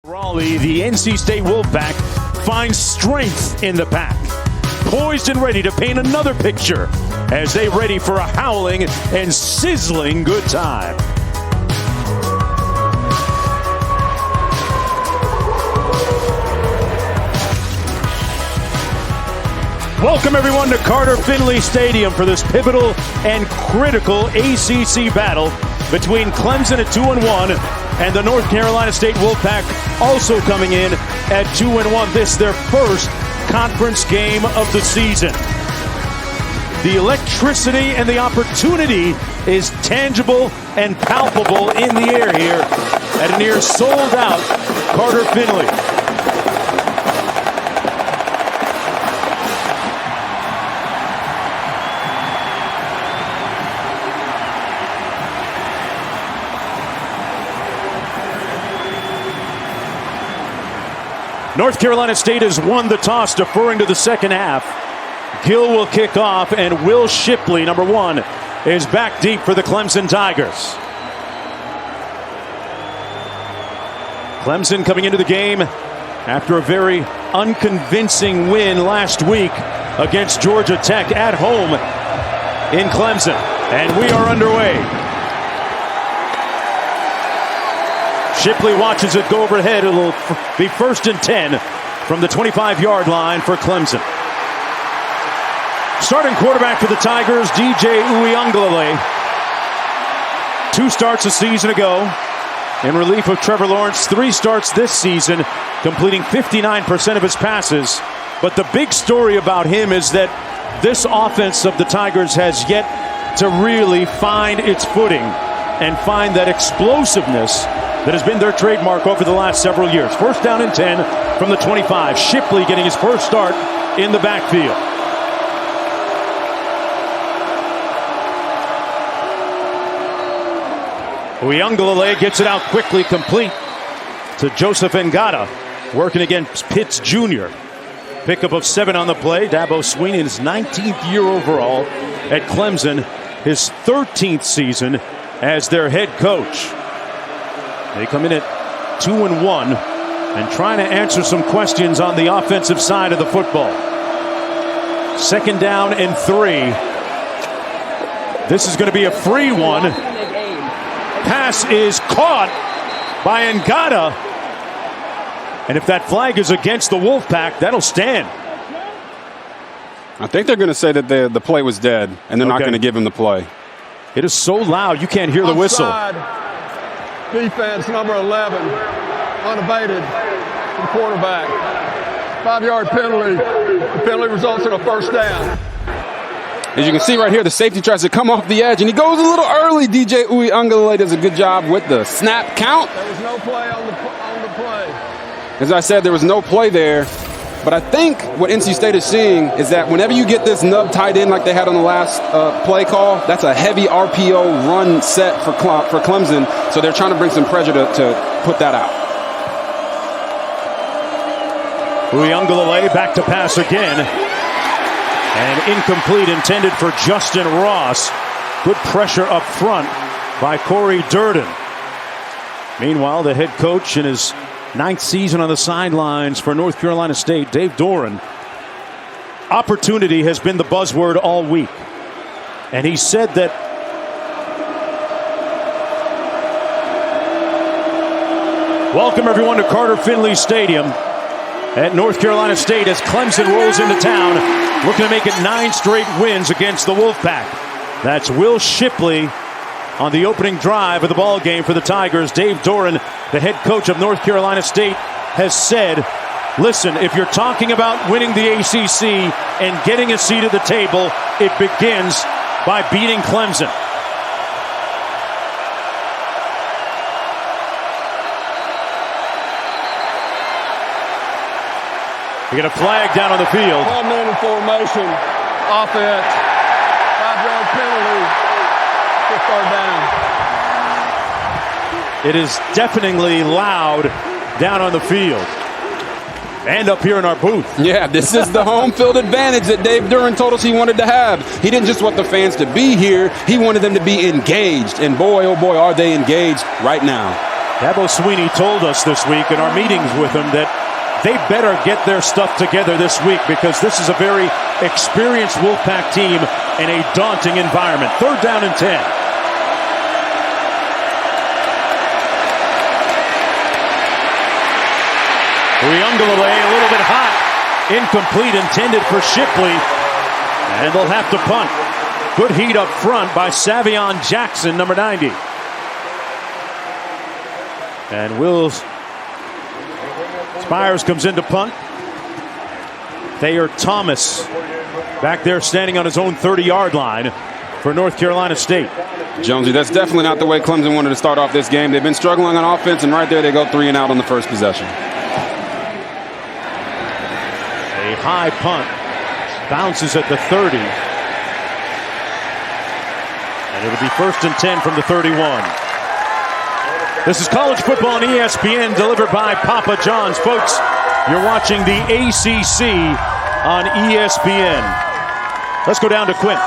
Raleigh, the NC State Wolfpack finds strength in the pack, poised and ready to paint another picture as they ready for a howling and sizzling good time. Welcome everyone to Carter-Finley Stadium for this pivotal and critical ACC battle between Clemson at 2-1 and the North Carolina State Wolfpack also coming in at 2-1. This their first conference game of the season. The electricity and the opportunity is tangible and palpable in the air here at a near sold out Carter-Finley. North Carolina State has won the toss, deferring to the second half. Gill will kick off, and Will Shipley, number 1, is back deep for the Clemson Tigers. Clemson coming into the game after a very unconvincing win last week against Georgia Tech at home in Clemson. And we are underway. Shipley watches it go overhead. It will be 1st and 10 from the 25-yard line for Clemson. Starting quarterback for the Tigers, DJ Uiagalelei. 2 starts a season ago in relief of Trevor Lawrence. 3 starts this season, completing 59% of his passes. But the big story about him is that this offense of the Tigers has yet to really find its footing and find that explosiveness that has been their trademark over the last several years. 1st down and 10 from the 25. Shipley getting his first start in the backfield. Uiagalelei gets it out quickly, complete to Joseph Ngata, working against Pitts Jr. Pickup of 7 on the play. Dabo Swinney in his 19th year overall at Clemson, his 13th season as their head coach. They come in at 2-1 and trying to answer some questions on the offensive side of the football. 2nd down and 3. This is going to be a free one. Pass is caught by Ngata. And if that flag is against the Wolfpack, that'll stand. I think they're going to say that the play was dead, and they're not going to give him the play. It is so loud you can't hear the whistle. Defense number 11, unabated for the quarterback. 5-yard penalty. The penalty results in a 1st down. As you can see right here, the safety tries to come off the edge, and he goes a little early. DJ Uiagalelei does a good job with the snap count. There was no play on the play. As I said, there was no play there. But I think what NC State is seeing is that whenever you get this nub tight end like they had on the last play call, that's a heavy RPO run set for Clemson. So they're trying to bring some pressure to put that out. Uiagalelei back to pass again. And incomplete, intended for Justin Ross. Good pressure up front by Corey Durden. Meanwhile, the head coach in his 9th season on the sidelines for North Carolina State, Dave Doeren. Opportunity has been the buzzword all week. And he said that welcome everyone to Carter-Finley Stadium at North Carolina State as Clemson rolls into town, looking to make it 9 straight wins against the Wolfpack. That's Will Shipley on the opening drive of the ball game for the Tigers. Dave Doeren, the head coach of North Carolina State, has said, listen, if you're talking about winning the ACC and getting a seat at the table, it begins by beating Clemson. We get a flag down on the field. 12-man formation, offense, 5-yard penalty, 3rd down. It is deafeningly loud down on the field and up here in our booth. Yeah, this is the home field advantage that Dave Doeren told us he wanted to have. He didn't just want the fans to be here, he wanted them to be engaged. And boy, oh boy, are they engaged right now. Dabo Swinney told us this week in our meetings with him that they better get their stuff together this week because this is a very experienced Wolfpack team in a daunting environment. 3rd down and 10. Uyunglele a little bit hot. Incomplete, intended for Shipley. And they'll have to punt. Good heat up front by Savion Jackson, number 90. And Wills Spires comes in to punt. Thayer Thomas back there standing on his own 30-yard line for North Carolina State. Jonesy, that's definitely not the way Clemson wanted to start off this game. They've been struggling on offense, and right there they go 3 and out on the first possession. A high punt. Bounces at the 30. And it'll be 1st and 10 from the 31. This is college football on ESPN, delivered by Papa John's. Folks, you're watching the ACC on ESPN. Let's go down to Quint.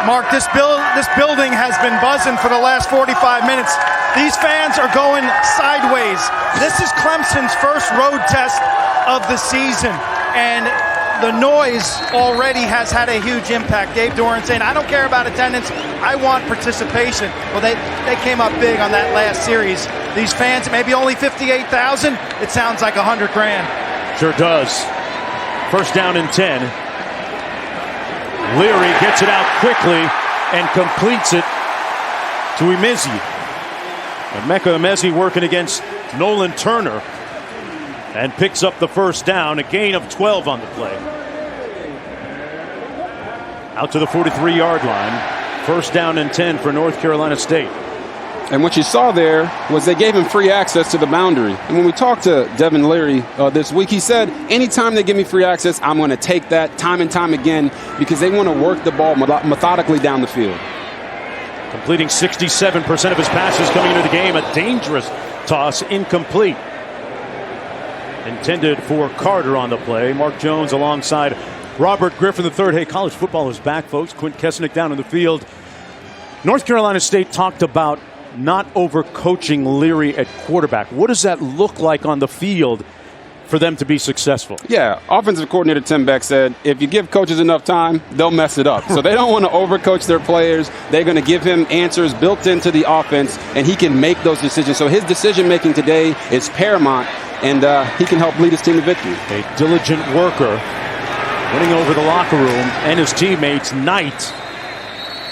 Mark, this building has been buzzing for the last 45 minutes. These fans are going sideways. This is Clemson's first road test of the season, and the noise already has had a huge impact. Dave Doran saying, I don't care about attendance, I want participation. Well, they came up big on that last series. These fans, maybe only 58,000, it sounds like $100,000. Sure does. 1st down and 10. Leary gets it out quickly and completes it to Emezi. Emeka Emezi working against Nolan Turner and picks up the 1st down, a gain of 12 on the play. Out to the 43-yard line. 1st down and 10 for North Carolina State. And what you saw there was they gave him free access to the boundary. And when we talked to Devin Leary this week, he said, anytime they give me free access, I'm going to take that time and time again because they want to work the ball methodically down the field. Completing 67% of his passes coming into the game. A dangerous toss, incomplete. Intended for Carter on the play. Mark Jones alongside Robert Griffin III. Hey, college football is back, folks. Quint Kesnick down in the field. North Carolina State talked about not overcoaching Leary at quarterback. What does that look like on the field for them to be successful? Yeah, offensive coordinator Tim Beck said, if you give coaches enough time, they'll mess it up. So they don't want to overcoach their players. They're going to give him answers built into the offense, and he can make those decisions. So his decision-making today is paramount, and he can help lead his team to victory. A diligent worker winning over the locker room and his teammates. Knight,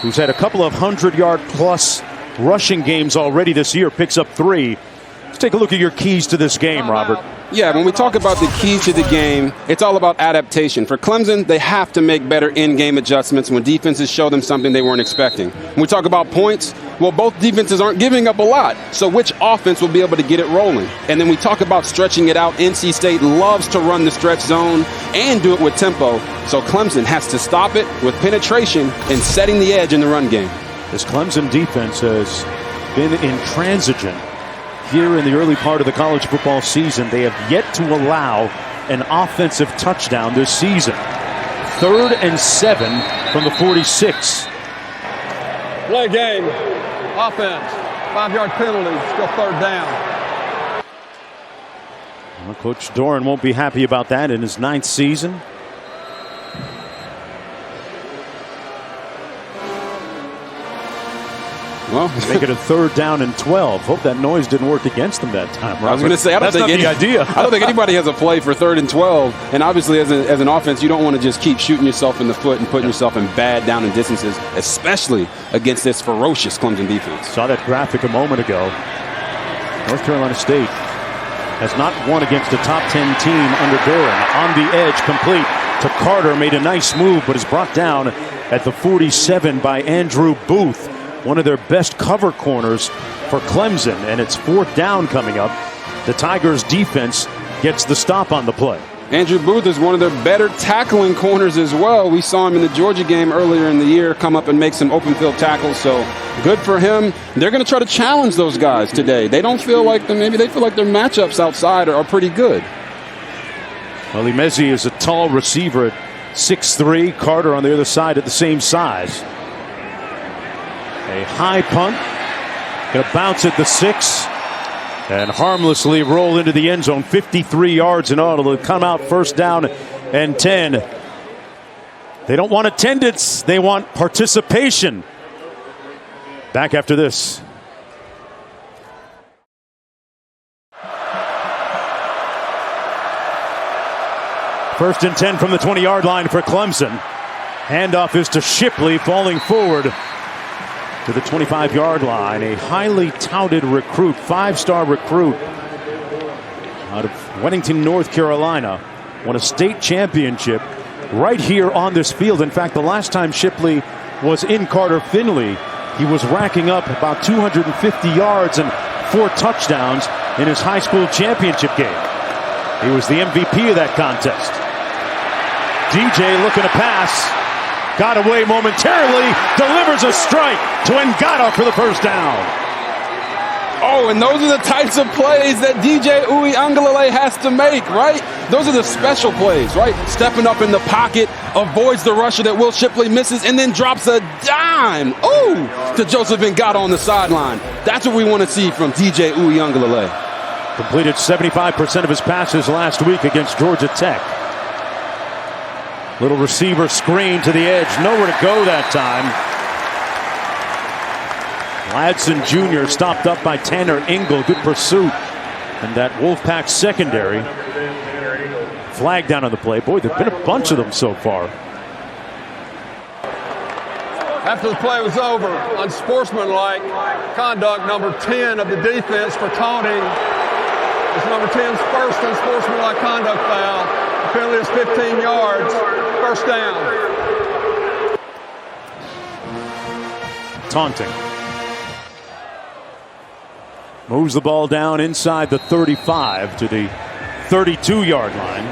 who's had a couple of 100-yard-plus rushing games already this year, picks up 3. Let's take a look at your keys to this game, Robert. Yeah, when we talk about the key to the game, it's all about adaptation. For Clemson, they have to make better in-game adjustments when defenses show them something they weren't expecting. When we talk about points, well, both defenses aren't giving up a lot. So which offense will be able to get it rolling? And then we talk about stretching it out. NC State loves to run the stretch zone and do it with tempo. So Clemson has to stop it with penetration and setting the edge in the run game. This Clemson defense has been intransigent here in the early part of the college football season. They have yet to allow an offensive touchdown this season. 3rd and 7 from the 46. Play game. Offense. 5-yard penalty. Still 3rd down. Well, Coach Doran won't be happy about that in his 9th season. Well, make it a 3rd down and 12. Hope that noise didn't work against them that time, Robert. I was going to say, I don't think anybody has a play for 3rd and 12. And obviously, as an offense, you don't want to just keep shooting yourself in the foot and putting yourself in bad down and distances, especially against this ferocious Clemson defense. Saw that graphic a moment ago. North Carolina State has not won against a top 10 team under Doran. On the edge, complete to Carter. Made a nice move, but is brought down at the 47 by Andrew Booth. One of their best cover corners for Clemson, and it's 4th down coming up. The Tigers defense gets the stop on the play. Andrew Booth is one of their better tackling corners as well. We saw him in the Georgia game earlier in the year come up and make some open field tackles, so good for him. They're going to try to challenge those guys today. They don't feel like them. Maybe they feel like their matchups outside are pretty good. Well, Emezi is a tall receiver at 6'3". Carter on the other side at the same size. A high punt. Going to bounce at the 6. and harmlessly roll into the end zone. 53 yards in all. It'll come out first down and 10. They don't want attendance. They want participation. Back after this. First and 10 from the 20-yard line for Clemson. Handoff is to Shipley, falling forward to the 25-yard line. A highly touted recruit, 5-star recruit out of Weddington, North Carolina. Won a state championship right here on this field. In fact, the last time Shipley was in Carter-Finley, he was racking up about 250 yards and 4 touchdowns in his high school championship game. He was the MVP of that contest. DJ looking to pass. Got away momentarily. Delivers a strike to Ngata for the first down. Oh, and those are the types of plays that DJ Uiagalelei has to make, right? Those are the special plays, right? Stepping up in the pocket, avoids the rusher that Will Shipley misses, and then drops a dime, to Joseph Ngata on the sideline. That's what we want to see from DJ Uiagalelei. Completed 75% of his passes last week against Georgia Tech. Little receiver screen to the edge. Nowhere to go that time. Ladson Jr. stopped up by Tanner Engel. Good pursuit. And that Wolfpack secondary. Flag down on the play. Boy, there have been a bunch of them so far. After the play was over, unsportsmanlike conduct, number 10 of the defense for taunting. It's number 10's first unsportsmanlike conduct foul. The penalty is 15 yards. First down. Taunting. Moves the ball down inside the 35 to the 32-yard line.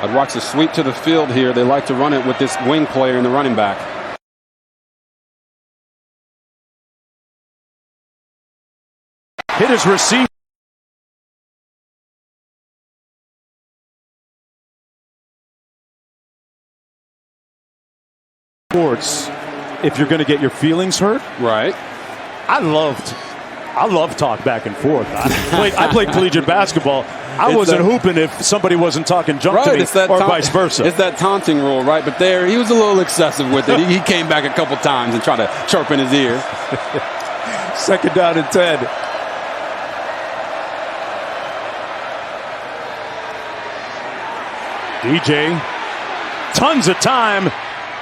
I'd watch the sweep to the field here. They like to run it with this wing player and the running back. Hit his receiver. Sports, if you're going to get your feelings hurt. Right. I love talk back and forth. I played collegiate basketball. I wasn't hooping if somebody wasn't talking junk to me, or vice versa. It's that taunting rule, right? But there, he was a little excessive with it. He came back a couple times and tried to chirp in his ear. Second down and 10. DJ, tons of time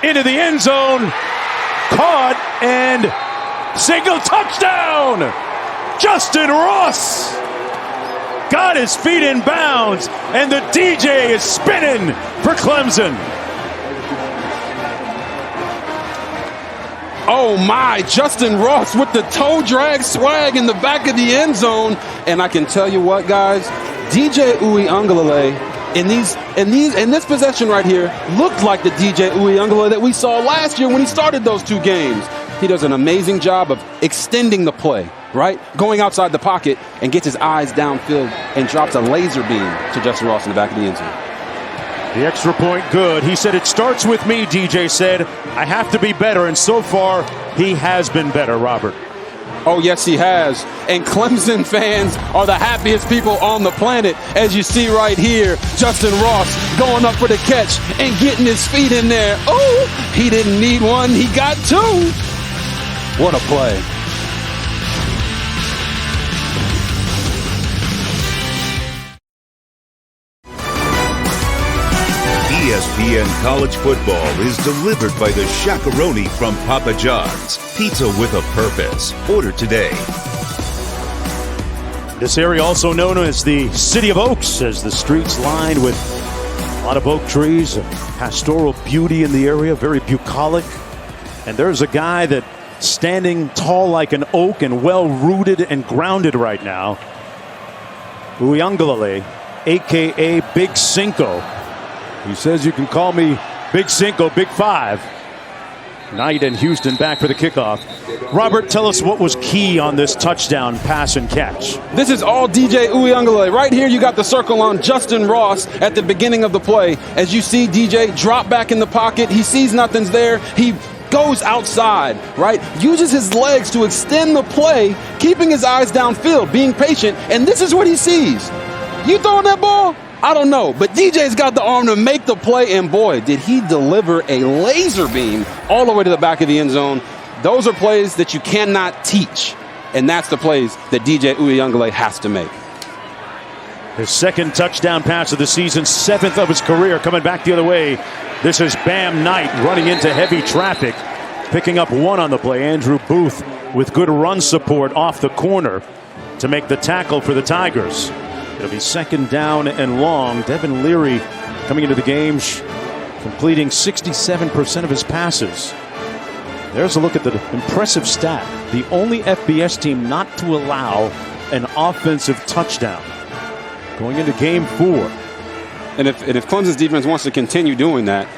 into the end zone, caught and single touchdown. Justin Ross got his feet in bounds, and the DJ is spinning for Clemson. Oh my, Justin Ross with the toe drag swag in the back of the end zone. And I can tell you what, guys, DJ Uiagalelei in this possession right here looked like the DJ Uiagalelei that we saw last year when he started those 2 games. He does an amazing job of extending the play, right? Going outside the pocket and gets his eyes downfield and drops a laser beam to Justin Ross in the back of the end zone. The extra point good. He said, it starts with me, DJ said. I have to be better, and so far, he has been better, Robert. Oh, yes, he has. And Clemson fans are the happiest people on the planet. As you see right here, Justin Ross going up for the catch and getting his feet in there. Oh, he didn't need one. He got 2. What a play. ESPN College Football is delivered by the Shakaroni from Papa John's. Pizza with a purpose. Order today. This area also known as the City of Oaks, as the streets lined with a lot of oak trees, pastoral beauty in the area, very bucolic. And there's a guy that standing tall like an oak and well-rooted and grounded right now. Uiagalelei, a.k.a. Big Cinco. He says you can call me Big Cinco, Big 5. Knight and Houston back for the kickoff. Robert, tell us what was key on this touchdown pass and catch. This is all DJ Uiagalelei. Right here, you got the circle on Justin Ross at the beginning of the play. As you see DJ drop back in the pocket, he sees nothing's there. He goes outside, right? Uses his legs to extend the play, keeping his eyes downfield, being patient, and this is what he sees. You throwing that ball? I don't know, but DJ's got the arm to make the play, and boy, did he deliver a laser beam all the way to the back of the end zone. Those are plays that you cannot teach, and that's the plays that DJ Uiagalelei has to make. His second touchdown pass of the season, 7th of his career, coming back the other way. This is Bam Knight running into heavy traffic, picking up 1 on the play. Andrew Booth with good run support off the corner to make the tackle for the Tigers. It'll be 2nd down and long. Devin Leary coming into the game, completing 67% of his passes. There's a look at the impressive stat. The only FBS team not to allow an offensive touchdown going into game 4. And if Clemson's defense wants to continue doing that.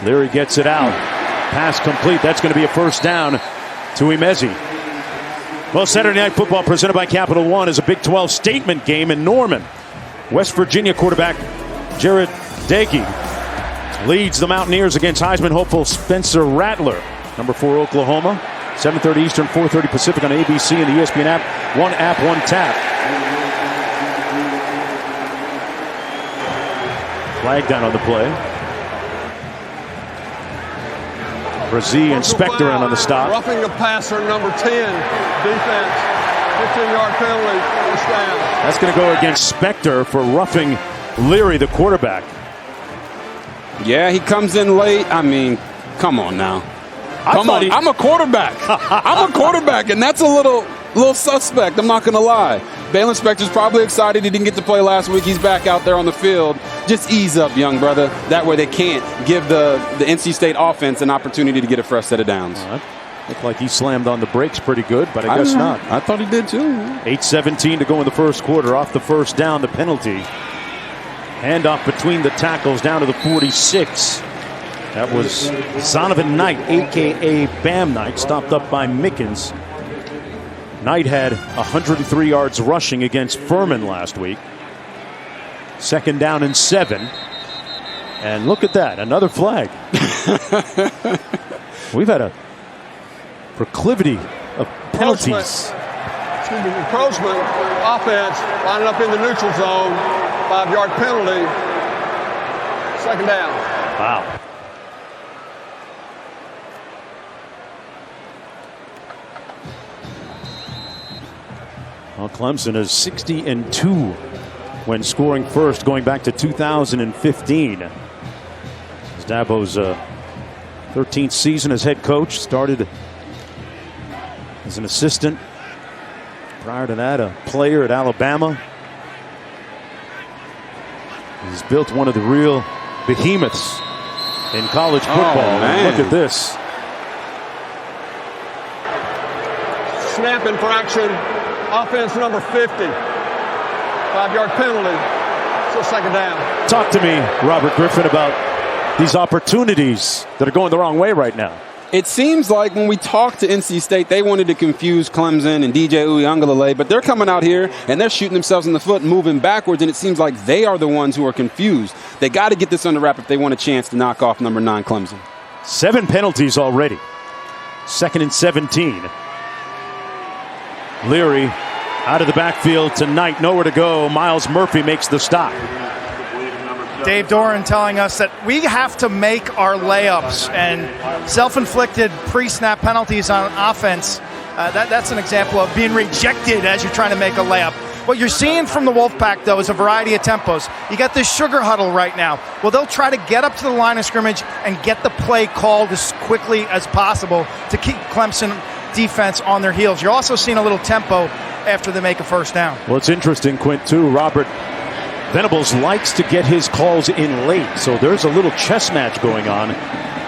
Leary gets it out. Pass complete. That's going to be a 1st down to Emezi. Well, Saturday Night Football presented by Capital One is a Big 12 statement game in Norman. West Virginia quarterback Jared Dagey leads the Mountaineers against Heisman hopeful Spencer Rattler. Number 4 Oklahoma, 7:30 Eastern, 4:30 Pacific on ABC and the ESPN app. One tap. Flag down on the play. Brazee and Spector on the stop. Roughing the passer, number 10, defense. 15-yard penalty, 1st down. That's going to go against Spector for roughing Leary, the quarterback. Yeah, he comes in late. I mean, come on now. Come on. I'm a quarterback. I'm a quarterback, and that's a little suspect. I'm not going to lie. Balin Spector's probably excited he didn't get to play last week. He's back out there on the field. Just ease up, young brother. That way they can't give the NC State offense an opportunity to get a fresh set of downs. Looked like he slammed on the brakes pretty good, but I guess not. I thought he did too. 8:17 to go in the 1st quarter. Off the 1st down, the penalty. Handoff between the tackles down to the 46. That was Zonovan Knight, a.k.a. Bam Knight, stopped up by Mickens. Knight had 103 yards rushing against Furman last week. 2nd down and 7. And look at that, another flag. We've had a proclivity of penalties. Encroachment, offense, lining up in the neutral zone, 5-yard penalty, 2nd down. Wow. Well, Clemson is 60-2 when scoring first, going back to 2015. As Dabo's 13th season as head coach, started as an assistant. Prior to that, a player at Alabama. He's built one of the real behemoths in college football. Look at this. Snap infraction. Offense number 50. 5-yard penalty. So 2nd down. Talk to me, Robert Griffin, about these opportunities that are going the wrong way right now. It seems like when we talked to NC State, they wanted to confuse Clemson and DJ Uiagalelei, but they're coming out here and they're shooting themselves in the foot and moving backwards, and it seems like they are the ones who are confused. They got to get this under wrap if they want a chance to knock off number 9 Clemson. 7 penalties already. 2nd and 17. Leary out of the backfield to Knight, nowhere to go. Miles Murphy makes the stop. Dave Doran telling us that we have to make our layups, and self-inflicted pre-snap penalties on offense. That's an example of being rejected as you're trying to make a layup. What you're seeing from the Wolfpack, though, is a variety of tempos. You got this sugar huddle right now. Well, they'll try to get up to the line of scrimmage and get the play called as quickly as possible to keep Clemson defense on their heels. You're also seeing a little tempo after they make a 1st down. Well, it's interesting, Quint, too. Robert Venables likes to get his calls in late, so there's a little chess match going on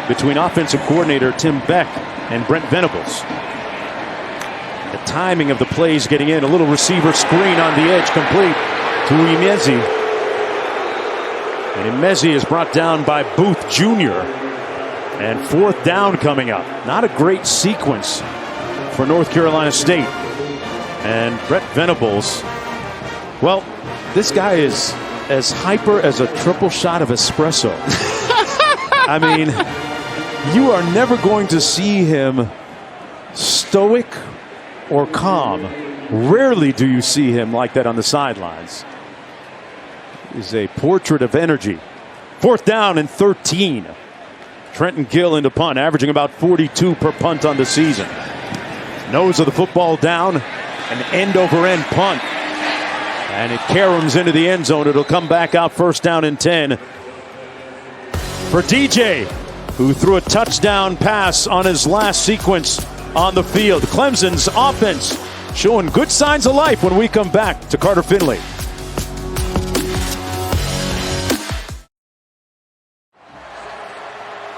between offensive coordinator Tim Beck and Brent Venables. The timing of the plays getting in, a little receiver screen on the edge, complete to Emezi. And Emezi is brought down by Booth Jr. And 4th down coming up. Not a great sequence for North Carolina State. And Brett Venables, well, this guy is as hyper as a triple shot of espresso. I mean, you are never going to see him stoic or calm. Rarely do you see him like that on the sidelines. He's a portrait of energy. 4th down and 13. Trenton Gill into punt, averaging about 42 per punt on the season. Nose of the football down, an end-over-end punt. And it caroms into the end zone. It'll come back out 1st down and 10 for DJ, who threw a touchdown pass on his last sequence on the field. Clemson's offense showing good signs of life when we come back to Carter-Finley.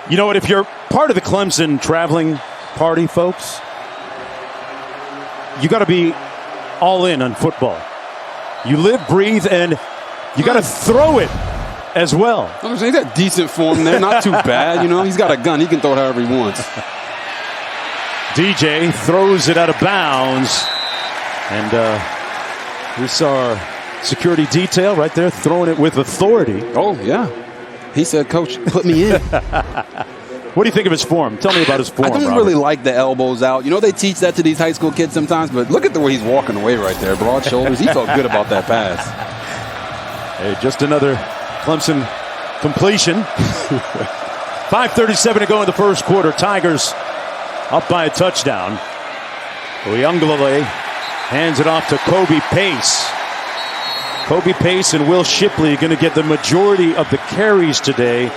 You know what? If you're part of the Clemson traveling party, folks, you got to be all in on football. You live, breathe, and you got to throw it as well. He's got decent form there, not too bad. You know, he's got a gun; he can throw it however he wants. DJ throws it out of bounds, and we saw our security detail right there throwing it with authority. Oh yeah. He said, "Coach, put me in." What do you think of his form? Tell me about his form, I don't really like the elbows out. You know, they teach that to these high school kids sometimes, but look at the way he's walking away right there. Broad shoulders. He felt good about that pass. Hey, just another Clemson completion. 5:37 to go in the first quarter. Tigers up by a touchdown. Uyunglele hands it off to Kobe Pace. Kobe Pace and Will Shipley going to get the majority of the carries today.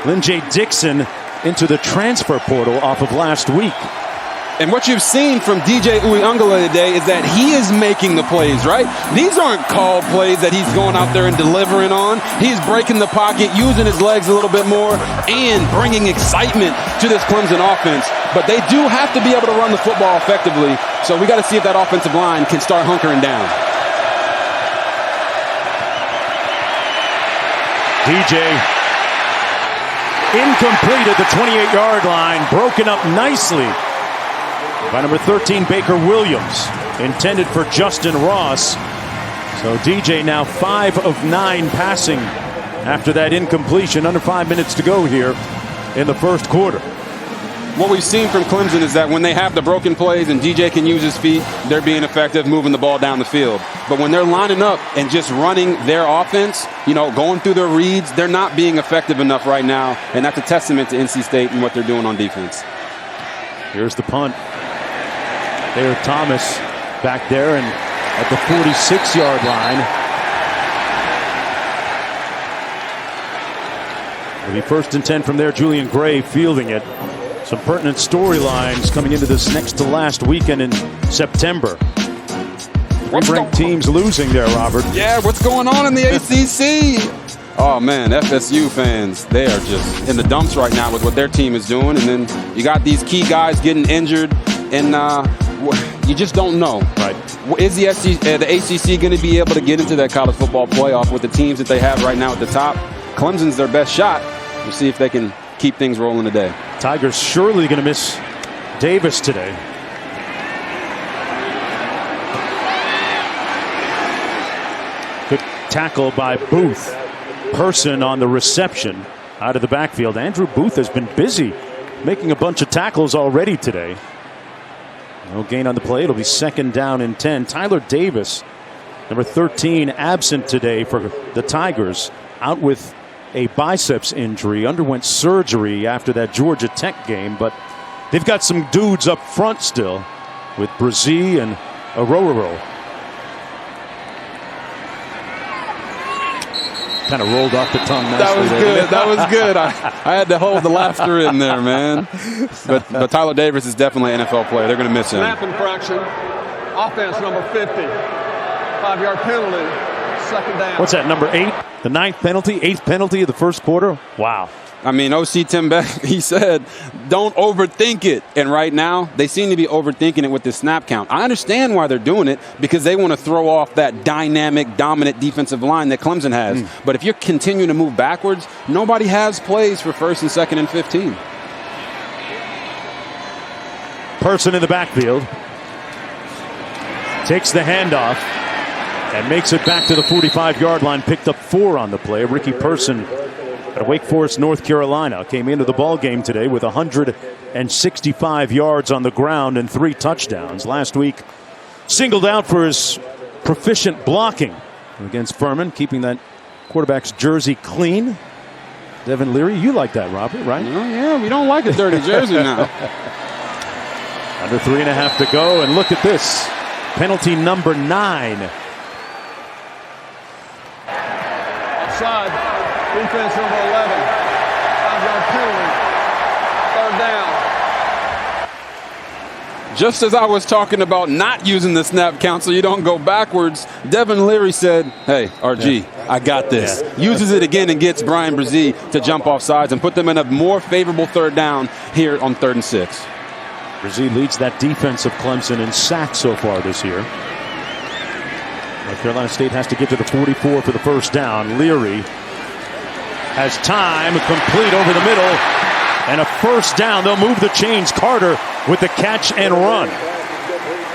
Lynn J. Dixon into the transfer portal off of last week. And what you've seen from DJ Uyunglele today is that he is making the plays, right? These aren't called plays that he's going out there and delivering on. He's breaking the pocket, using his legs a little bit more, and bringing excitement to this Clemson offense. But they do have to be able to run the football effectively. So we got to see if that offensive line can start hunkering down. DJ incomplete at the 28-yard line, broken up nicely by number 13, Baker Williams, intended for Justin Ross. So DJ now 5 of 9 passing after that incompletion. Under 5 minutes to go here in the first quarter. What we've seen from Clemson is that when they have the broken plays and DJ can use his feet, they're being effective moving the ball down the field. But when they're lining up and just running their offense, you know, going through their reads, they're not being effective enough right now. And that's a testament to NC State and what they're doing on defense. Here's the punt. There's Thomas back there and at the 46-yard line. It'll be 1st and 10 from there. Julian Gray fielding it. Some pertinent storylines coming into this next to last weekend in September. Ranked teams losing there, Robert. Yeah, what's going on in the ACC? Oh, man, FSU fans, they are just in the dumps right now with what their team is doing. And then you got these key guys getting injured, and you just don't know. Right. Is the ACC going to be able to get into that college football playoff with the teams that they have right now at the top? Clemson's their best shot. We'll see if they can keep things rolling today. Tigers surely going to miss Davis today. Good tackle by Booth. Person on the reception out of the backfield. Andrew Booth has been busy making a bunch of tackles already today. No gain on the play. It'll be 2nd down and 10. Tyler Davis, number 13, absent today for the Tigers. Out with a biceps injury. Underwent surgery after that Georgia Tech game. But they've got some dudes up front still with Brazee and Arroyo. Kind of rolled off the tongue nicely. That was good. That was good. I had to hold the laughter in there, man. But Tyler Davis is definitely an NFL player. They're going to miss him. Snap infraction. Offense number 50. 5-yard penalty. 2nd down. What's that, number 8? The 9th penalty, 8th penalty of the first quarter? Wow. I mean, OC Tim Beck, he said, don't overthink it. And right now, they seem to be overthinking it with this snap count. I understand why they're doing it, because they want to throw off that dynamic, dominant defensive line that Clemson has. But if you're continuing to move backwards, nobody has plays for 1st and 2nd and 15. Person in the backfield. Takes the handoff and makes it back to the 45-yard line. Picked up 4 on the play. Ricky Person at Wake Forest, North Carolina, came into the ball game today with 165 yards on the ground and 3 touchdowns. Last week, singled out for his proficient blocking against Furman, keeping that quarterback's jersey clean. Devin Leary, you like that, Robert, right? Oh, yeah, we don't like a dirty jersey now. Under 3.5 to go, and look at this. Penalty number 9. Offside. Defense number 11. 5-yard penalty. 3rd down. Just as I was talking about not using the snap count so you don't go backwards, Devin Leary said, hey, RG, I got this. Uses it again and gets Brian Brzee to jump off sides and put them in a more favorable 3rd down here on 3rd and 6. Brzee leads that defense of Clemson in sacks so far this year. North Carolina State has to get to the 44 for the 1st down. Leary has time, complete over the middle, and a 1st down. They'll move the chains. Carter with the catch and run.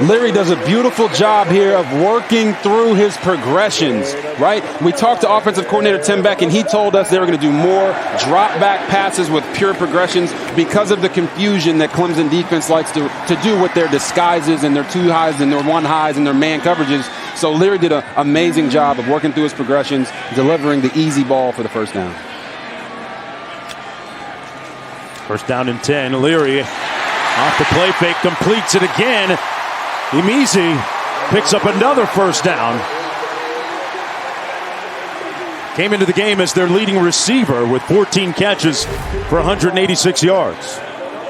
Leary does a beautiful job here of working through his progressions, right? We talked to offensive coordinator Tim Beck, and he told us they were going to do more drop-back passes with pure progressions because of the confusion that Clemson defense likes to do with their disguises and their 2 highs and their 1 highs and their man coverages. So Leary did an amazing job of working through his progressions, delivering the easy ball for the 1st down. 1st down and 10. Leary off the play fake, completes it again. Emezi picks up another 1st down. Came into the game as their leading receiver with 14 catches for 186 yards.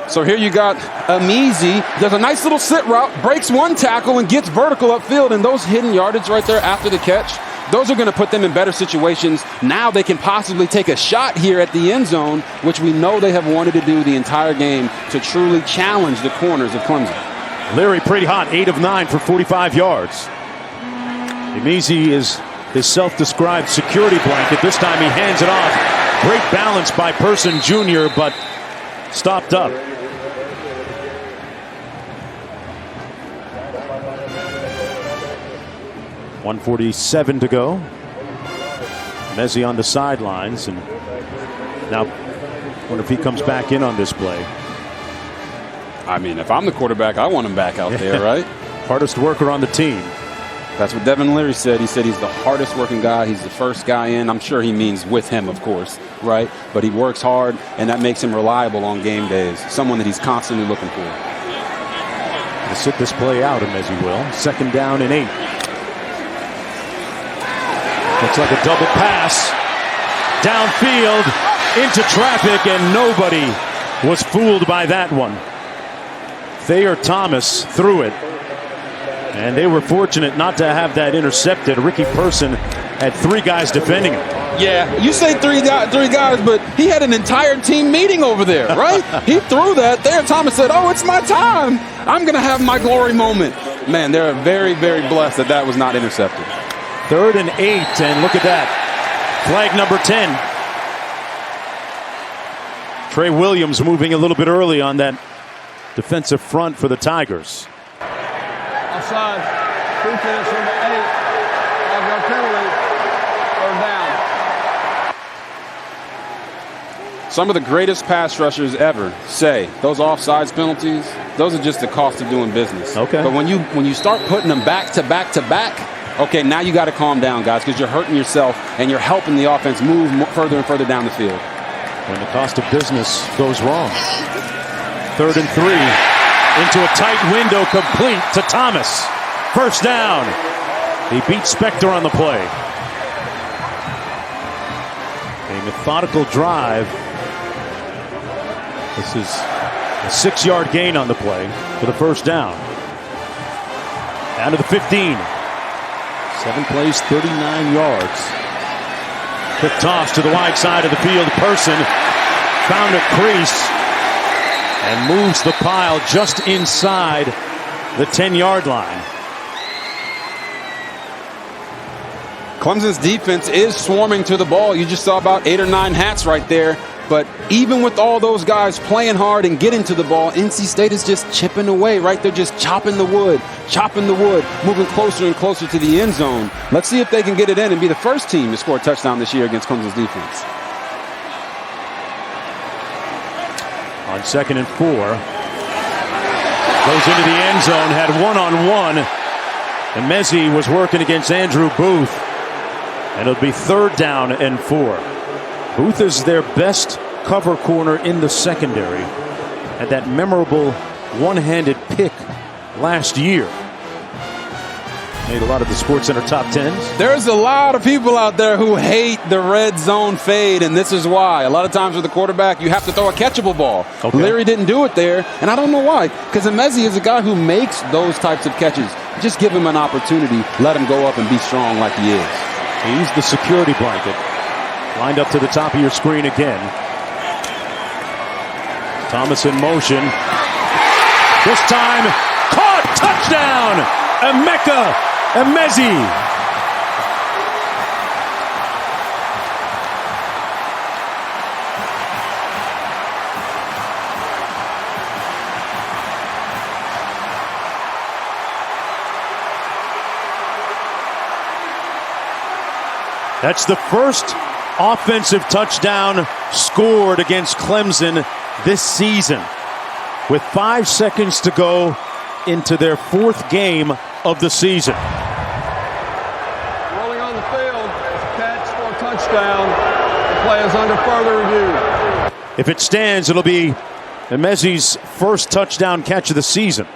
So here you got Emezi, does a nice little sit route, breaks 1 tackle and gets vertical upfield, and those hidden yardage right there after the catch, those are going to put them in better situations. Now they can possibly take a shot here at the end zone, which we know they have wanted to do the entire game to truly challenge the corners of Clemson. Leary pretty hot, 8 of 9 for 45 yards. Emezi is his self-described security blanket. This time he hands it off. Great balance by Person Jr., but stopped up. .147 to go. Emezi on the sidelines, and now wonder if he comes back in on this play. I mean, if I'm the quarterback, I want him back out there, right? Hardest worker on the team. That's what Devin Leary said. He said he's the hardest working guy. He's the first guy in. I'm sure he means with him, of course, right? But he works hard, and that makes him reliable on game days. Someone that he's constantly looking for. To sit this play out, Emezi will. 2nd down and 8. Looks like a double pass. Downfield, into traffic, and nobody was fooled by that one. Thayer Thomas threw it, and they were fortunate not to have that intercepted. Ricky Person had 3 guys defending him. Yeah, you say three guys, but he had an entire team meeting over there, right? He threw that. Thayer Thomas said, oh, it's my time. I'm going to have my glory moment. Man, they're very, very blessed that that was not intercepted. 3rd and 8, and look at that. Flag number 10. Trey Williams moving a little bit early on that defensive front for the Tigers. Offside. Defense number 8. 5-yard penalty. 3rd down. Some of the greatest pass rushers ever say those offsides penalties, those are just the cost of doing business. Okay. But when you start putting them back to back to back, okay, now you got to calm down, guys, because you're hurting yourself and you're helping the offense move further and further down the field. When the cost of business goes wrong. 3rd and 3. Into a tight window, complete to Thomas. 1st down. He beat Spector on the play. A methodical drive. This is a 6-yard gain on the play for the 1st down. Down to the 15. 7 plays, 39 yards. Quick toss to the wide side of the field. Person found a crease and moves the pile just inside the 10-yard line. Clemson's defense is swarming to the ball. You just saw about 8 or 9 hats right there. But even with all those guys playing hard and getting to the ball, NC State is just chipping away, right? They're just chopping the wood, moving closer and closer to the end zone. Let's see if they can get it in and be the first team to score a touchdown this year against Clemson's defense. On 2nd and 4. Goes into the end zone, had one-on-one. And Mezzi was working against Andrew Booth. And it'll be 3rd down and 4. Booth is their best cover corner in the secondary. Had that memorable one-handed pick last year. Made a lot of the SportsCenter top 10s. There's a lot of people out there who hate the red zone fade, and this is why. A lot of times with the quarterback, you have to throw a catchable ball. Okay. Leary didn't do it there, and I don't know why. Because Emezi is a guy who makes those types of catches. Just give him an opportunity. Let him go up and be strong like he is. He's the security blanket. Lined up to the top of your screen again. Thomas in motion. This time, caught! Touchdown! Emeka Emezi. That's the first offensive touchdown scored against Clemson this season. With 5 seconds to go into their 4th game of the season. Rolling on the field, catch for a touchdown. The play is under further review. If it stands, it'll be Emezi's first touchdown catch of the season.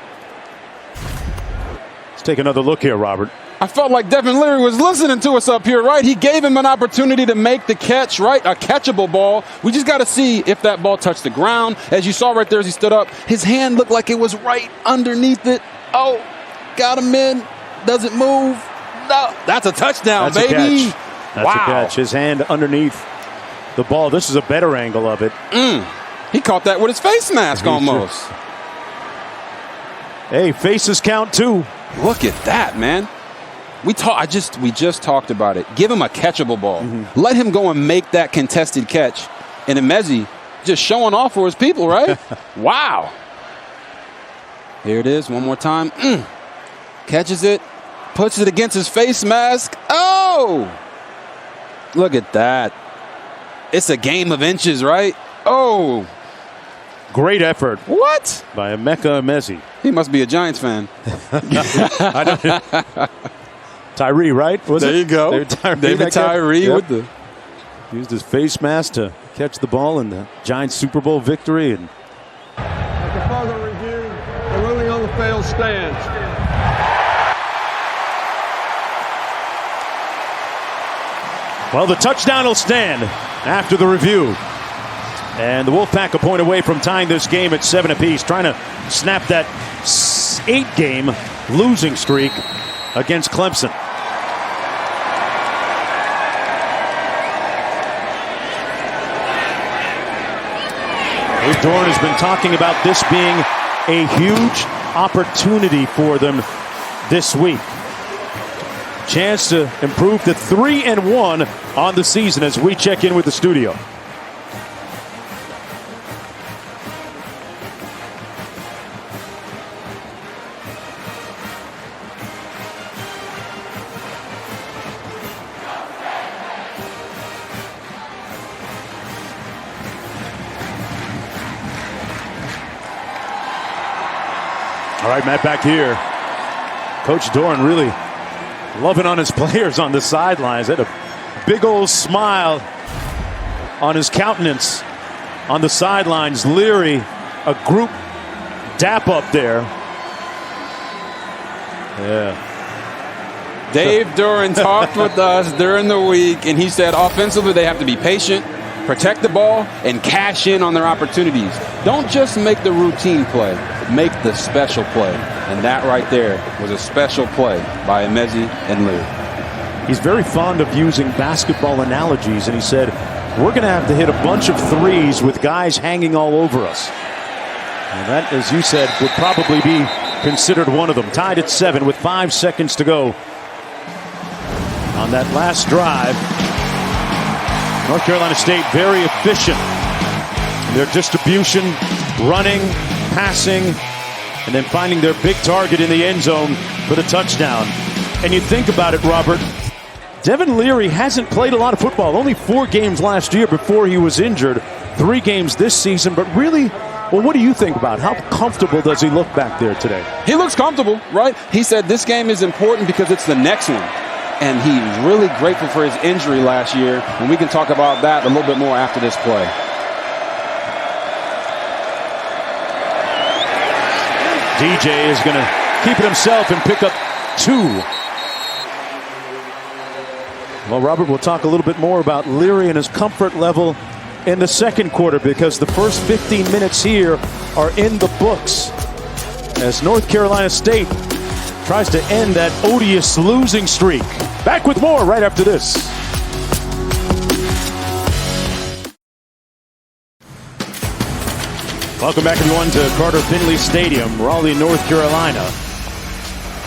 Let's take another look here, Robert. I felt like Devin Leary was listening to us up here, right? He gave him an opportunity to make the catch, right? A catchable ball. We just got to see if that ball touched the ground. As you saw right there as he stood up, his hand looked like it was right underneath it. Oh, got him in. Does it move? No. That's a touchdown, That's baby. A catch. That's a catch. His hand underneath the ball. This is a better angle of it. He caught that with his face mask almost. Hey, faces count too. Look at that, man. We just talked about it. Give him a catchable ball. Let him go and make that contested catch. And Emezi just showing off for his people, right? Wow. Here it is one more time. Catches it. Puts it against his face mask. Oh! Look at that. It's a game of inches, right? Oh! Great effort. What? By Emeka Emezi. He must be a Giants fan. I don't Tyree, right? There you go. David Tyree with the used his face mask to catch the ball in the Giants Super Bowl victory. And after further review, the ruling on the field stands. Well, the touchdown will stand after the review. And the Wolfpack a point away from tying this game at 7 apiece, trying to snap that 8-game losing streak against Clemson. Dave Doran has been talking about this being a huge opportunity for them this week. Chance to improve to 3-1 on the season as we check in with the studio. All right, Matt, back here. Coach Doran really loving on his players on the sidelines. Had a big old smile on his countenance on the sidelines. Leary, a group dap up there. Yeah. Dave Doran talked with us during the week, and he said offensively they have to be patient, protect the ball, and cash in on their opportunities. Don't just make the routine play, make the special play. And that right there was a special play by Emezi and Leary. He's very fond of using basketball analogies, and he said, we're going to have to hit a bunch of threes with guys hanging all over us. And that, as you said, would probably be considered one of them. Tied at 7 with 5 seconds to go on that last drive. North Carolina State very efficient Their distribution, running, passing, and then finding their big target in the end zone for the touchdown. And you think about it, Robert, Devin Leary hasn't played a lot of football. Only 4 games last year before he was injured. 3 games this season. But really, well, what do you think about how comfortable does he look back there today? He looks comfortable, right? He said this game is important because it's the next one. And he's really grateful for his injury last year. And we can talk about that a little bit more after this play. DJ is going to keep it himself and pick up 2. Well, Robert, we'll talk a little bit more about Leary and his comfort level in the second quarter, because the first 15 minutes here are in the books as North Carolina State tries to end that odious losing streak. Back with more right after this. Welcome back, everyone, to Carter-Finley Stadium, Raleigh, North Carolina.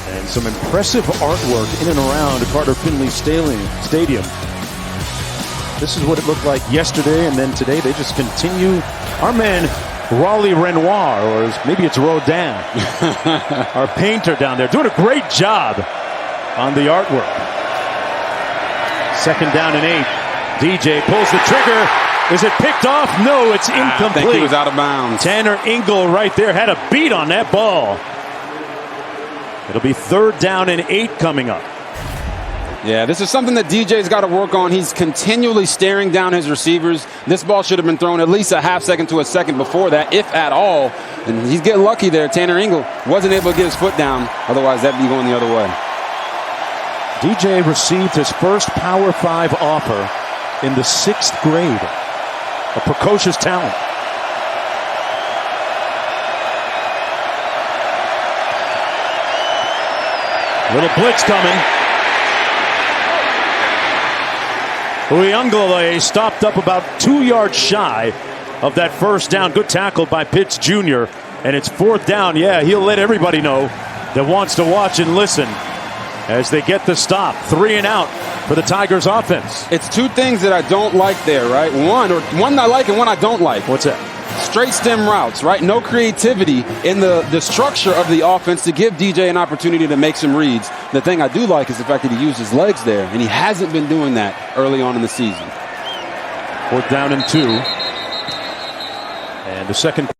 And some impressive artwork in and around Carter-Finley Stadium. This is what it looked like yesterday, and then today they just continue. Our man, Raleigh Renoir, or maybe it's Rodin, our painter down there, doing a great job on the artwork. 2nd down and 8. DJ pulls the trigger. Is it picked off? No, it's incomplete. I think he was out of bounds. Tanner Ingle right there had a beat on that ball. It'll be 3rd down and 8 coming up. Yeah, this is something that DJ's got to work on. He's continually staring down his receivers. This ball should have been thrown at least a half second to a second before that, if at all. And he's getting lucky there. Tanner Ingle wasn't able to get his foot down. Otherwise, that'd be going the other way. DJ received his first Power 5 offer in the 6th grade. A precocious talent. Little blitz coming. Uyunglele stopped up about 2 yards shy of that first down. Good tackle by Pitts Jr. And it's 4th down. Yeah, he'll let everybody know that wants to watch and listen as they get the stop. 3 and out for the Tigers offense. It's 2 things that I don't like there, right? One I like and one I don't like. What's that? Straight stem routes, right? No creativity in the structure of the offense to give DJ an opportunity to make some reads. The thing I do like is the fact that he used his legs there, and he hasn't been doing that early on in the season. 4th down and 2. And the second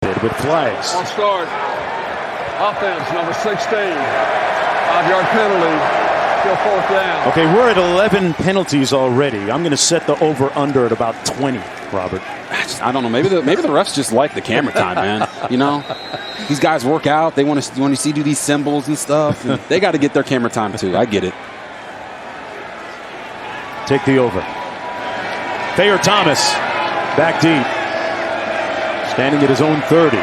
with flags. On start. Offense, number 16. 5-yard penalty. Still 4th down. Okay, we're at 11 penalties already. I'm going to set the over-under at about 20, Robert. I don't know. Maybe the refs just like the camera time, man. You know, these guys work out. They want to see do these symbols and stuff. And they got to get their camera time too. I get it. Take the over. Thayer Thomas back deep, standing at his own 30.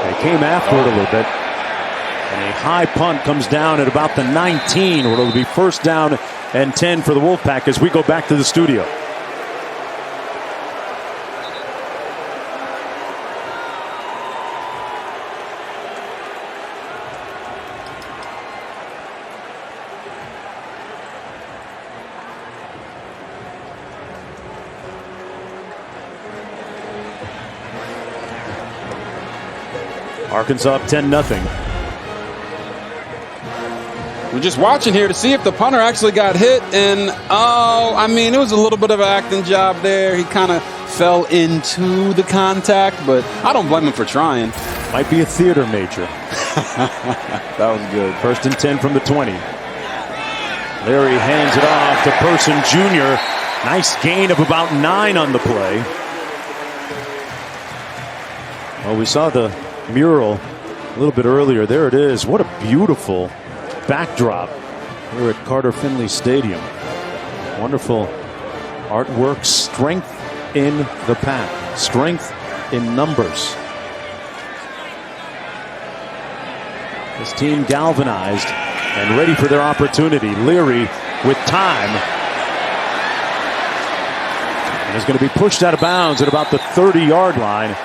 They came after it a little bit. And a high punt comes down at about the 19, where it'll be 1st down and 10 for the Wolfpack as we go back to the studio. Arkansas up 10-0. We're just watching here to see if the punter actually got hit. And, I mean, it was a little bit of an acting job there. He kind of fell into the contact, but I don't blame him for trying. Might be a theater major. That was good. 1st and 10 from the 20. Larry hands it off to Person Jr. Nice gain of about 9 on the play. Well, we saw the mural a little bit earlier. There it is. What a beautiful backdrop here at Carter-Finley Stadium. Wonderful artwork. Strength in the pack. Strength in numbers. This team galvanized and ready for their opportunity. Leary with time. And is going to be pushed out of bounds at about the 30-yard line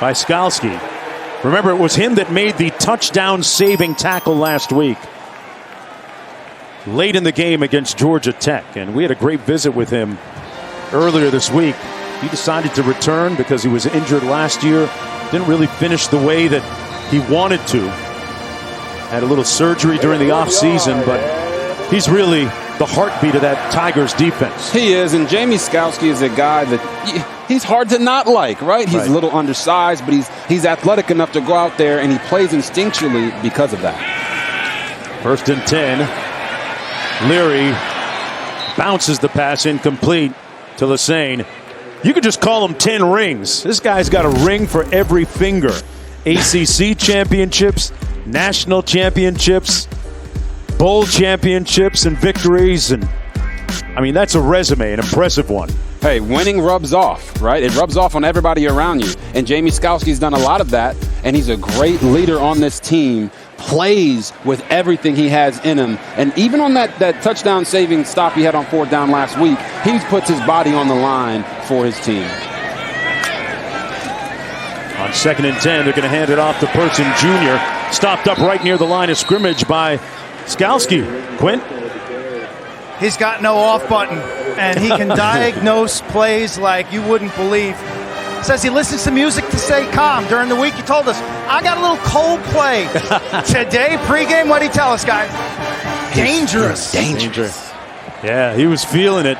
by Skalski. Remember, it was him that made the touchdown-saving tackle last week, late in the game against Georgia Tech. And we had a great visit with him earlier this week. He decided to return because he was injured last year. Didn't really finish the way that he wanted to. Had a little surgery during the offseason, but he's really the heartbeat of that Tigers defense. He is, and Jamie Skalski is a guy that he's hard to not like, right? He's a little undersized, but he's athletic enough to go out there, and he plays instinctually because of that. 1st and 10. Leary bounces the pass incomplete to Lesane. You could just call him 10 rings. This guy's got a ring for every finger. ACC championships, national championships, bowl championships and victories. And I mean, that's a resume, an impressive one. Hey, winning rubs off, right? It rubs off on everybody around you. And Jamie Skalski's done a lot of that, and he's a great leader on this team. Plays with everything he has in him. And even on that touchdown saving stop he had on 4th down last week, he puts his body on the line for his team. On 2nd and 10, they're going to hand it off to Person Jr. Stopped up right near the line of scrimmage by Skalski. Quint? He's got no off button, and he can diagnose plays like you wouldn't believe. Says he listens to music to stay calm. During the week, he told us, I got a little Coldplay. Today, pregame, what did he tell us, guys? Dangerous. Yeah, he was feeling it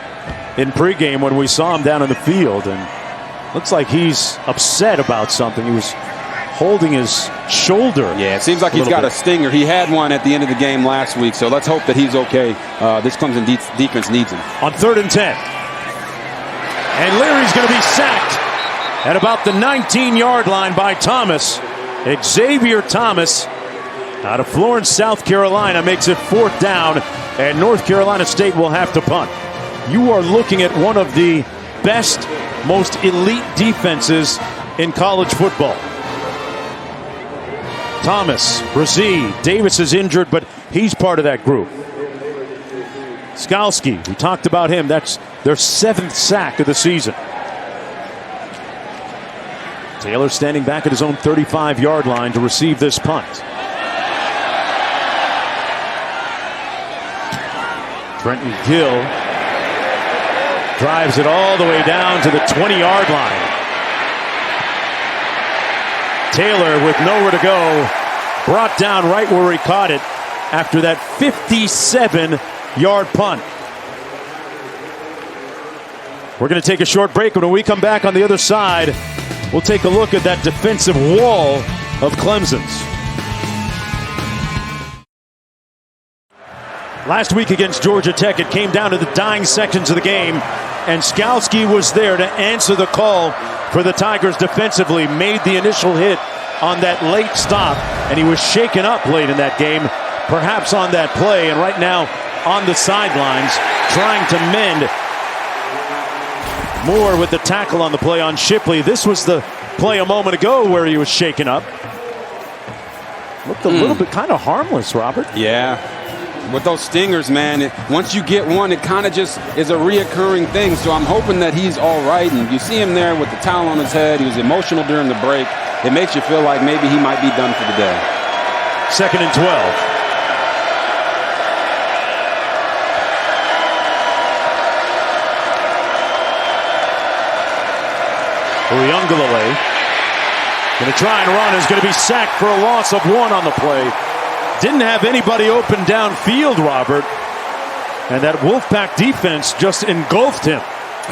in pregame when we saw him down on the field. And looks like he's upset about something. He was holding his shoulder. Yeah, it seems like he's got a stinger. He had one at the end of the game last week, so let's hope that he's okay. This Clemson defense needs him. On 3rd and 10. And Leary's going to be sacked at about the 19-yard line by Thomas. Xavier Thomas out of Florence, South Carolina, makes it 4th down, and North Carolina State will have to punt. You are looking at one of the best, most elite defenses in college football. Thomas, Brazee, Davis is injured, but he's part of that group. Skalski, we talked about him. That's their 7th sack of the season. Taylor standing back at his own 35-yard line to receive this punt. Trenton Gill drives it all the way down to the 20-yard line. Taylor with nowhere to go, brought down right where he caught it after that 57-yard punt. We're going to take a short break, and when we come back on the other side, we'll take a look at that defensive wall of Clemson's. Last week against Georgia Tech, it came down to the dying seconds of the game, and Skalski was there to answer the call for the Tigers defensively, made the initial hit on that late stop, and he was shaken up late in that game, perhaps on that play, and right now on the sidelines trying to mend. Moore with the tackle on the play on Shipley. This was the play a moment ago where he was shaken up. Looked a little bit kind of harmless, Robert. Yeah. With those stingers, man, once you get one, it kind of just is a reoccurring thing. So I'm hoping that he's all right. And you see him there with the towel on his head. He was emotional during the break. It makes you feel like maybe he might be done for the day. 2nd and 12. Uyunglele going to try and run, is going to be sacked for a loss of 1 on the play. Didn't have anybody open downfield, Robert, and that Wolfpack defense just engulfed him.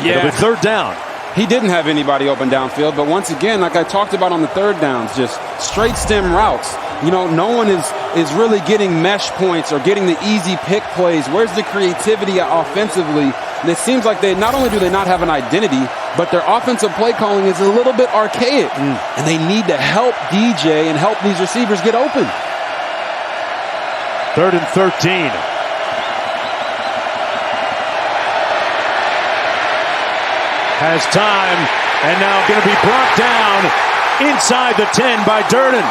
Yeah. It'll be 3rd down. He didn't have anybody open downfield, but once again, like I talked about on the 3rd downs, just straight stem routes. You know, no one is really getting mesh points or getting the easy pick plays. Where's the creativity offensively? And it seems like they not only do they not have an identity, but their offensive play calling is a little bit archaic. And they need to help DJ and help these receivers get open. 3rd and 13. Has time, and now going to be brought down inside the 10 by Durden.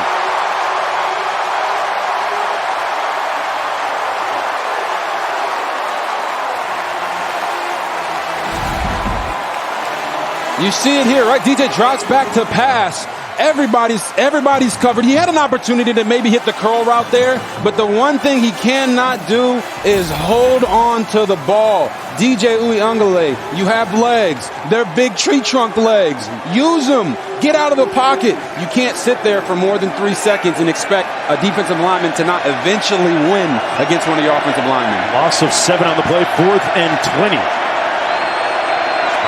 You see it here, right? DJ drops back to pass. Everybody's covered. He had an opportunity to maybe hit the curl route there, but the one thing he cannot do is hold on to the ball. DJ Uyunglele, you have legs. They're big tree trunk legs. Use them. Get out of the pocket. You can't sit there for more than 3 seconds and expect a defensive lineman to not eventually win against one of your offensive linemen. Loss of 7 on the play, 4th and 20.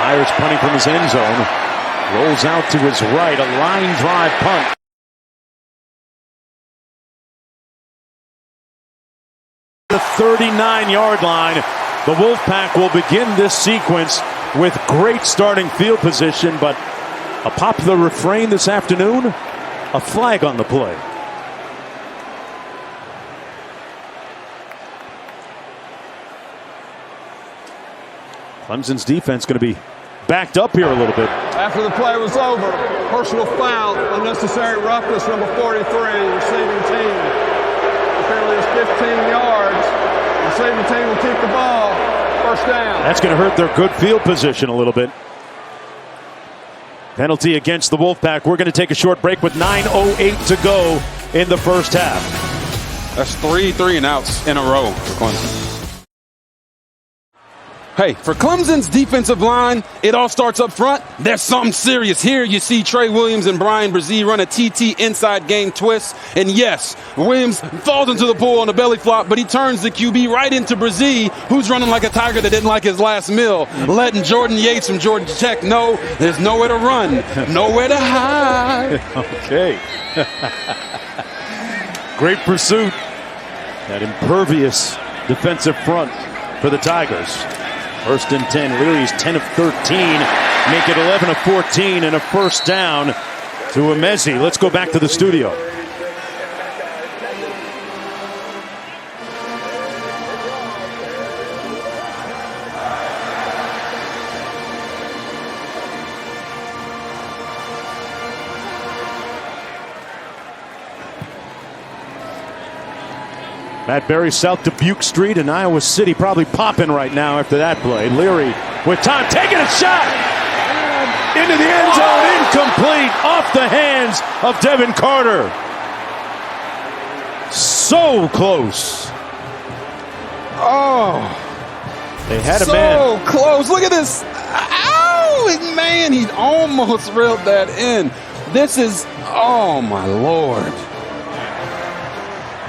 Myers punting from his end zone. Rolls out to his right, a line drive punt. The 39-yard line. The Wolfpack will begin this sequence with great starting field position, but a popular refrain this afternoon, a flag on the play. Clemson's defense going to be backed up here a little bit. After the play was over, personal foul, unnecessary roughness, number 43, receiving team. The penalty is 15 yards. Receiving team will keep the ball. First down. That's going to hurt their good field position a little bit. Penalty against the Wolfpack. We're going to take a short break with 9:08 to go in the first half. That's 3 3-and-outs in a row for Clemson. Hey, for Clemson's defensive line, it all starts up front. There's something serious here. You see Trey Williams and Brian Brzee run a TT inside game twist. And yes, Williams falls into the pool on a belly flop, but he turns the QB right into Brzee, who's running like a tiger that didn't like his last meal, letting Jordan Yates from Georgia Tech know there's nowhere to run, nowhere to hide. Okay. Great pursuit. That impervious defensive front for the Tigers. 1st and 10. Leary's 10 of 13. Make it 11 of 14 and a first down to Emezi. Let's go back to the studio. Matt Berry, South Dubuque Street in Iowa City, probably popping right now after that play. Leary with time, taking a shot into the end zone, incomplete, off the hands of Devin Carter. So close. Oh, they had a man. So close. Look at this. Ow, man, he almost reeled that in. This is, oh my Lord.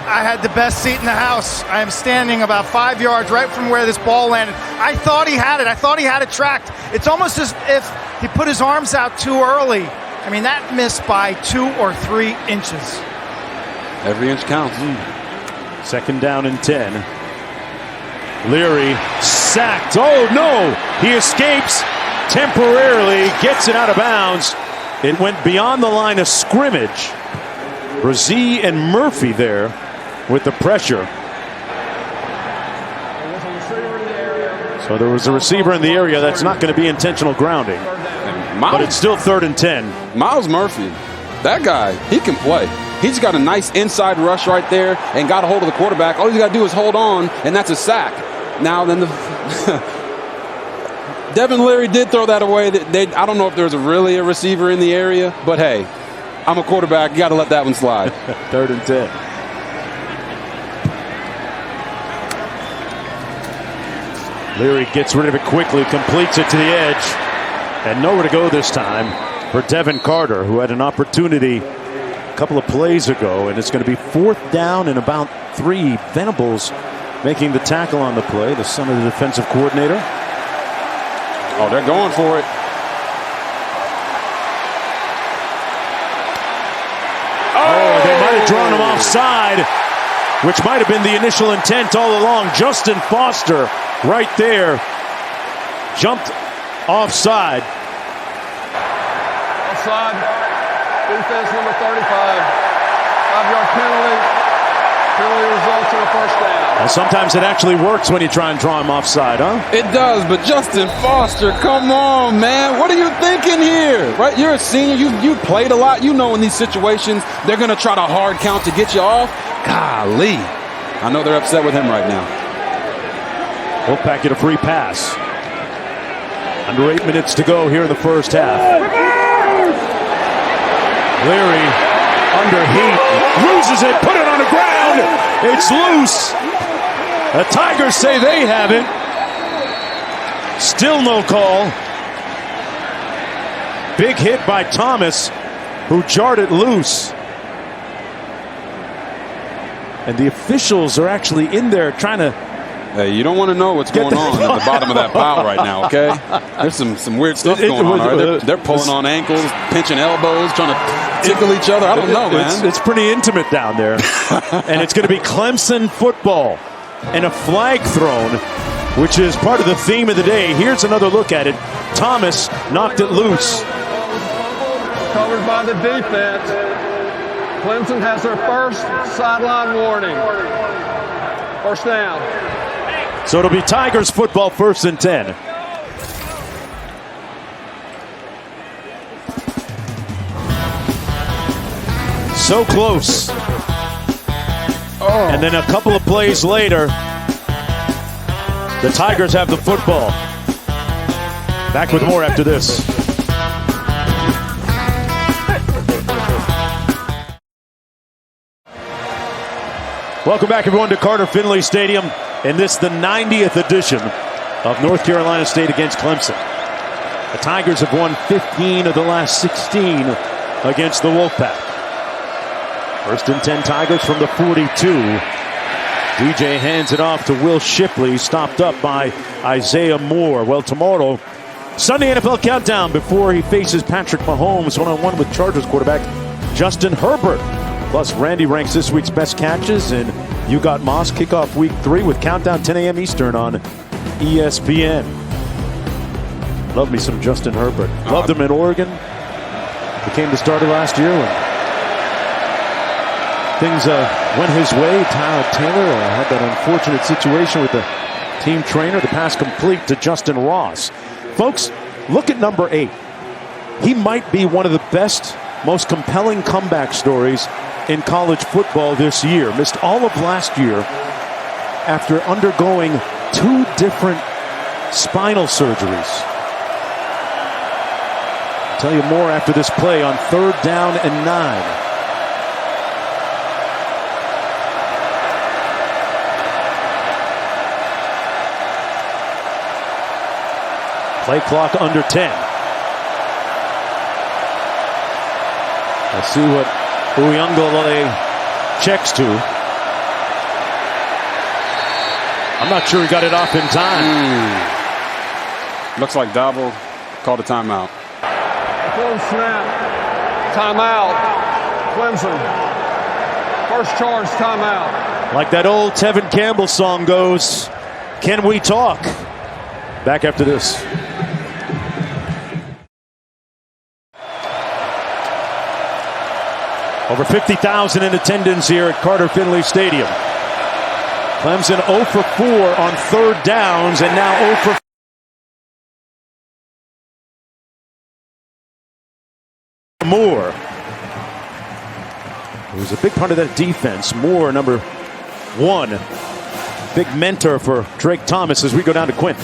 I had the best seat in the house. I am standing about 5 yards right from where this ball landed. I thought he had it. I thought he had it tracked. It's almost as if he put his arms out too early. I mean, that missed by 2 or 3 inches. Every inch counts. 2nd down and 10. Leary sacked. Oh, no. He escapes temporarily, gets it out of bounds. It went beyond the line of scrimmage. Brzee and Murphy there with the pressure. So there was a receiver in the area. That's not going to be intentional grounding. But it's still 3rd and 10. Miles Murphy, that guy, he can play. He's got a nice inside rush right there and got a hold of the quarterback. All he's got to do is hold on, and that's a sack. Now then, Devin Leary did throw that away. I don't know if there's really a receiver in the area, but hey, I'm a quarterback. You got to let that one slide. 3rd and 10. Leary gets rid of it quickly, completes it to the edge, and nowhere to go this time for Devin Carter, who had an opportunity a couple of plays ago, and it's going to be 4th down and about 3. Venables making the tackle on the play, the son of the defensive coordinator. Oh, they're going for it. Oh, they might have drawn him offside, which might have been the initial intent all along. Justin Foster right there jumped offside. Offside. Defense number 35. 5-yard penalty. Penalty results in a first down. Now, sometimes it actually works when you try and draw him offside, huh? It does, but Justin Foster, come on, man. What are you thinking here? Right? You're a senior. You played a lot. You know in these situations, they're going to try to hard count to get you off. Golly. I know they're upset with him right now. Wolfpack get a free pass. Under 8 minutes to go here in the first half. Leary under heat, loses it, put it on the ground. It's loose. The Tigers say they have it. Still no call. Big hit by Thomas, who jarred it loose. And the officials are actually in there trying to. Hey, you don't want to know what's going on at the bottom of that pile right now, okay? There's some weird stuff going on. Right? They're pulling on ankles, pinching elbows, trying to tickle each other. I don't know, man. It's pretty intimate down there. And it's going to be Clemson football and a flag thrown, which is part of the theme of the day. Here's another look at it. Thomas knocked it loose. Covered by the defense. Clemson has their first sideline warning. First down. So it'll be Tigers football, 1st and 10. So close. And then a couple of plays later, the Tigers have the football. Back with more after this. Welcome back, everyone, to Carter-Finley Stadium. And this, the 90th edition of North Carolina State against Clemson. The Tigers have won 15 of the last 16 against the Wolfpack. 1st and 10 Tigers from the 42. DJ hands it off to Will Shipley, stopped up by Isaiah Moore. Well, tomorrow, Sunday NFL Countdown before he faces Patrick Mahomes one-on-one with Chargers quarterback Justin Herbert. Plus, Randy ranks this week's best catches, and You Got Moss kickoff week 3 with Countdown 10 a.m. Eastern on ESPN. Love me some Justin Herbert. Loved him in Oregon. Became the starter last year when things went his way. Tyler Taylor had that unfortunate situation with the team trainer. The pass complete to Justin Ross. Folks, look at number 8. He might be one of the best, most compelling comeback stories in college football this year. Missed all of last year after undergoing 2 different spinal surgeries. I'll tell you more after this play on 3rd down and 9. Play clock under 10. Let's see what Uyunglele checks to. I'm not sure he got it off in time. Looks like Dabo called a timeout. Full snap. Timeout. Clemson. First charge, timeout. Like that old Tevin Campbell song goes, can we talk? Back after this. Over 50,000 in attendance here at Carter-Finley Stadium. Clemson 0 for 4 on 3rd downs and now 0 for 4. Moore, who was a big part of that defense. Moore, number 1. Big mentor for Drake Thomas as we go down to Quinn.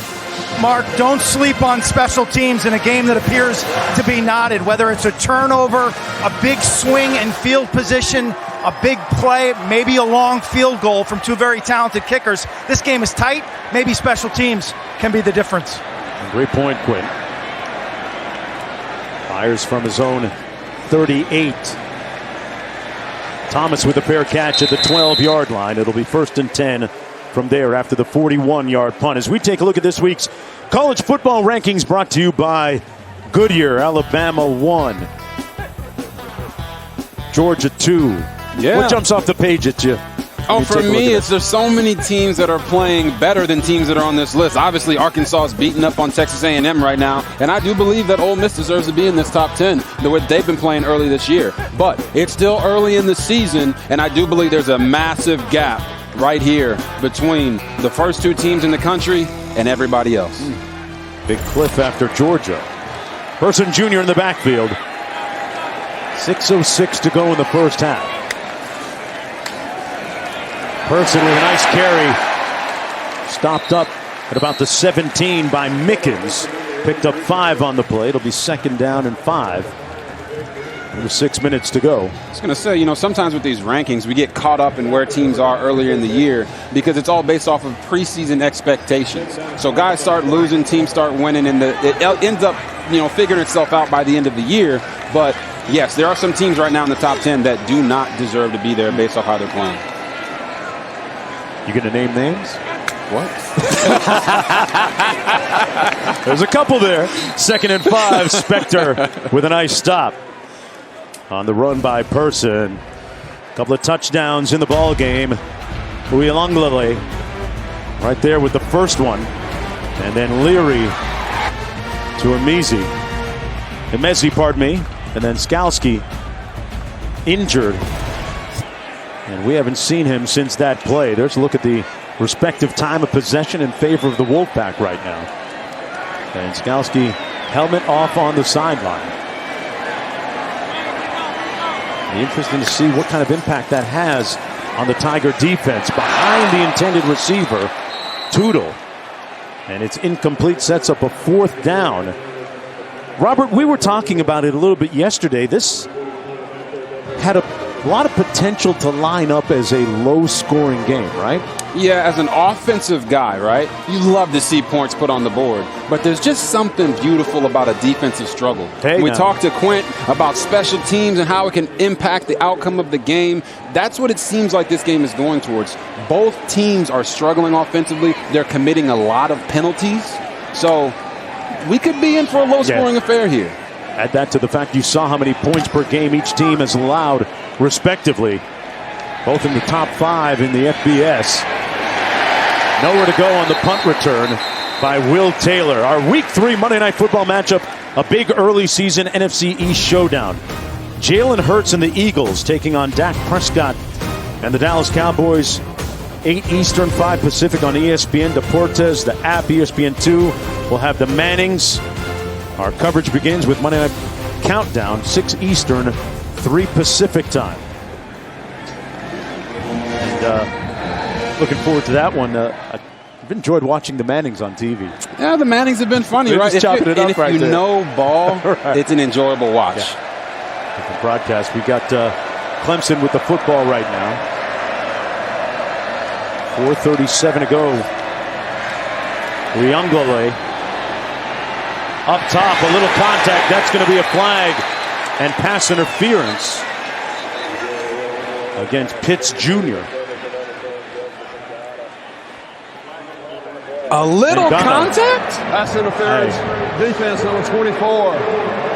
Mark, don't sleep on special teams in a game that appears to be knotted, whether it's a turnover, a big swing in field position, a big play, maybe a long field goal from 2 very talented kickers. This game is tight. Maybe special teams can be the difference. Great point, Quinn. Fires from his own 38. Thomas with a fair catch at the 12-yard line. It'll be 1st and 10 from there after the 41-yard punt. As we take a look at this week's college football rankings, brought to you by Goodyear. Alabama 1. Georgia 2. Yeah. What jumps off the page at you? Oh, for me, there's so many teams that are playing better than teams that are on this list. Obviously, Arkansas is beating up on Texas A&M right now, and I do believe that Ole Miss deserves to be in this top 10, the way they've been playing early this year. But it's still early in the season, and I do believe there's a massive gap right here between the first 2 teams in the country and everybody else. Big cliff after Georgia. Person Jr. in the backfield. 6:06 to go in the first half. Person with a nice carry. Stopped up at about the 17 by Mickens. Picked up 5 on the play. It'll be 2nd down and 5. With 6 minutes to go. I was going to say, sometimes with these rankings, we get caught up in where teams are earlier in the year because it's all based off of preseason expectations. So guys start losing, teams start winning, and it ends up, figuring itself out by the end of the year. But yes, there are some teams right now in the top 10 that do not deserve to be there based off how they're playing. You going to name names? What? There's a couple there. 2nd and 5. Spector with a nice stop on the run by Person. A couple of touchdowns in the ball game. Uiagalelei right there with the first one, and then Leary to Emezi, pardon me, and then Skalski injured, and we haven't seen him since that play. There's a look at the respective time of possession in favor of the Wolfpack right now. And Skalski helmet off on the sideline. Interesting to see what kind of impact that has on the Tiger defense behind the intended receiver, Tootle. And it's incomplete, sets up a 4th down. Robert, we were talking about it a little bit yesterday. This had a lot of potential to line up as a low-scoring game, right? Yeah, as an offensive guy, right, you love to see points put on the board. But there's just something beautiful about a defensive struggle. Hey, we talked to Quint about special teams and how it can impact the outcome of the game. That's what it seems like this game is going towards. Both teams are struggling offensively. They're committing a lot of penalties. So we could be in for a low-scoring affair here. Add that to the fact you saw how many points per game each team has allowed, respectively. Both in the top 5 in the FBS. Nowhere to go on the punt return by Will Taylor. Our Week 3 Monday Night Football matchup, a big early season NFC East showdown. Jalen Hurts and the Eagles taking on Dak Prescott and the Dallas Cowboys. 8 Eastern, 5 Pacific on ESPN Deportes, the app, ESPN2. We'll have the Mannings. Our coverage begins with Monday Night Countdown, 6 Eastern, 3 Pacific time. And looking forward to that one. I've enjoyed watching the Mannings on TV. Yeah, the Mannings have been funny, They're right? Just chopping it up if right you there. know ball, Right. It's an enjoyable watch. Yeah. The broadcast. We got Clemson with the football right now. 4:37 to go. Uiagalelei up top, a little contact. That's going to be a flag and pass interference against Pitts Jr. A little contact? Pass interference. Defense number 24.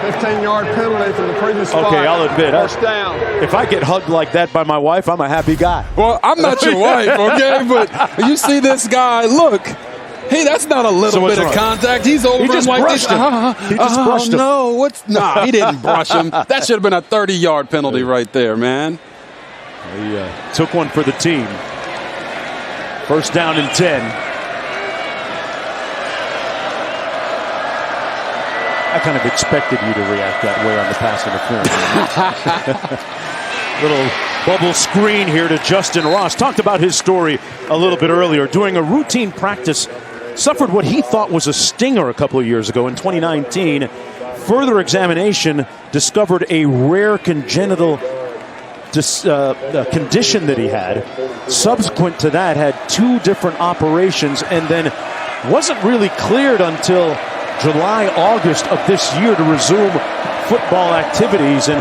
15-yard penalty from the previous spot. Okay, I'll admit. First down. If I get hugged like that by my wife, I'm a happy guy. Well, I'm not your wife, okay? But you see this guy, look. Hey, that's not a little bit of contact. He's over He just him like brushed this. him. He just brushed him. No, he didn't brush him. That should have been a 30-yard penalty right there, man. He took one for the team. First down and 10. I kind of expected you to react that way on the pass interference. Little bubble screen here to Justin Ross. Talked about his story a little bit earlier. During a routine practice, suffered what he thought was a stinger a couple of years ago in 2019. Further examination discovered a rare congenital condition that he had. Subsequent to that, had 2 different operations and then wasn't really cleared until July, August of this year to resume football activities. And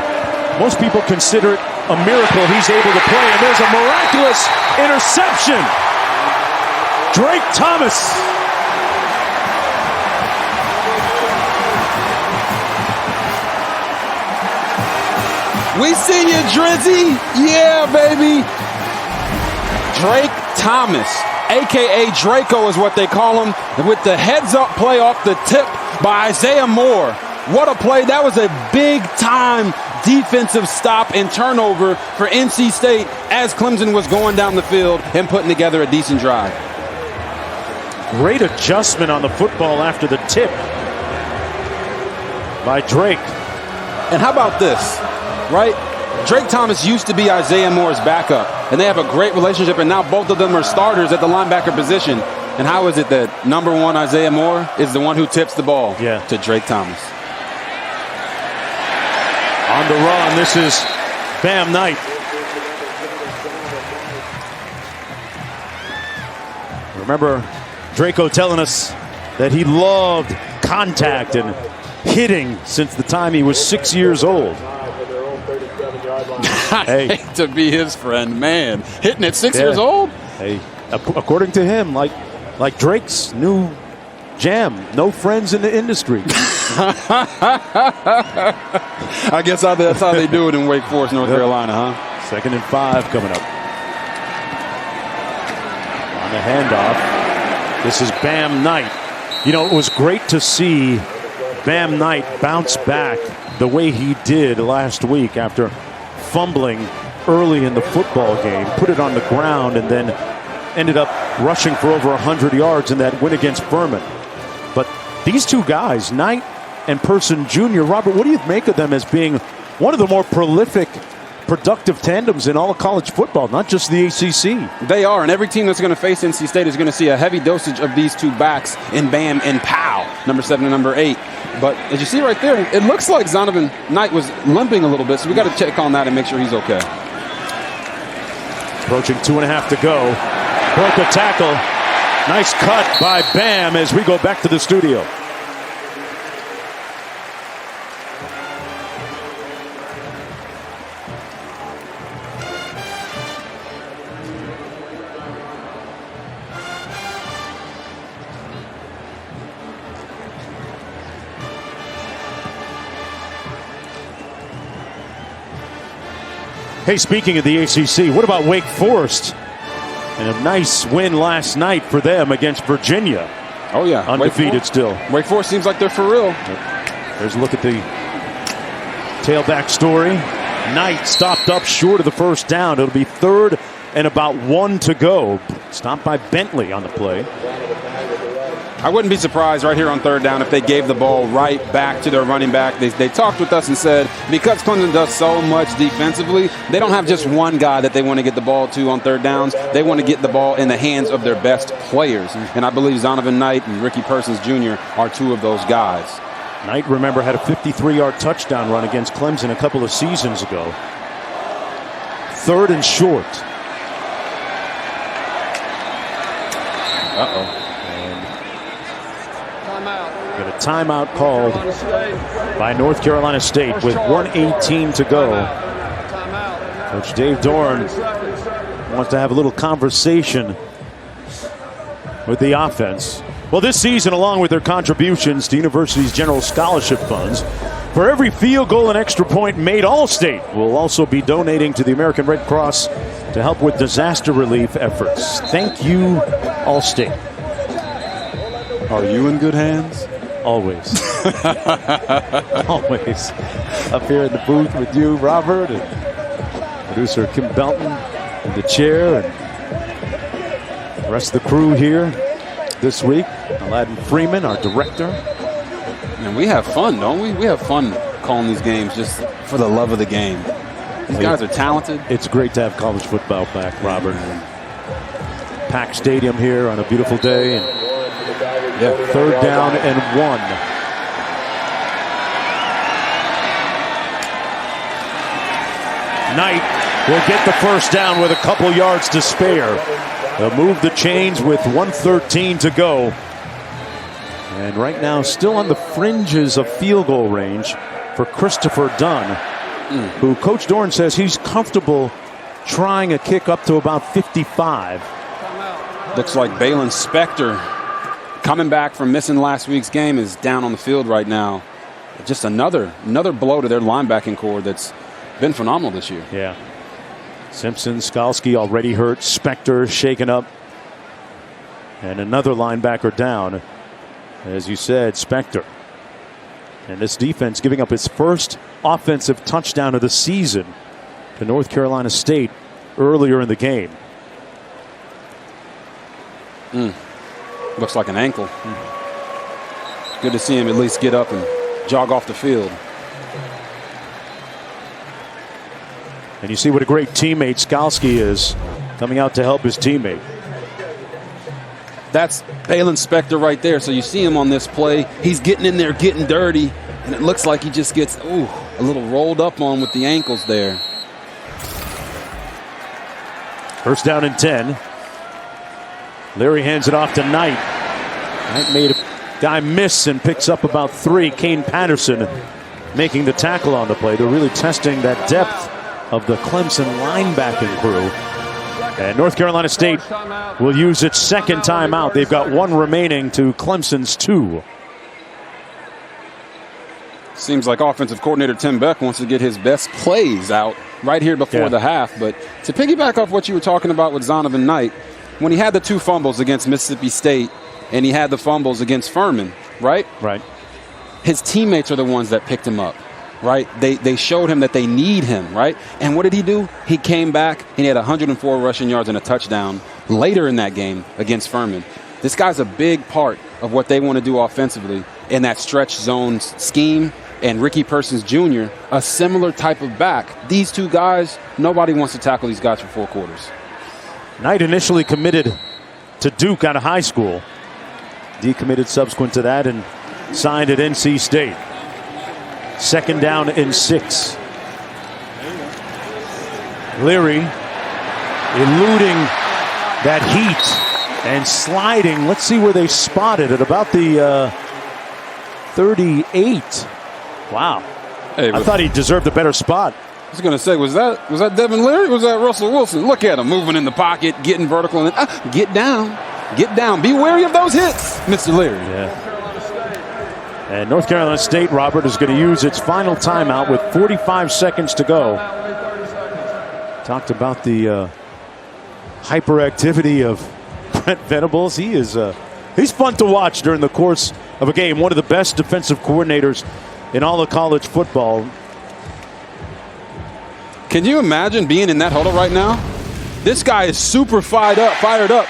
most people consider it a miracle he's able to play. And there's a miraculous interception. Drake Thomas. We see you, Drizzy. Yeah, baby. Drake Thomas, a.k.a. Draco is what they call him, with the heads-up play off the tip by Isaiah Moore. What a play. That was a big-time defensive stop and turnover for NC State as Clemson was going down the field and putting together a decent drive. Great adjustment on the football after the tip by Drake. And how about this, right? Drake Thomas used to be Isaiah Moore's backup, and they have a great relationship, and now both of them are starters at the linebacker position. And how is it that number 1 Isaiah Moore is the one who tips the ball to Drake Thomas? On the run, this is Bam Knight. Remember Draco telling us that he loved contact and hitting since the time he was 6 years old. I hate to be his friend, man. Hitting at 6 years old? Hey, according to him, like Drake's new jam, no friends in the industry. I guess that's how they do it in Wake Forest, North Carolina, huh? 2nd and 5 coming up. On the handoff, this is Bam Knight. You know, it was great to see Bam Knight bounce back the way he did last week after fumbling early in the football game, put it on the ground, and then ended up rushing for over 100 yards in that win against Furman. But these two guys, Knight and Person Jr., Robert, what do you make of them as being one of the more prolific, productive tandems in all of college football, not just the ACC? They are, and every team that's going to face NC State is going to see a heavy dosage of these two backs in Bam and Powell, number 7 and number 8. But as you see right there, it looks like Zonovan Knight was limping a little bit, so we got to check on that and make sure he's okay. Approaching 2.5 to go. Broke a tackle. Nice cut by Bam as we go back to the studio. Hey, speaking of the ACC, what about Wake Forest? And a nice win last night for them against Virginia. Oh, yeah. Undefeated still. Wake Forest seems like they're for real. There's a look at the tailback story. Knight stopped up short of the first down. It'll be 3rd and about 1 to go. Stopped by Bentley on the play. I wouldn't be surprised right here on 3rd down if they gave the ball right back to their running back. They talked with us and said because Clemson does so much defensively, they don't have just one guy that they want to get the ball to on 3rd downs. They want to get the ball in the hands of their best players. And I believe Zonovan Knight and Ricky Persons Jr. are 2 of those guys. Knight, remember, had a 53-yard touchdown run against Clemson a couple of seasons ago. 3rd and short. Uh-oh. Got a timeout called by North Carolina State with 1:18 to go. Coach Dave Dorn wants to have a little conversation with the offense. Well, this season, along with their contributions to university's general scholarship funds, for every field goal and extra point made, Allstate will also be donating to the American Red Cross to help with disaster relief efforts. Thank you, Allstate. Are you in good hands? Always. Always. Up here in the booth with you, Robert, and producer Kim Belton in the chair, and the rest of the crew here this week. Aladdin Freeman, our director. And we have fun, don't we? We have fun calling these games just for the love of the game. These guys are talented. It's great to have college football back, Robert. Packed stadium here on a beautiful day. And 3rd down and 1. Knight will get the first down with a couple yards to spare. They'll move the chains with 1:13 to go. And right now, still on the fringes of field goal range for Christopher Dunn, who Coach Dorn says he's comfortable trying a kick up to about 55. Looks like Balin Spector, coming back from missing last week's game, is down on the field right now. Just another blow to their linebacking core that's been phenomenal this year. Yeah. Simpson, Skalski already hurt. Spector shaken up. And another linebacker down. As you said, Spector. And this defense giving up its first offensive touchdown of the season to North Carolina State earlier in the game. Looks like an ankle. Good to see him at least get up and jog off the field. And you see what a great teammate Skalski is, coming out to help his teammate. That's Balin Spector right there. So you see him on this play. He's getting in there, getting dirty, and it looks like he just gets, ooh. a little rolled up on with the ankles there. First down and 10. Leary hands it off to Knight. Knight made a guy miss and picks up about 3. Kane Patterson making the tackle on the play. They're really testing that depth of the Clemson linebacking crew. And North Carolina State will use its second timeout. They've got 1 remaining to Clemson's 2. Seems like offensive coordinator Tim Beck wants to get his best plays out right here before the half. But to piggyback off what you were talking about with Zonovan Knight, when he had the 2 fumbles against Mississippi State and he had the fumbles against Furman, right? Right. His teammates are the ones that picked him up, right? They showed him that they need him, right? And what did he do? He came back and he had 104 rushing yards and a touchdown later in that game against Furman. This guy's a big part of what they want to do offensively in that stretch zone scheme. And Ricky Persons Jr., a similar type of back. These 2 guys, nobody wants to tackle these guys for 4 quarters. Knight initially committed to Duke out of high school. Decommitted subsequent to that and signed at NC State. Second down and 6. Leary eluding that heat and sliding. Let's see where they spotted it. About the 38. Wow. Hey, I thought he deserved a better spot. I was going to say, was that Devin Leary or was that Russell Wilson? Look at him moving in the pocket, getting vertical, and then, get down. Get down. Be wary of those hits, Mr. Leary. Yeah. And North Carolina State, Robert, is going to use its final timeout with 45 seconds to go. Talked about the hyperactivity of Brent Venables. He's fun to watch during the course of a game. One of the best defensive coordinators in all of college football. Can you imagine being in that huddle right now? This guy is super fired up.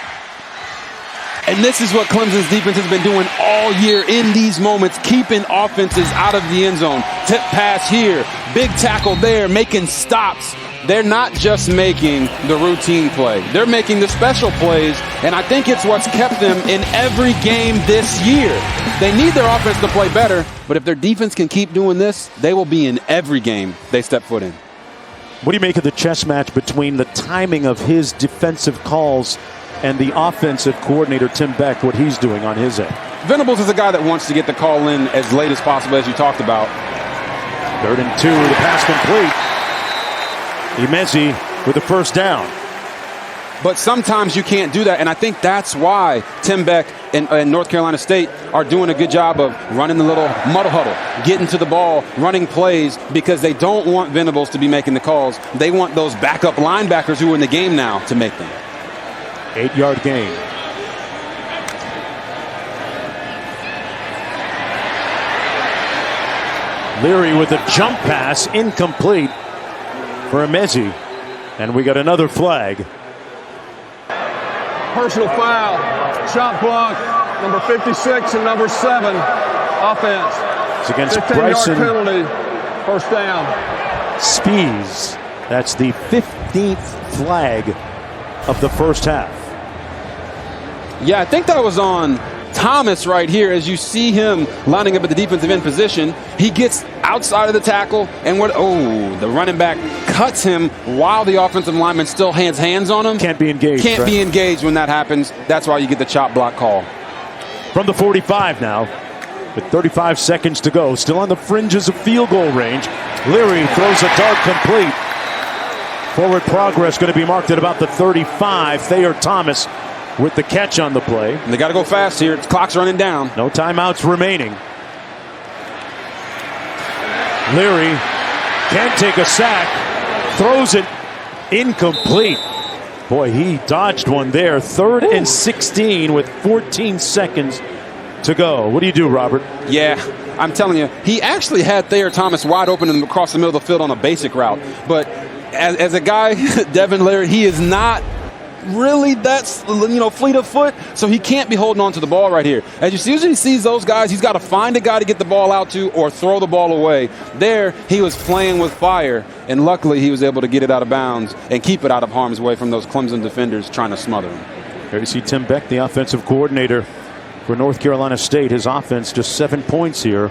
And this is what Clemson's defense has been doing all year in these moments, keeping offenses out of the end zone. Tip pass here, big tackle there, making stops. They're not just making the routine play. They're making the special plays, and I think it's what's kept them in every game this year. They need their offense to play better, but if their defense can keep doing this, they will be in every game they step foot in. What do you make of the chess match between the timing of his defensive calls and the offensive coordinator, Tim Beck, what he's doing on his end? Venables is a guy that wants to get the call in as late as possible, as you talked about. 3rd and 2, the pass complete. Emezi with the first down. But sometimes you can't do that, and I think that's why Tim Beck and North Carolina State are doing a good job of running the little muddle huddle, getting to the ball, running plays, because they don't want Venables to be making the calls. They want those backup linebackers who are in the game now to make them. 8-yard gain. Leary with a jump pass, incomplete for Emezi. And we got another flag. Personal foul, shot block, number 56 and number 7, offense. It's against 15-yard Bryson penalty, first down. Spees. That's the 15th flag of the first half. Yeah, I think that was on Thomas right here. As you see him lining up at the defensive end position, he gets outside of the tackle, and the running back cuts him while the offensive lineman still has hands on him. Can't be engaged. Can't be engaged when that happens. That's why you get the chop block call. From the 45 now, with 35 seconds to go, still on the fringes of field goal range. Leary throws a dart complete. Forward progress going to be marked at about the 35. Thayer Thomas with the catch on the play. And they got to go fast here. The clock's running down. No timeouts remaining. Leary can't take a sack. Throws it incomplete. Boy, he dodged one there. 3rd and 16 with 14 seconds to go. What do you do, Robert? Yeah, I'm telling you, he actually had Thayer Thomas wide open across the middle of the field on a basic route. But as a guy, Devin Leary, he is not really that fleet of foot, so he can't be holding on to the ball right here. As you see, usually he sees those guys, he's got to find a guy to get the ball out to or throw the ball away. There, he was playing with fire, and luckily he was able to get it out of bounds and keep it out of harm's way from those Clemson defenders trying to smother him. Here you see Tim Beck, the offensive coordinator for North Carolina State. His offense just 7 points here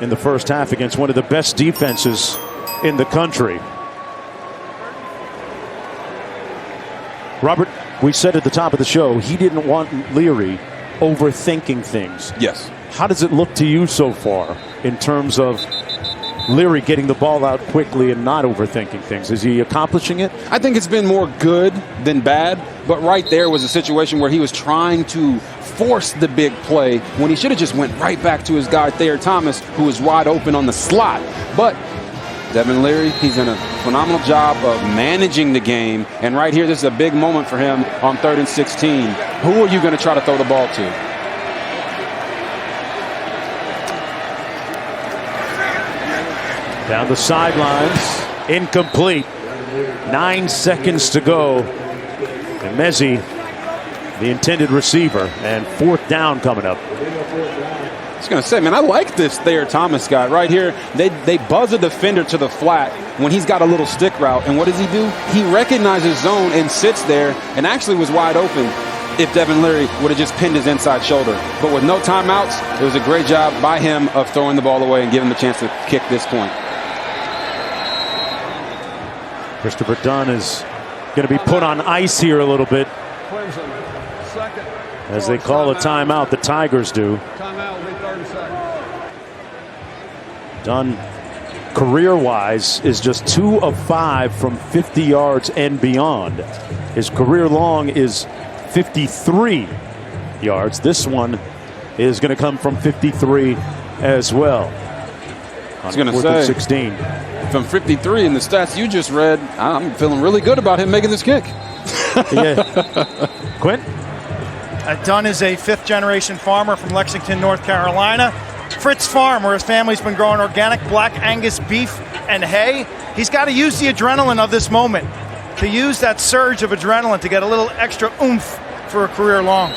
in the first half against one of the best defenses in the country. Robert, we said at the top of the show he didn't want Leary overthinking things. Yes. How does it look to you so far in terms of Leary getting the ball out quickly and not overthinking things? Is he accomplishing it? I think it's been more good than bad, but right there was a situation where he was trying to force the big play when he should have just went right back to his guy Thayer Thomas, who was wide open on the slot. But Devin Leary, he's done a phenomenal job of managing the game, and right here, this is a big moment for him on 3rd and 16. Who are you going to try to throw the ball to? Down the sidelines, incomplete. 9 seconds to go. And Mezzi, the intended receiver, and 4th down coming up. I was going to say, man, I like this Thayer Thomas guy right here. They buzz a defender to the flat when he's got a little stick route. And what does he do? He recognizes zone and sits there and actually was wide open if Devin Leary would have just pinned his inside shoulder. But with no timeouts, it was a great job by him of throwing the ball away and giving him a chance to kick this point. Christopher Dunn is going to be put on ice here a little bit. Clemson, second. As they call a timeout, the Tigers do. Timeout will be 30 seconds. Dunn, career-wise, is just 2 of 5 from 50 yards and beyond. His career long is 53 yards. This one is going to come from 53 as well. I was going to say, 16. From 53 in the stats you just read, I'm feeling really good about him making this kick. Yeah. Quint? Dunn is a 5th-generation farmer from Lexington, North Carolina. Fritz Farm, where his family's been growing organic black Angus beef and hay. He's got to use the adrenaline of this moment, to use that surge of adrenaline to get a little extra oomph for a career long.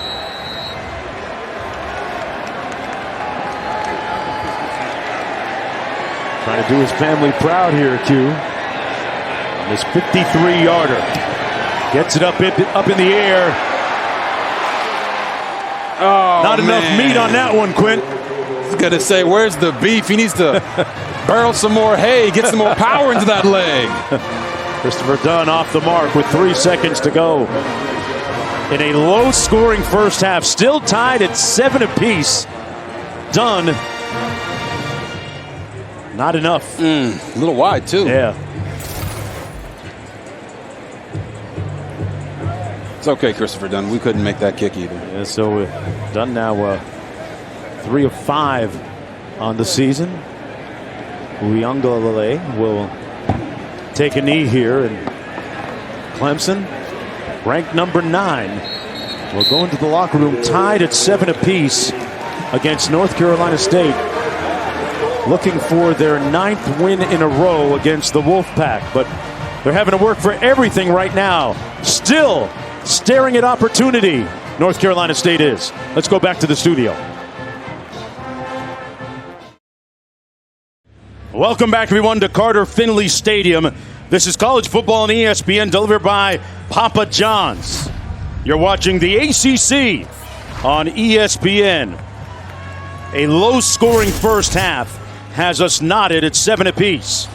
Trying to do his family proud here, Q. On this 53-yarder. Gets it up in the air. Oh, Not enough meat on that one, Quint. I was going to say, where's the beef? He needs to barrel some more hay, get some more power into that leg. Christopher Dunn off the mark with 3 seconds to go. In a low-scoring first half, still tied at 7 apiece. Dunn, not enough. A little wide, too. Yeah. It's okay, Christopher Dunn. We couldn't make that kick either. Yeah, so Dunn now 3 of 5 on the season. Uiagalelei will take a knee here, and Clemson, ranked number 9, will go into the locker room tied at 7 apiece against North Carolina State, looking for their 9th win in a row against the Wolfpack. But they're having to work for everything right now. Still staring at opportunity, North Carolina State is. Let's go back to the studio. Welcome back, everyone, to Carter-Finley Stadium. This is college football on ESPN, delivered by Papa John's. You're watching the ACC on ESPN. A low-scoring first half has us knotted at 7 apiece,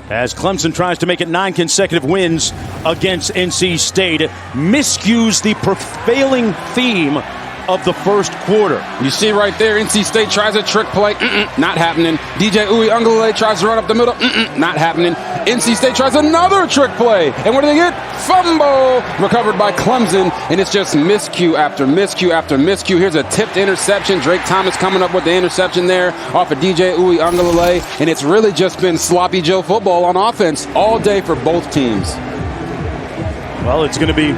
as Clemson tries to make it 9 consecutive wins against NC State. Miscues the prevailing theme of the first quarter. You see right there, NC State tries a trick play. Not happening. DJ Uiagalelei tries to run up the middle. Not happening. NC State tries another trick play. And what do they get? Fumble! Recovered by Clemson. And it's just miscue after miscue after miscue. Here's a tipped interception. Drake Thomas coming up with the interception there off of DJ Uiagalelei. And it's really just been sloppy Joe football on offense all day for both teams. Well, it's going to be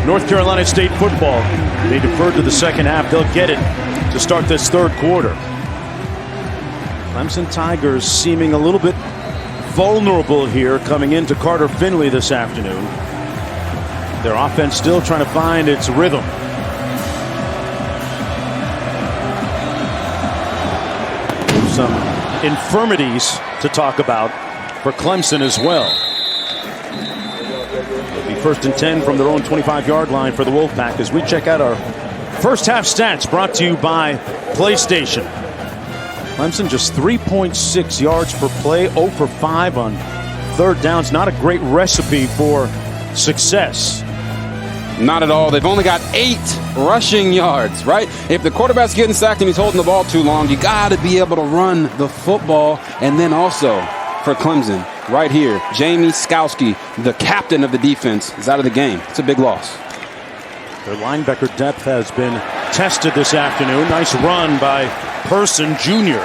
North Carolina State football. They deferred to the second half. They'll get it to start this third quarter. Clemson Tigers seeming a little bit vulnerable here coming into Carter-Finley this afternoon. Their offense still trying to find its rhythm. Some infirmities to talk about for Clemson as well. It'll be 1st and 10 from their own 25-yard line for the Wolfpack as we check out our first half stats brought to you by PlayStation. Clemson just 3.6 yards per play, 0 for 5 on third downs. Not a great recipe for success. Not at all. They've only got 8 rushing yards, right? If the quarterback's getting sacked and he's holding the ball too long, you got to be able to run the football. And then also for Clemson, right here, Jamie Skowski, the captain of the defense, is out of the game. It's a big loss. Their linebacker depth has been tested this afternoon. Nice run by Person Jr.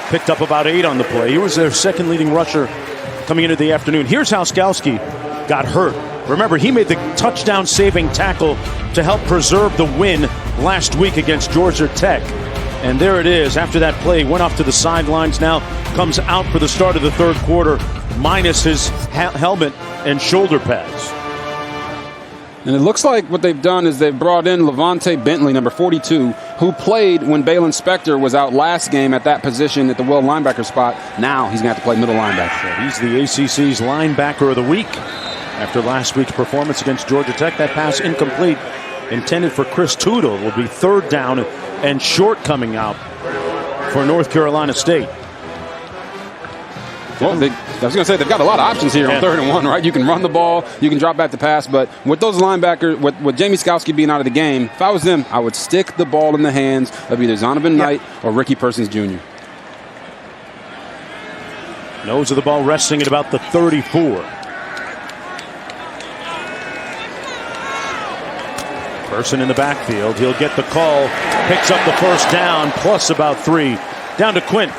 Picked up about 8 on the play. He was their second leading rusher coming into the afternoon. Here's how Skowski got hurt. Remember, he made the touchdown-saving tackle to help preserve the win last week against Georgia Tech. And there it is. After that play, went off to the sidelines, now comes out for the start of the third quarter, minus his helmet and shoulder pads. And it looks like what they've done is they've brought in Levante Bentley, number 42, who played when Balin Spector was out last game at that position at the will linebacker spot. Now he's going to have to play middle linebacker. He's the ACC's linebacker of the week. After last week's performance against Georgia Tech, that pass incomplete, intended for Chris Tootle. It will be third down and short coming out for North Carolina State. Well, I was going to say, they've got a lot of options here on 3rd and 1, right? You can run the ball, you can drop back the pass, but with those linebackers, with Jamie Skowski being out of the game, if I was them, I would stick the ball in the hands of either Zonovan Knight or Ricky Persons Jr. Nose of the ball resting at about the 34. Person in the backfield. He'll get the call. Picks up the first down, plus about 3. Down to Quint.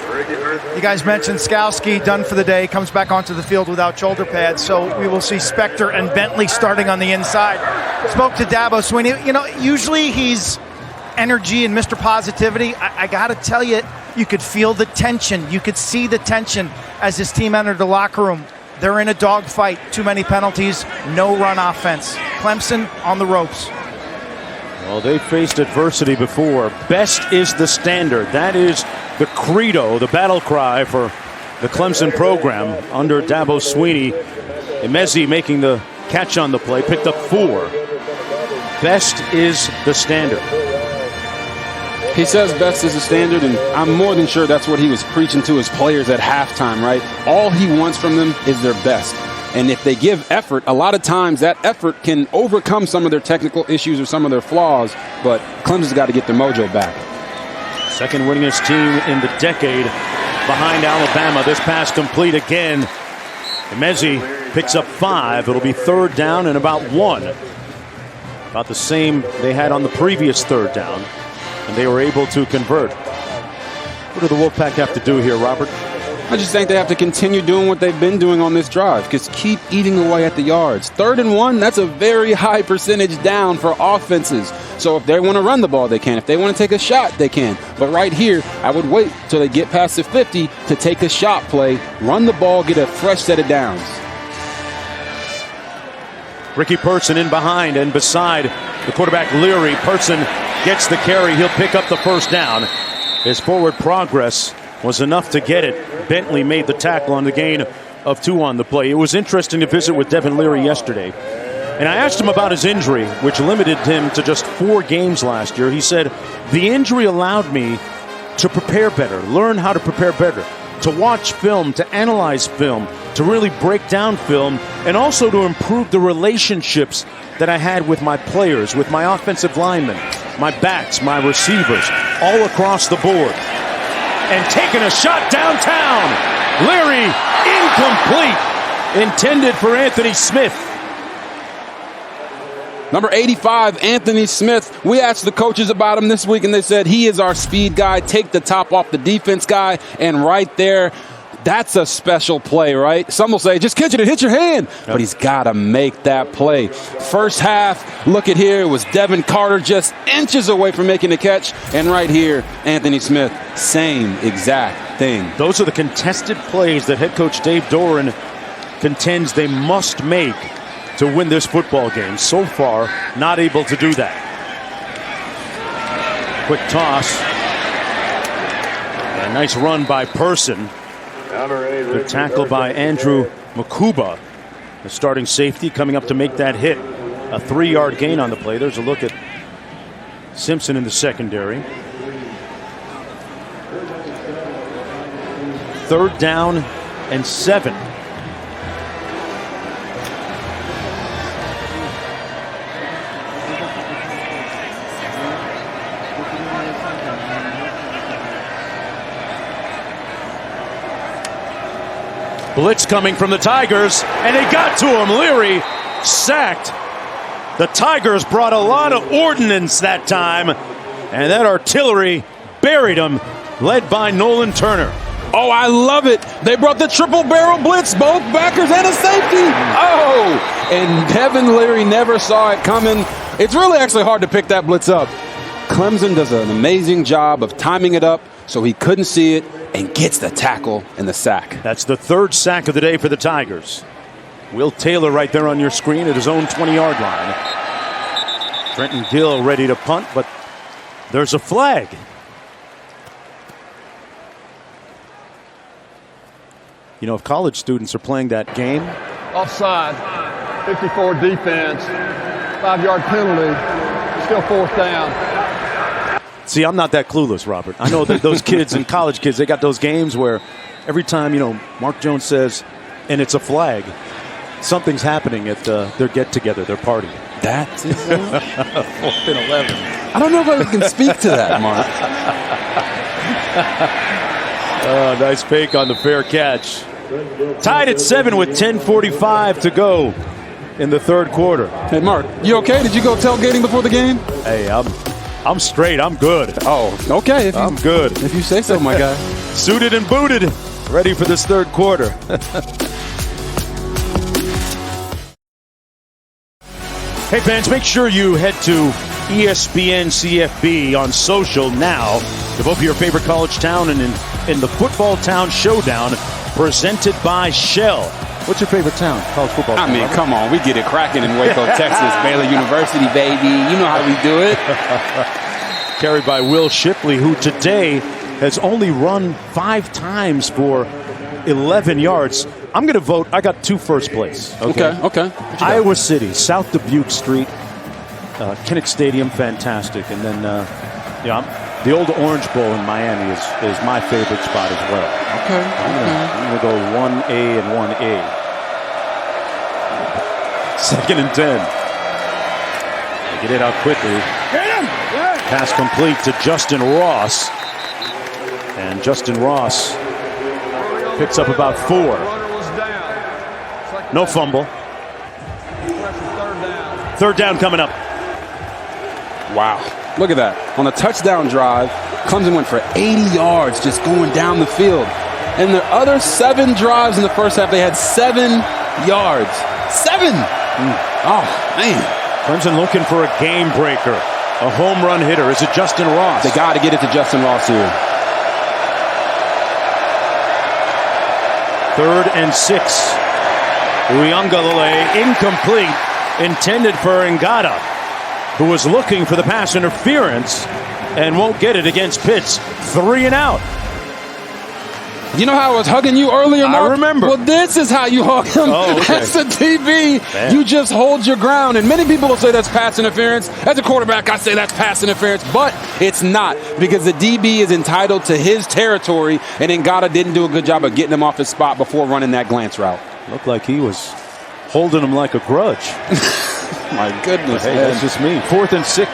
You guys mentioned Skowski done for the day. Comes back onto the field without shoulder pads. So we will see Spector and Bentley starting on the inside. Spoke to Dabo Swinney. You know, usually he's energy and Mr. Positivity. I got to tell you, you could feel the tension. You could see the tension as his team entered the locker room. They're in a dogfight. Too many penalties. No run offense. Clemson on the ropes. Well, they faced adversity before. Best is the standard. That is the credo, the battle cry for the Clemson program under Dabo Swinney. Emezi making the catch on the play, picked up 4. Best is the standard. He says best is the standard, and I'm more than sure that's what he was preaching to his players at halftime, right? All he wants from them is their best. And if they give effort, a lot of times that effort can overcome some of their technical issues or some of their flaws, but Clemson's got to get their mojo back. Second winningest team in the decade behind Alabama. This pass complete again. Emezi picks up 5. It'll be third down and about 1. About the same they had on the previous third down, and they were able to convert. What do the Wolfpack have to do here, Robert? I just think they have to continue doing what they've been doing on this drive. Just keep eating away at the yards. 3rd and 1, that's a very high percentage down for offenses. So if they want to run the ball, they can. If they want to take a shot, they can. But right here, I would wait till they get past the 50 to take a shot play, run the ball, get a fresh set of downs. Ricky Person in behind and beside the quarterback Leary. Person gets the carry. He'll pick up the first down. His forward progress was enough to get it. Bentley made the tackle on the gain of 2 on the play. It was interesting to visit with Devin Leary yesterday. And I asked him about his injury, which limited him to just 4 games last year. He said, the injury allowed me to prepare better, learn how to prepare better, to watch film, to analyze film, to really break down film, and also to improve the relationships that I had with my players, with my offensive linemen, my backs, my receivers, all across the board. And taking a shot downtown. Leary, incomplete. Intended for Anthony Smith. Number 85, Anthony Smith. We asked the coaches about him this week, and they said he is our speed guy. Take the top off the defense guy. And right there, that's a special play, right? Some will say, just catch it and hit your hand. Yep. But he's got to make that play. First half, look at here, it was Devin Carter just inches away from making the catch. And right here, Anthony Smith, same exact thing. Those are the contested plays that head coach Dave Doran contends they must make to win this football game. So far, not able to do that. Quick toss. A nice run by Person. Good tackle by Andrew Makuba, the starting safety, coming up to make that hit. A 3-yard gain on the play. There's a look at Simpson in the secondary. 3rd down and 7. Blitz coming from the Tigers, and they got to him. Leary sacked. The Tigers brought a lot of ordnance that time, and that artillery buried him, led by Nolan Turner. Oh, I love it. They brought the triple barrel blitz, both backers and a safety. Oh, and Devin Leary never saw it coming. It's really actually hard to pick that blitz up. Clemson does an amazing job of timing it up so he couldn't see it and gets the tackle and the sack. That's the 3rd sack of the day for the Tigers. Will Taylor right there on your screen at his own 20-yard line. Trenton Gill ready to punt, but there's a flag. You know, if college students are playing that game. Offside, 54 defense, 5-yard penalty, still 4th down. See, I'm not that clueless, Robert. I know that those kids and college kids, they got those games where every time, you know, Mark Jones says, and it's a flag, something's happening at their get-together, their party. That's it. 4th and 11. I don't know if I can speak to that, Mark. Nice fake on the fair catch. Tied at 7 with 10:45 to go in the 3rd quarter. Hey, Mark, you okay? Did you go tailgating before the game? Hey, I'm straight. I'm good. Oh, okay. I'm good. If you say so, my guy. Suited and booted, ready for this 3rd quarter. Hey, fans, make sure you head to ESPN CFB on social now to vote for your favorite college town and in the Football Town Showdown presented by Shell. What's your favorite town? College football town? I mean, come on. We get it cracking in Waco, Texas. Baylor University, baby. You know how we do it. Carried by Will Shipley, who today has only run 5 times for 11 yards. I'm going to vote. I got 2 first place. Okay. Iowa City, South Dubuque Street, Kinnick Stadium, fantastic. And then, the old Orange Bowl in Miami is my favorite spot as well. Okay. I'm going to go 1A and 1A. 2nd and 10. They get it out quickly. Pass complete to Justin Ross. And Justin Ross picks up about 4. No fumble. 3rd down coming up. Wow. Look at that. On a touchdown drive, Clemson went for 80 yards just going down the field. And their other 7 drives in the first half, they had 7 yards. 7! Oh, man. Clemson looking for a game breaker. A home run hitter. Is it Justin Ross? They got to get it to Justin Ross here. 3rd and 6. Uyunglele incomplete. Intended for Ngata, who was looking for the pass interference and won't get it against Pitts. 3 and out. You know how I was hugging you earlier, Mark? I remember. Well, this is how you hug him. Oh, okay. That's the TV. Man. You just hold your ground. And many people will say that's pass interference. As a quarterback, I say that's pass interference. But it's not, because the DB is entitled to his territory, and Ngata didn't do a good job of getting him off his spot before running that glance route. Looked like he was holding him like a grudge. My goodness, hey, man. That's just me. 4th and 6.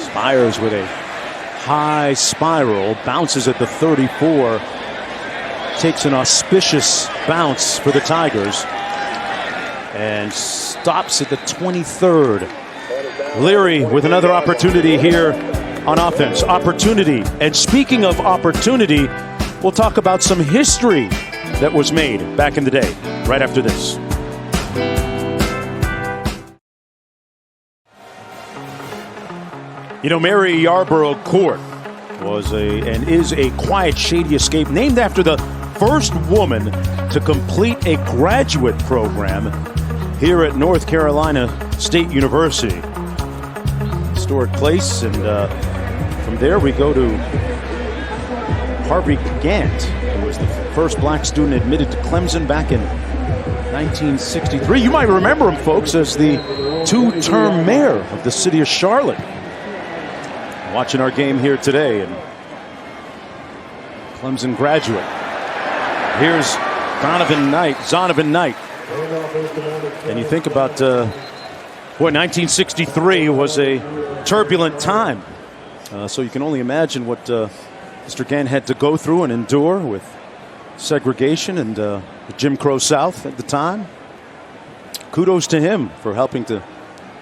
Spires with a high spiral, bounces at the 34, takes an auspicious bounce for the Tigers, and stops at the 23rd. Leary with another opportunity here on offense. Opportunity. And speaking of opportunity, we'll talk about some history that was made back in the day, right after this. You know, Mary Yarborough Court was and is a quiet, shady escape named after the first woman to complete a graduate program here at North Carolina State University. Historic place, and from there we go to Harvey Gant, who was the first black student admitted to Clemson back in 1963. You might remember him, folks, as the 2-term mayor of the city of Charlotte. Watching our game here today, and Clemson graduate. Here's Zonovan Knight. And you think about, 1963 was a turbulent time. So you can only imagine what Mr. Gann had to go through and endure with segregation and the Jim Crow South at the time. Kudos to him for helping to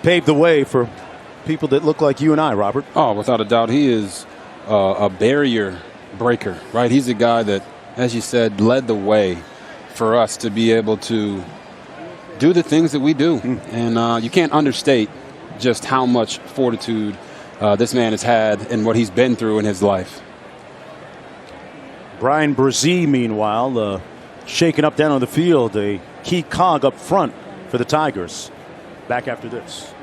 pave the way for people that look like you and I, Robert. Oh, without a doubt. He is a barrier breaker, right? He's a guy that, as you said, led the way for us to be able to do the things that we do. And you can't understate just how much fortitude this man has had and what he's been through in his life. Brian Brzee, meanwhile, shaken up down on the field, a key cog up front for the Tigers. Back after this.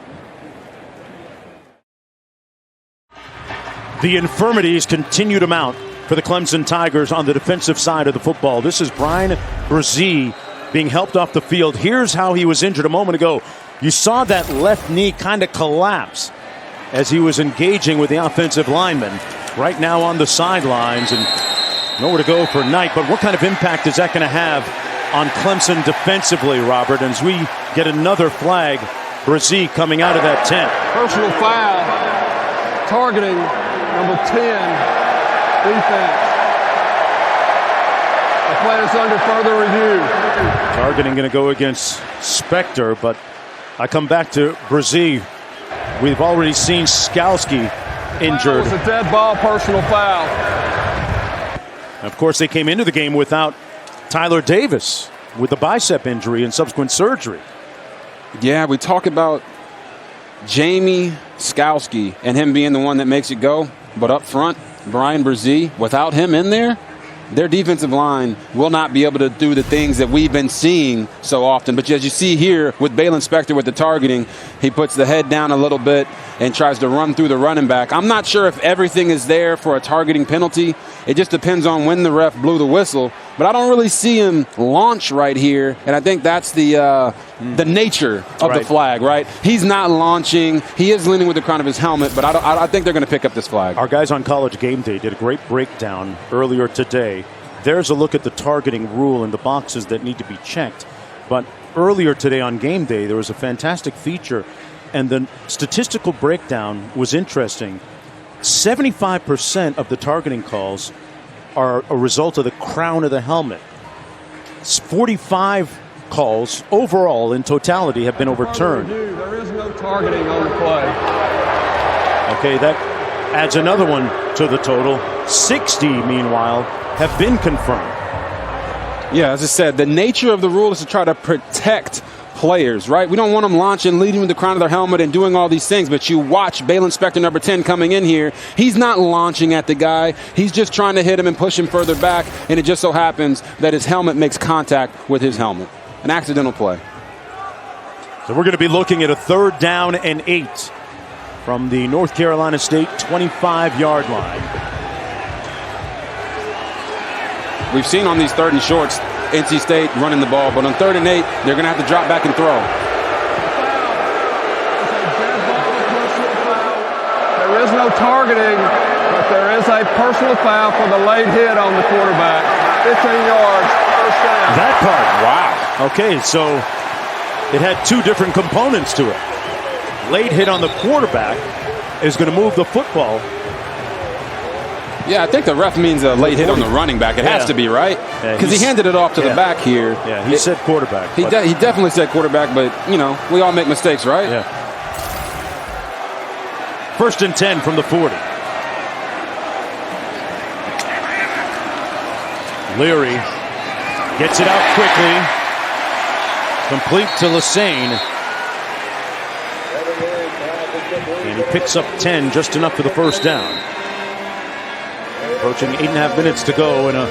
The infirmities continue to mount for the Clemson Tigers on the defensive side of the football. This is Brian Brzee being helped off the field. Here's how he was injured a moment ago. You saw that left knee kind of collapse as he was engaging with the offensive lineman. Right now on the sidelines and nowhere to go for Knight. But what kind of impact is that going to have on Clemson defensively, Robert, as we get another flag? Brzee coming out of that tent. Personal foul, targeting number 10, defense. The play is under further review. Targeting going to go against Spector, but I come back to Brzee. We've already seen Skalski injured. It was a dead ball, personal foul. Of course, they came into the game without Tyler Davis with the bicep injury and subsequent surgery. Yeah, we talk about Jamie Skalski and him being the one that makes it go. But up front, Brian Brzee, without him in there, their defensive line will not be able to do the things that we've been seeing so often. But as you see here with Balin Spector with the targeting, he puts the head down a little bit and tries to run through the running back. I'm not sure if everything is there for a targeting penalty. It just depends on when the ref blew the whistle. But I don't really see him launch right here, and I think that's the nature of the flag, right? He's not launching. He is leaning with the crown of his helmet, but I think they're going to pick up this flag. Our guys on College Game Day did a great breakdown earlier today. There's a look at the targeting rule and the boxes that need to be checked. But earlier today on Game Day, there was a fantastic feature, and the statistical breakdown was interesting. 75% of the targeting calls are a result of the crown of the helmet. 45 calls overall in totality have been overturned. There is no targeting on the play. Okay, that adds another one to the total. 60, meanwhile, have been confirmed. Yeah, as I said, the nature of the rule is to try to protect players, right? We don't want them launching, leading with the crown of their helmet and doing all these things, but you watch Balin Spector, number 10, coming in here. He's not launching at the guy. He's just trying to hit him and push him further back, and it just so happens that his helmet makes contact with his helmet. An accidental play. So we're going to be looking at a 3rd down and 8 from the North Carolina State 25-yard line. We've seen on these 3rd and shorts NC State running the ball, but on 3rd and 8, they're going to have to drop back and throw. There is no targeting, but there is a personal foul for the late hit on the quarterback. 15 yards, first down. That part, wow. Okay, so it had 2 different components to it. Late hit on the quarterback is going to move the football. Yeah, I think the ref means a late hit on the running back. It has to be, right? Because he handed it off to the back here. Yeah, he said quarterback. He definitely said quarterback, but, you know, we all make mistakes, right? Yeah. 1st and 10 from the 40. Leary gets it out quickly. Complete to Lassane. And he picks up 10, just enough for the first down. Approaching 8.5 minutes to go in a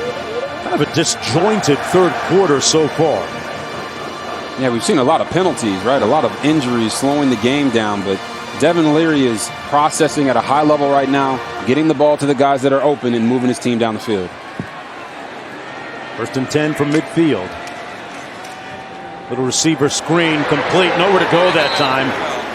kind of a disjointed 3rd quarter so far. Yeah, we've seen a lot of penalties, right? A lot of injuries slowing the game down, but Devin Leary is processing at a high level right now, getting the ball to the guys that are open and moving his team down the field. 1st and 10 from midfield. Little receiver screen complete. Nowhere to go that time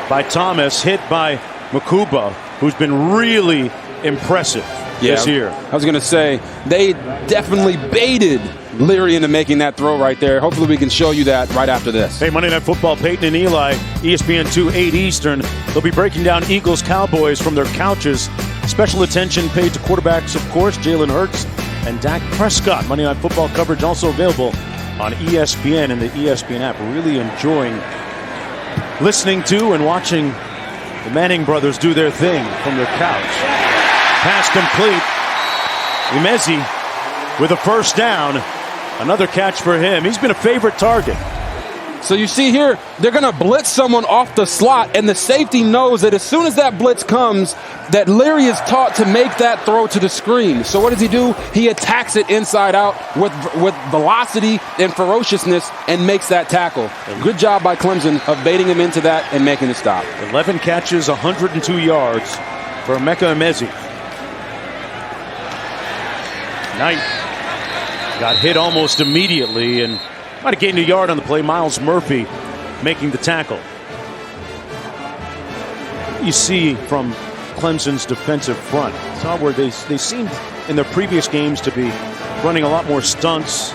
by Thomas. Hit by Makuba, who's been really impressive. this year. I was going to say, they definitely baited Leary into making that throw right there. Hopefully we can show you that right after this. Hey, Monday Night Football, Peyton and Eli, ESPN 2, 8 Eastern. They'll be breaking down Eagles-Cowboys from their couches. Special attention paid to quarterbacks, of course, Jalen Hurts and Dak Prescott. Monday Night Football coverage also available on ESPN and the ESPN app. Really enjoying listening to and watching the Manning brothers do their thing from their couch. Pass complete. Emezi with a first down. Another catch for him. He's been a favorite target. So you see here, they're going to blitz someone off the slot, and the safety knows that as soon as that blitz comes, that Leary is taught to make that throw to the screen. So what does he do? He attacks it inside out with velocity and ferociousness and makes that tackle. Good job by Clemson of baiting him into that and making the stop. 11 catches, 102 yards for Emeka Emezi. Knight got hit almost immediately and might have gained a yard on the play. Miles Murphy making the tackle. You see from Clemson's defensive front, saw where they seemed in their previous games to be running a lot more stunts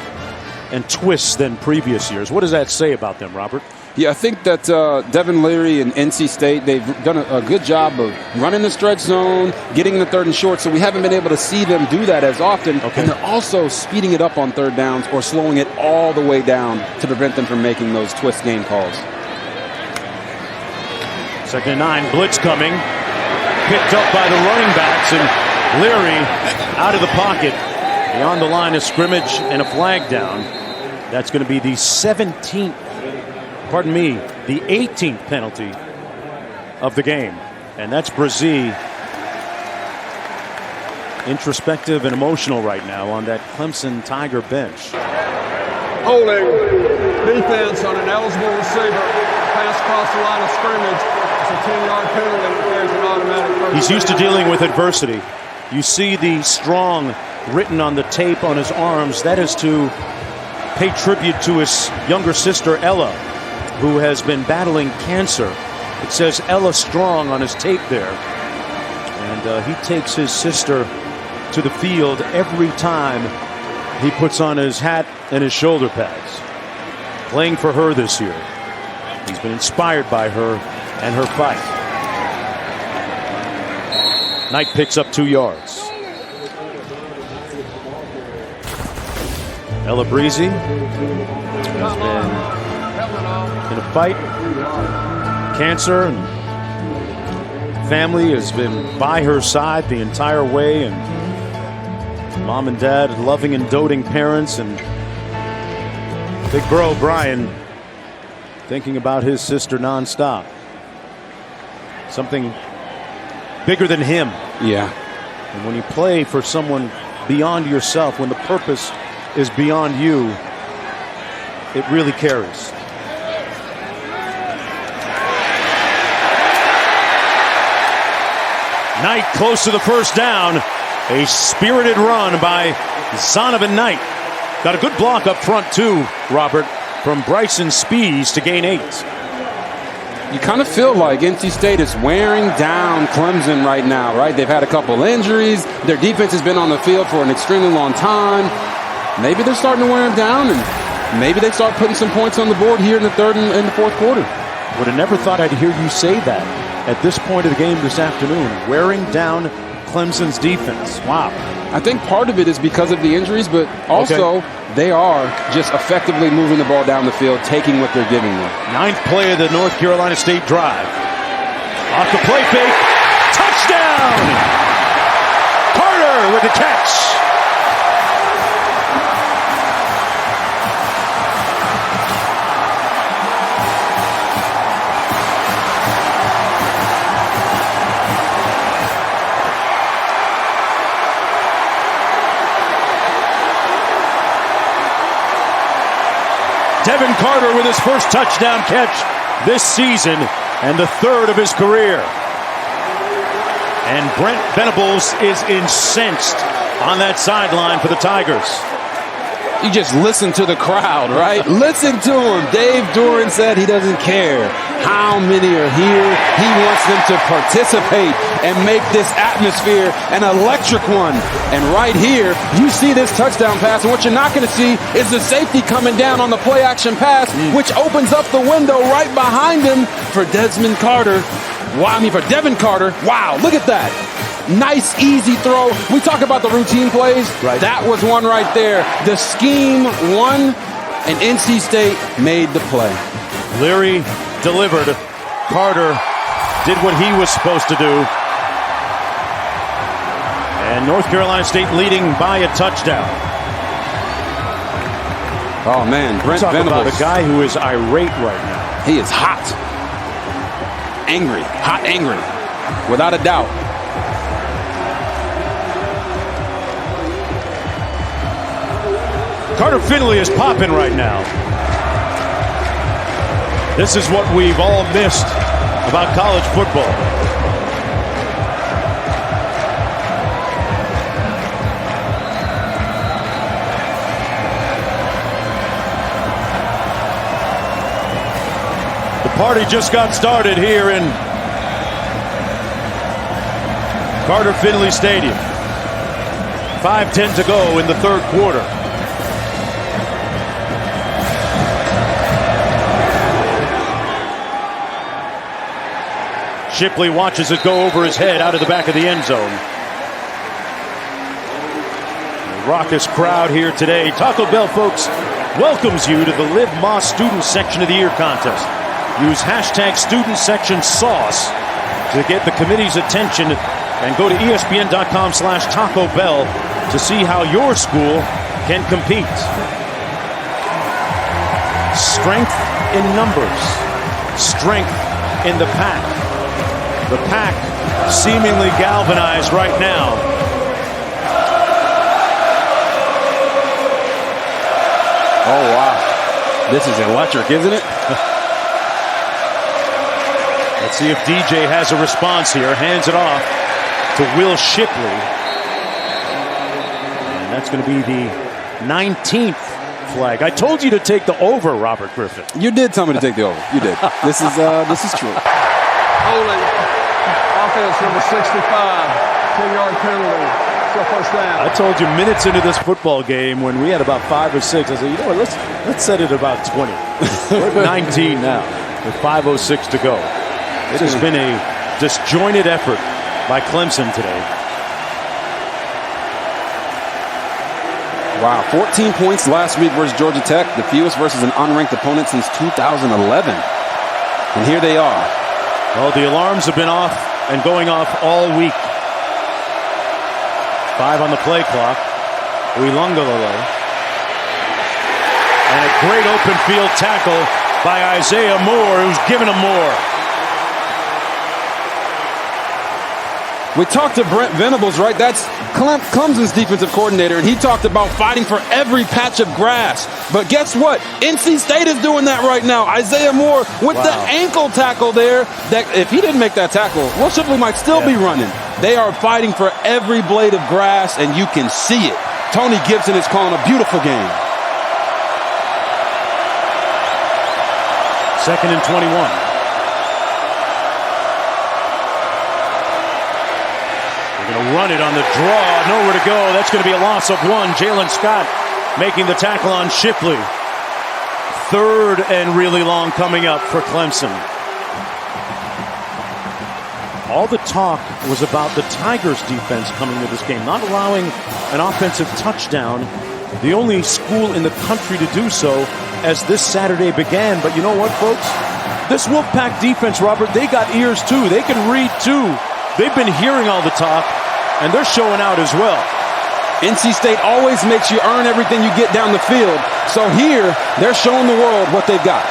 and twists than previous years. What does that say about them, Robert? Yeah, I think that Devin Leary and NC State, they've done a good job of running the stretch zone, getting the third and short, so we haven't been able to see them do that as often. Okay. And they're also speeding it up on third downs or slowing it all the way down to prevent them from making those twist game calls. 2nd and 9, blitz coming. Picked up by the running backs, and Leary out of the pocket beyond the line of scrimmage and a flag down. That's going to be the 18th penalty of the game. And that's Brazee, introspective and emotional right now on that Clemson Tiger bench. Holding defense on an eligible receiver, pass across the line of scrimmage. It's a 10-yard penalty. There's an automatic first. He's used to dealing with adversity. You see the strong written on the tape on his arms. That is to pay tribute to his younger sister, Ella, who has been battling cancer. It says Ella Strong on his tape there. And he takes his sister to the field every time he puts on his hat and his shoulder pads. Playing for her this year. He's been inspired by her and her fight. Knight picks up 2 yards. Ella Breezy has been in a fight. Cancer, and family has been by her side the entire way, and mom and dad, loving and doting parents, and big bro Brian thinking about his sister nonstop. Something bigger than him. Yeah. And when you play for someone beyond yourself, when the purpose is beyond you, it really carries. Knight close to the first down. A spirited run by Zonovan Knight. Got a good block up front too, Robert, from Bryson Spees to gain 8. You kind of feel like NC State is wearing down Clemson right now, right? They've had a couple injuries. Their defense has been on the field for an extremely long time. Maybe they're starting to wear them down, and maybe they start putting some points on the board here in the third and the fourth quarter. Would have never thought I'd hear you say that at this point of the game this afternoon. Wearing down Clemson's defense. Wow. I think part of it is because of the injuries, but also they are just effectively moving the ball down the field, taking what they're giving them. 9th play of the North Carolina State drive. Off the play fake. Touchdown! Carter with the catch. Devin Carter with his first touchdown catch this season and the third of his career. And Brent Venables is incensed on that sideline for the Tigers. You just listen to the crowd, right? Listen to him. Dave Duran said he doesn't care how many are here. He wants them to participate and make this atmosphere an electric one. And right here, you see this touchdown pass, and what you're not going to see is the safety coming down on the play action pass, which opens up the window right behind him for Desmond Carter. For Devin Carter. Wow, look at that. Nice, easy throw. We talk about the routine plays. Right. That was one right there. The scheme won, and NC State made the play. Leary delivered. Carter did what he was supposed to do. And North Carolina State leading by a touchdown. Oh, man. Brent Talk Venables. about a guy who is irate right now. He is hot. Angry. Hot, angry. Without a doubt. Carter-Finley is popping right now. This is what we've all missed about college football. The party just got started here in Carter-Finley Stadium. 5:10 to go in the third quarter. Shipley watches it go over his head out of the back of the end zone. A raucous crowd here today. Taco Bell, folks, welcomes you to the Live Moss Student Section of the Year contest. Use hashtag Student Section Sauce to get the committee's attention and go to ESPN.com/Taco Bell to see how your school can compete. Strength in numbers. Strength in the pack. The pack seemingly galvanized right now. Oh, wow. This is electric, isn't it? Let's see if DJ has a response here. Hands it off to Will Shipley. And that's going to be the 19th flag. I told you to take the over, Robert Griffin. You did tell me to take the over. You did. This is true. Holding. Offense number 65. 10-yard penalty. So first down. I told you minutes into this football game when we had about 5 or 6, I said, you know what, let's set it about 20. We're at 19 now with 5:06 to go. It has been a disjointed effort by Clemson today. Wow, 14 points last week versus Georgia Tech, the fewest versus an unranked opponent since 2011. And here they are. Well, the alarms have been off and going off all week. 5 on the play clock. Uiagalelei. And a great open field tackle by Isaiah Moore, who's given him more. We talked to Brent Venables, right? That's Clemson's defensive coordinator, and he talked about fighting for every patch of grass. But guess what? NC State is doing that right now. Isaiah Moore with the ankle tackle there. That if he didn't make that tackle, Will Shipley might still be running. They are fighting for every blade of grass, and you can see it. Tony Gibson is calling a beautiful game. 2nd and 21. Run it on the draw, nowhere to go. That's going to be a loss of 1. Jalen Scott making the tackle on Shipley. 3rd and really long coming up for Clemson. All the talk was about the Tigers defense coming to this game, not allowing an offensive touchdown. The only school in the country to do so as this Saturday began. But you know what, folks? This Wolfpack defense, Robert, they got ears too. They can read too. They've been hearing all the talk, and they're showing out as well. NC State always makes you earn everything you get down the field. So here, they're showing the world what they've got.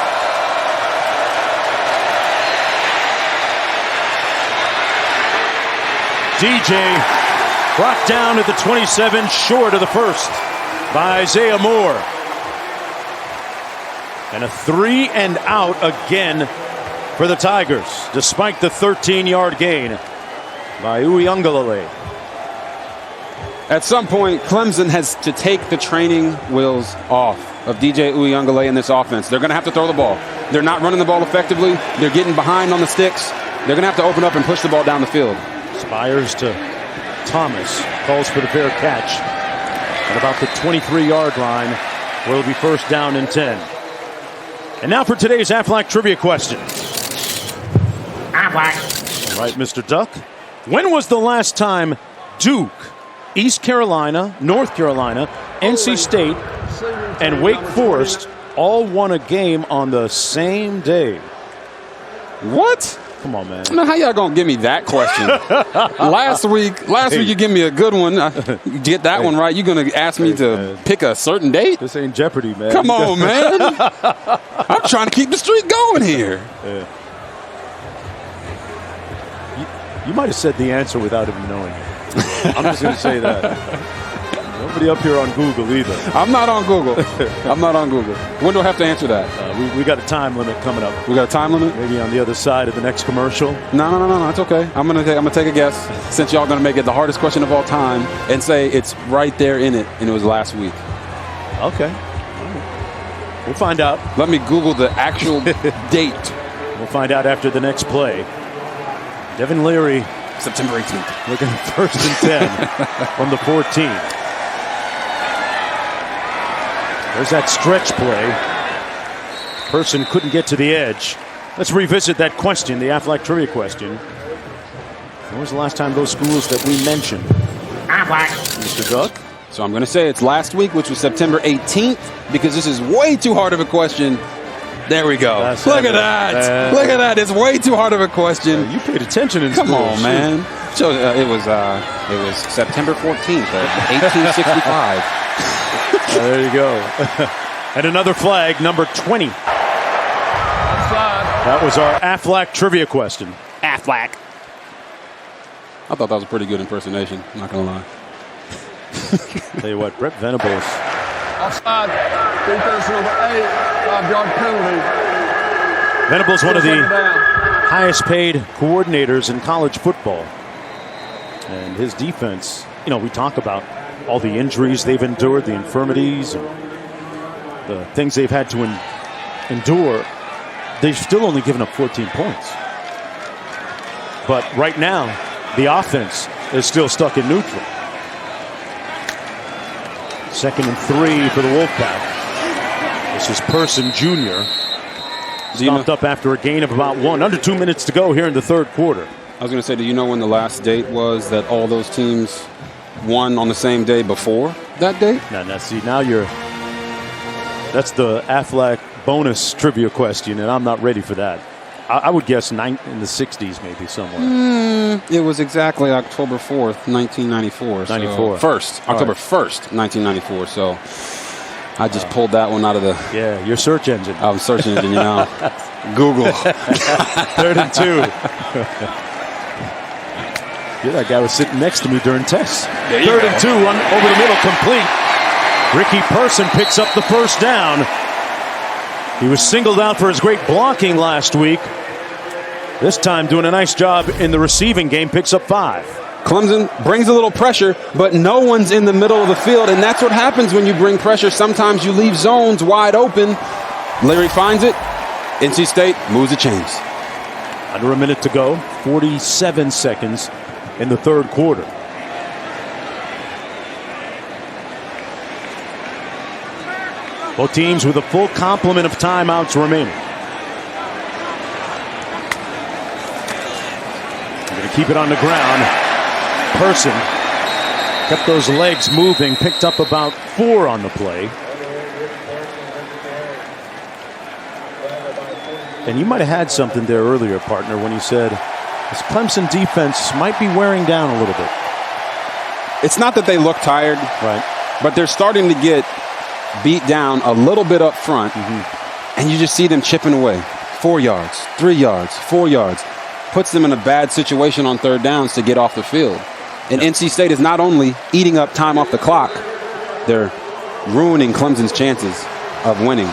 DJ brought down at the 27, short of the first by Isaiah Moore. And a 3 and out again for the Tigers, despite the 13-yard gain by Uiagalelei. At some point, Clemson has to take the training wheels off of DJ Uyunglele in this offense. They're going to have to throw the ball. They're not running the ball effectively. They're getting behind on the sticks. They're going to have to open up and push the ball down the field. Spires to Thomas. Calls for the fair catch. At about the 23-yard line, where it'll be first down and 10. And now for today's Aflac trivia question. Aflac. All right, Mr. Duck. When was the last time Duke, East Carolina, North Carolina, NC State, and Wake Forest all won a game on the same day? What? Come on, man. Now, how y'all gonna give me that question? Last week you give me a good one. You get that one right. You're gonna ask me to pick a certain date? This ain't Jeopardy, man. Come on, man. I'm trying to keep the streak going here. Yeah. You might have said the answer without even knowing it. I'm just gonna say that. Nobody up here on Google either. I'm not on Google. I'm not on Google. When do I have to answer that? We got a time limit coming up. We got a time limit? Maybe on the other side of the next commercial. No. It's okay. I'm gonna take a guess. Since y'all gonna make it the hardest question of all time and say it's right there in it, and it was last week. Okay. We'll find out. Let me Google the actual date. We'll find out after the next play. Devin Leary, September 18th. looking at first and 10 from the 14. There's that stretch play. Person couldn't get to the edge. Let's revisit that question, the Aflac trivia question. When was the last time those schools that we mentioned? Aflac. Mr. Duck? So I'm going to say it's last week, which was September 18th, because this is way too hard of a question. There we go. Look at that. Look at that. It's way too hard of a question. You paid attention in Come school. on, man. So it was September 14th, 1865. There you go. And another flag, number 20. That was our Aflac trivia question. Aflac. I thought that was a pretty good impersonation. I'm not going to lie. Tell you what, Brett Venables. Offside. Defense number 8. 5-yard penalty. Venables, one of the highest paid coordinators in college football. And his defense, we talk about all the injuries they've endured, the infirmities, and the things they've had to endure. They've still only given up 14 points. But right now, the offense is still stuck in neutral. 2nd and 3 for the Wolfpack. This is Person Jr. Stopped up after a gain of about 1. Under 2 minutes to go here in the third quarter. I was going to say, do you know when the last date was that all those teams won on the same day before that date? Now see, that's the Aflac bonus trivia question, and I'm not ready for that. I would guess in the 60s, maybe somewhere. It was exactly October 4th, 1994. 94. October 1st, 1994. So I just pulled that one out of the... Yeah, your search engine. I'm search engine, Google. 3rd and 2. Yeah, that guy was sitting next to me during tests. 3rd and 2, over the middle, complete. Ricky Person picks up the first down. He was singled out for his great blocking last week. This time doing a nice job in the receiving game, picks up 5. Clemson brings a little pressure, but no one's in the middle of the field, and that's what happens when you bring pressure. Sometimes you leave zones wide open. Leary finds it. NC State moves the chains. Under a minute to go, 47 seconds in the third quarter. Both teams with a full complement of timeouts remaining. They're going to keep it on the ground. Person kept those legs moving, picked up about 4 on the play. And you might have had something there earlier, partner, when you said this Clemson defense might be wearing down a little bit. It's not that they look tired, right? But they're starting to get beat down a little bit up front, and you just see them chipping away. 4 yards, 3 yards, 4 yards. Puts them in a bad situation on third downs to get off the field. And NC State is not only eating up time off the clock, they're ruining Clemson's chances of winning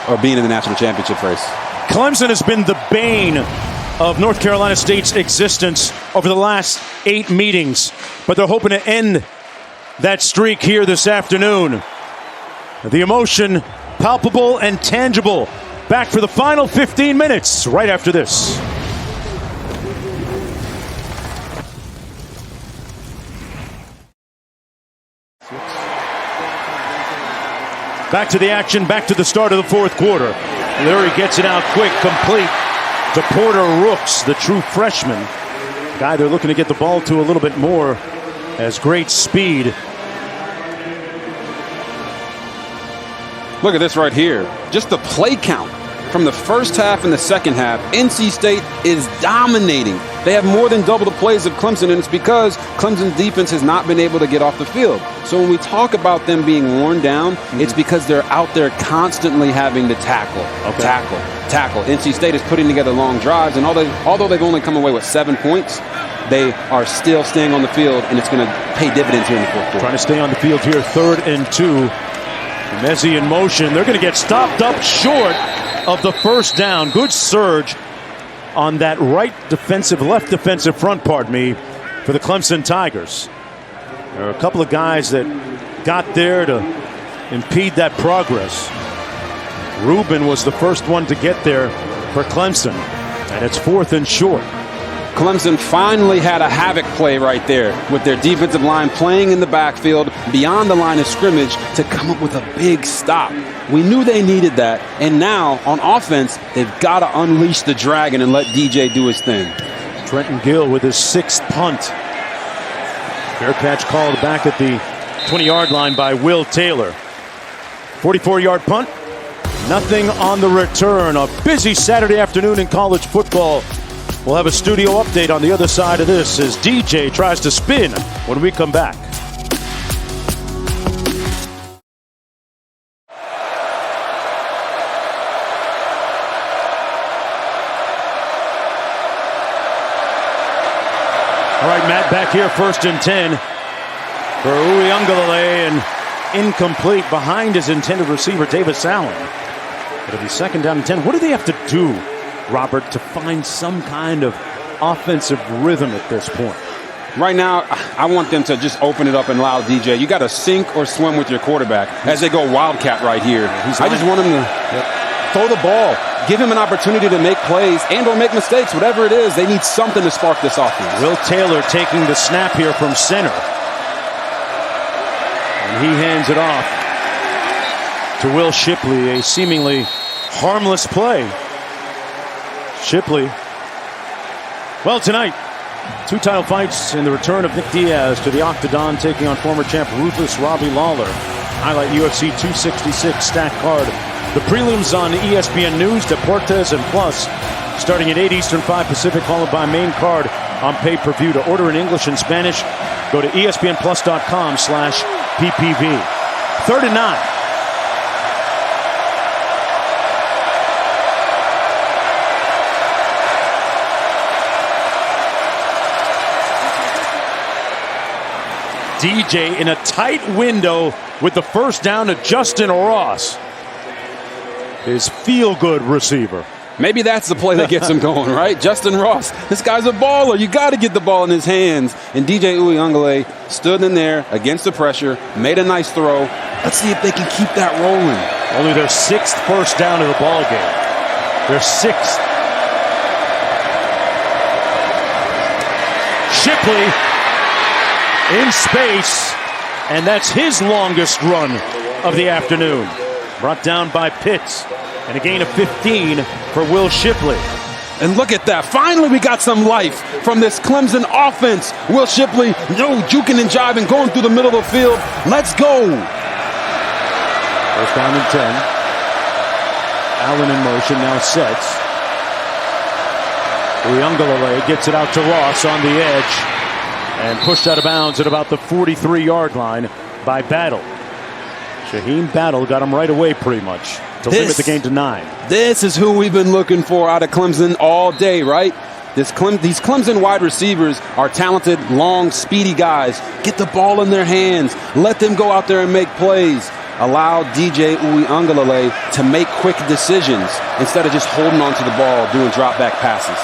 or being in the national championship race. Clemson has been the bane of North Carolina State's existence over the last 8 meetings, but they're hoping to end that streak here this afternoon. The emotion palpable and tangible. Back for the final 15 minutes right after this. Back to the action, back to the start of the fourth quarter. Leary gets it out quick, complete to Porter Rooks, the true freshman. Guy they're looking to get the ball to a little bit more, has great speed. Look at this right here. Just the play count from the first half and the second half. NC State is dominating. They have more than double the plays of Clemson, and it's because Clemson's defense has not been able to get off the field. So when we talk about them being worn down, it's because they're out there constantly having to tackle. NC State is putting together long drives, and although they've only come away with 7 points, they are still staying on the field, and it's going to pay dividends here in the fourth quarter. Trying to stay on the field here, 3rd and 2. Messi in motion. They're going to get stopped up short of the first down. Good surge on that left defensive front, for the Clemson Tigers. There are a couple of guys that got there to impede that progress. Rubin was the first one to get there for Clemson, and it's 4th and short. Clemson finally had a havoc play right there with their defensive line playing in the backfield beyond the line of scrimmage to come up with a big stop. We knew they needed that, and now on offense, they've got to unleash the dragon and let DJ do his thing. Trenton Gill with his 6th punt. Fair catch called back at the 20-yard line by Will Taylor. 44-yard punt. Nothing on the return. A busy Saturday afternoon in college football. We'll have a studio update on the other side of this as DJ tries to spin when we come back. All right, Matt, back here, 1st and 10 for Uiagalelei, and incomplete behind his intended receiver, Davis Allen. It'll be 2nd down and 10. What do they have to do, Robert, to find some kind of offensive rhythm at this point? Right now, I want them to just open it up and allow DJ. You got to sink or swim with your quarterback as they go wildcat right here. I just want him to throw the ball, give him an opportunity to make plays and or make mistakes, whatever it is. They need something to spark this offense. Will Taylor taking the snap here from center. And he hands it off to Will Shipley, a seemingly harmless play. Shipley. Well, tonight, 2 title fights in the return of Nick Diaz to the Octagon, taking on former champ Ruthless Robbie Lawler. Highlight UFC 266 stack card. The prelims on ESPN News, Deportes, and Plus, starting at 8 Eastern, 5 Pacific, followed by main card on pay-per-view. To order in English and Spanish, go to espnplus.com/PPV. 3rd and 9. DJ in a tight window with the first down to Justin Ross, his feel-good receiver. Maybe that's the play that gets him going, right? Justin Ross, this guy's a baller. You got to get the ball in his hands. And DJ Uiagalelei stood in there against the pressure, made a nice throw. Let's see if they can keep that rolling. Only their 6th first down of the ball game. Their 6th. Shipley in space, and that's his longest run of the afternoon. Brought down by Pitts, and a gain of 15 for Will Shipley. And look at that. Finally, we got some life from this Clemson offense. Will Shipley, juking and jiving, going through the middle of the field. Let's go. First down and 10. Allen in motion, now sets. Uiagalelei gets it out to Ross on the edge, and pushed out of bounds at about the 43-yard line by Battle. Shaheem Battle got him right away pretty much to limit the game to 9. This is who we've been looking for out of Clemson all day, right? These Clemson wide receivers are talented, long, speedy guys. Get the ball in their hands. Let them go out there and make plays. Allow DJ Uiagalelei to make quick decisions instead of just holding onto the ball, doing drop-back passes.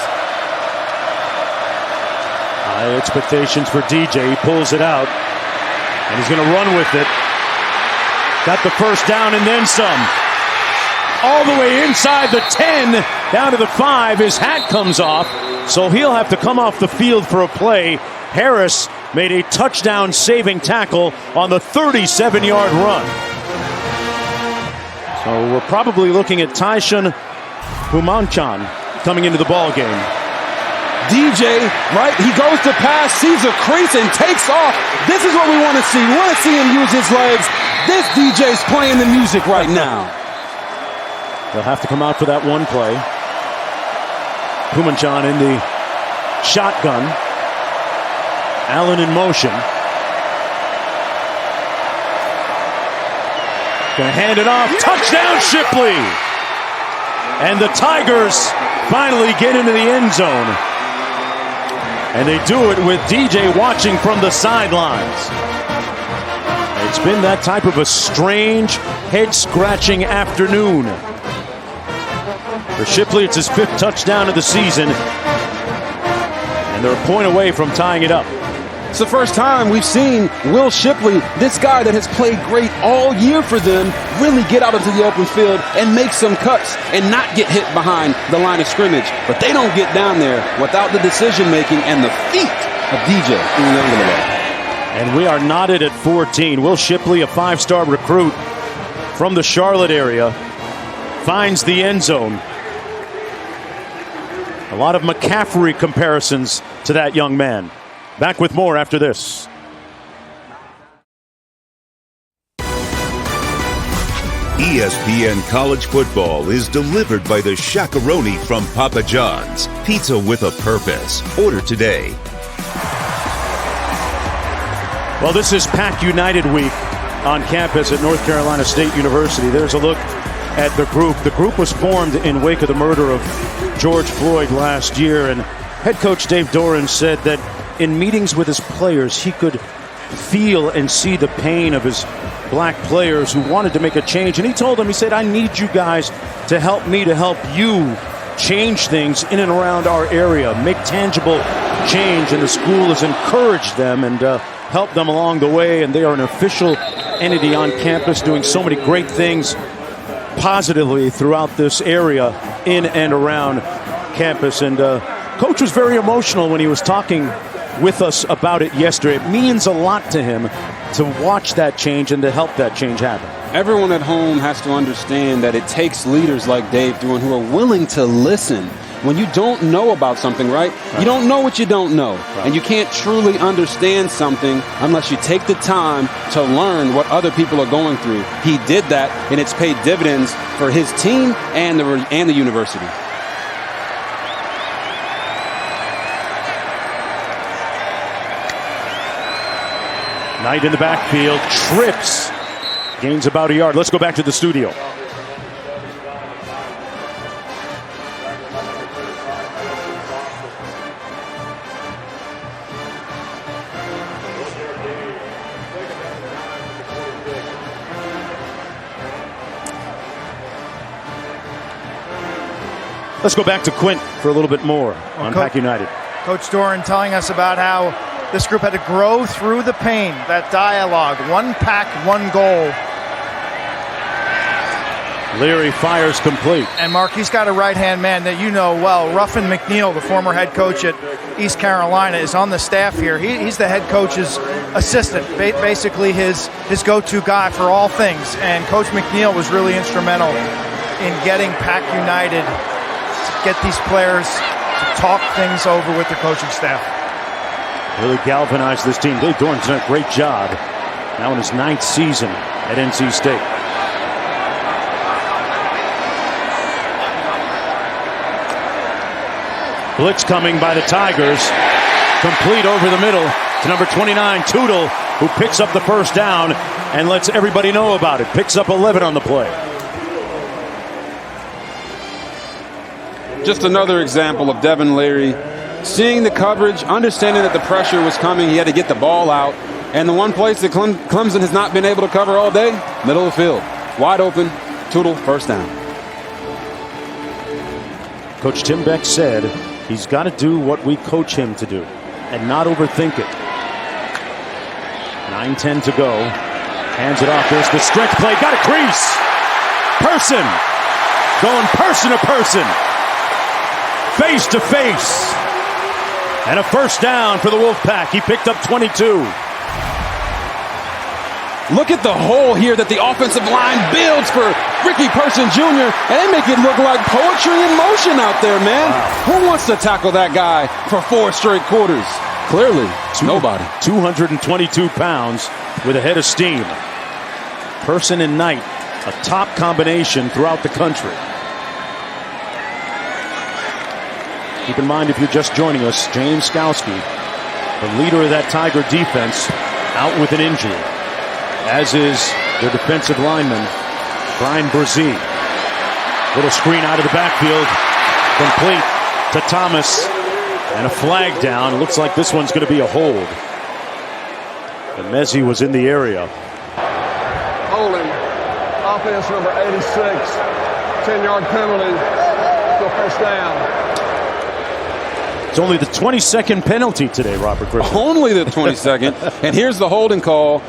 High expectations for DJ. He pulls it out. And he's going to run with it. Got the first down and then some. All the way inside the 10, down to the 5. His hat comes off, so he'll have to come off the field for a play. Harris made a touchdown-saving tackle on the 37-yard run. So we're probably looking at Taishan Humanchan coming into the ball game. DJ, right? He goes to pass, sees a crease, and takes off. This is what we want to see. We want to see him use his legs. This DJ's playing the music right now. They'll have to come out for that one play. Humanchan in the shotgun. Allen in motion. Gonna hand it off. Touchdown, Shipley! And the Tigers finally get into the end zone. And they do it with DJ watching from the sidelines. It's been that type of a strange, head-scratching afternoon. For Shipley, it's his 5th touchdown of the season. And they're a point away from tying it up. It's the first time we've seen Will Shipley, this guy that has played great all year for them, really get out into the open field and make some cuts and not get hit behind the line of scrimmage. But they don't get down there without the decision-making and the feet of DJ Uiagalelei. And we are knotted at 14. Will Shipley, a 5-star recruit from the Charlotte area, finds the end zone. A lot of McCaffrey comparisons to that young man. Back with more after this. ESPN College Football is delivered by the Shakaroni from Papa John's. Pizza with a purpose. Order today. Well, this is Pack United Week on campus at North Carolina State University. There's a look at the group. The group was formed in wake of the murder of George Floyd last year, and head coach Dave Doran said that in meetings with his players, he could feel and see the pain of his black players who wanted to make a change. And he told them, he said, I need you guys to help me to help you change things in and around our area, make tangible change. And the school has encouraged them and helped them along the way. And they are an official entity on campus doing so many great things positively throughout this area in and around campus. And Coach was very emotional when he was talking with us about it yesterday. It means a lot to him to watch that change and to help that change happen. Everyone at home has to understand that it takes leaders like Dave Doran who are willing to listen. When you don't know about something, right? You don't know what you don't know. Right. And you can't truly understand something unless you take the time to learn what other people are going through. He did that, and it's paid dividends for his team and the university. Knight in the backfield, trips, gains about a yard. Let's go back to the studio. Let's go back to Quint for a little bit more on Pack United. Coach Doran telling us about how this group had to grow through the pain, that dialogue, one pack, one goal. Leary fires complete. And Mark, he's got a right-hand man that you know well. Ruffin McNeil, the former head coach at East Carolina, is on the staff here. He's the head coach's assistant, basically his go-to guy for all things. And Coach McNeil was really instrumental in getting Pack United to get these players to talk things over with the coaching staff. Really galvanized this team. Dave Doran's done a great job now in his 9th season at NC State. Blitz coming by the Tigers. Complete over the middle to number 29, Tootle, who picks up the first down and lets everybody know about it. Picks up 11 on the play. Just another example of Devin Leary seeing the coverage, understanding that the pressure was coming. He had to get the ball out. And the one place that Clemson has not been able to cover all day, middle of the field. Wide open, Tootle, first down. Coach Tim Beck said he's got to do what we coach him to do and not overthink it. 9:10 to go. Hands it off. There's the stretch play. Got a crease. Person. Going person to person. Face to face. And a first down for the Wolfpack. He picked up 22. Look at the hole here that the offensive line builds for Ricky Person Jr. And they make it look like poetry in motion out there, man. Wow. Who wants to tackle that guy for 4 straight quarters? Clearly, nobody. 222 pounds with a head of steam. Person and Knight, a top combination throughout the country. Keep in mind, if you're just joining us, James Skalski, the leader of that Tiger defense, out with an injury, as is their defensive lineman, Brian Brzee. Little screen out of the backfield, complete to Thomas, and a flag down. Looks like this one's going to be a hold. And Mezzi was in the area. Holding, offense number 86, 10-yard penalty, still first down. It's only the 22nd penalty today, Robert Griffin. Only the 22nd. And here's the holding call.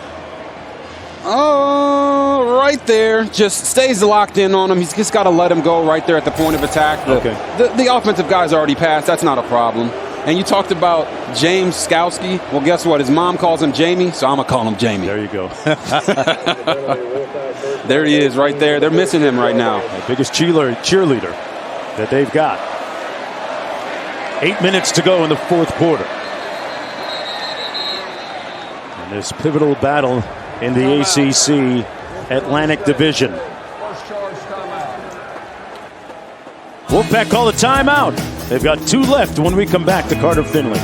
Oh, right there. Just stays locked in on him. He's just got to let him go right there at the point of attack. The offensive guy's already passed. That's not a problem. And you talked about James Skalski. Well, guess what? His mom calls him Jamie, so I'm going to call him Jamie. There you go. There he is right there. They're missing him right now. The biggest cheerleader that they've got. 8 minutes to go in the fourth quarter. And this pivotal battle in the ACC Atlantic Division. Wolfpack call a timeout. They've got 2 left when we come back to Carter-Finley.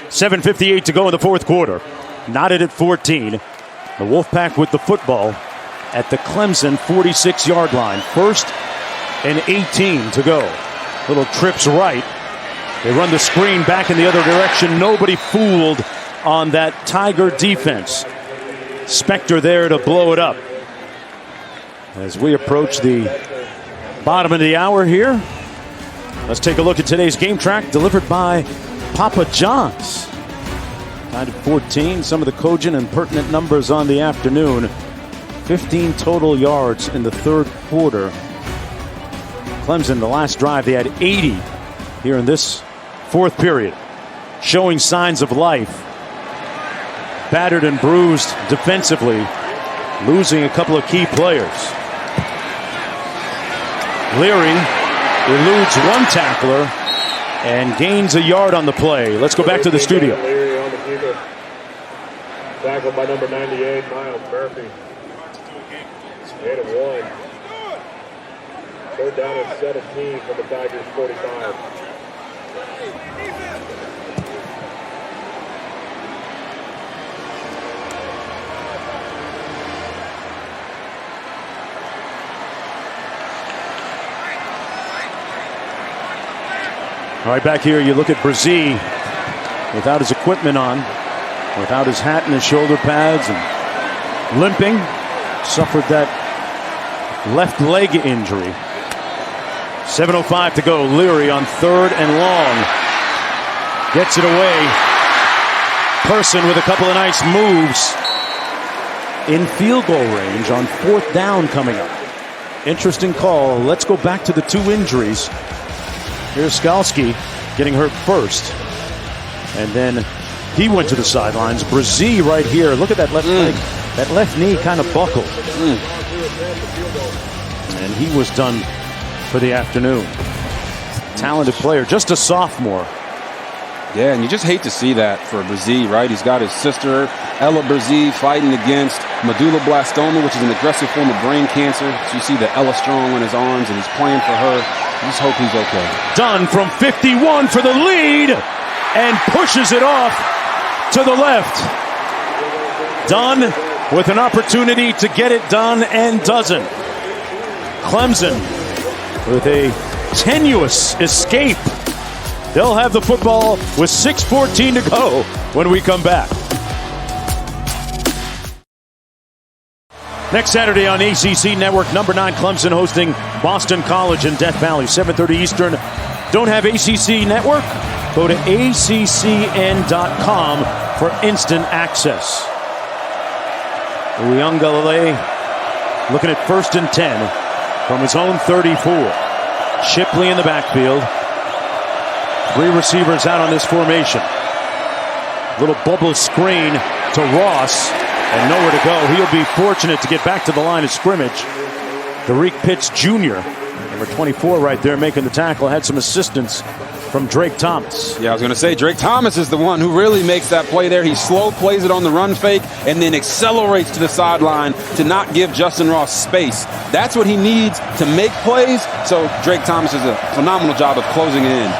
$7:58 to go in the fourth quarter. Knotted at 14. The Wolfpack with the football at the Clemson 46-yard line. 1st and 18 to go. Little trips right. They run the screen back in the other direction. Nobody fooled on that Tiger defense. Spector there to blow it up. As we approach the bottom of the hour here, let's take a look at today's game track delivered by Papa John's. 9-14, some of the cogent and pertinent numbers on the afternoon. 15 total yards in the third quarter. Clemson, the last drive, they had 80 here in this fourth period. Showing signs of life. Battered and bruised defensively. Losing a couple of key players. Leary eludes one tackler and gains a yard on the play. Let's go back to the studio. Leary on the keeper. Tackled by number 98, Miles Murphy. 8 of 1. Third down and 17 from the Tigers' 45. All right, back here you look at Brzee without his equipment on, without his hat and his shoulder pads, and limping. Suffered that left leg injury. 7:05 to go. Leary on 3rd and long. Gets it away. Person with a couple of nice moves in field goal range on 4th down coming up. Interesting call. Let's go back to the 2 injuries. Here's Skalski getting hurt first. And then he went to the sidelines. Brzee right here. Look at that left leg. That left knee kind of buckled. And he was done for the afternoon. Talented player. Just a sophomore. Yeah, and you just hate to see that for Brzee, right? He's got his sister, Ella Brzee, fighting against medulloblastoma, which is an aggressive form of brain cancer. So you see the Ella Strong on his arms, and he's playing for her. I just hope he's okay. Dunn from 51 for the lead and pushes it off to the left. Dunn with an opportunity to get it done and doesn't. Clemson with a tenuous escape. They'll have the football with 6:14 to go when we come back. Next Saturday on ACC Network, number 9 Clemson hosting Boston College in Death Valley, 7:30 Eastern, Don't have ACC Network? Go to ACCN.com for instant access. Uiagalelei looking at 1st and 10 from his own 34. Shipley in the backfield. 3 receivers out on this formation. Little bubble screen to Ross and nowhere to go. He'll be fortunate to get back to the line of scrimmage. Derek Pitts Jr., number 24 right there, making the tackle. Had some assistance from Drake Thomas. Yeah, I was going to say, Drake Thomas is the one who really makes that play there. He slow plays it on the run fake and then accelerates to the sideline to not give Justin Ross space. That's what he needs to make plays. So Drake Thomas does a phenomenal job of closing it in.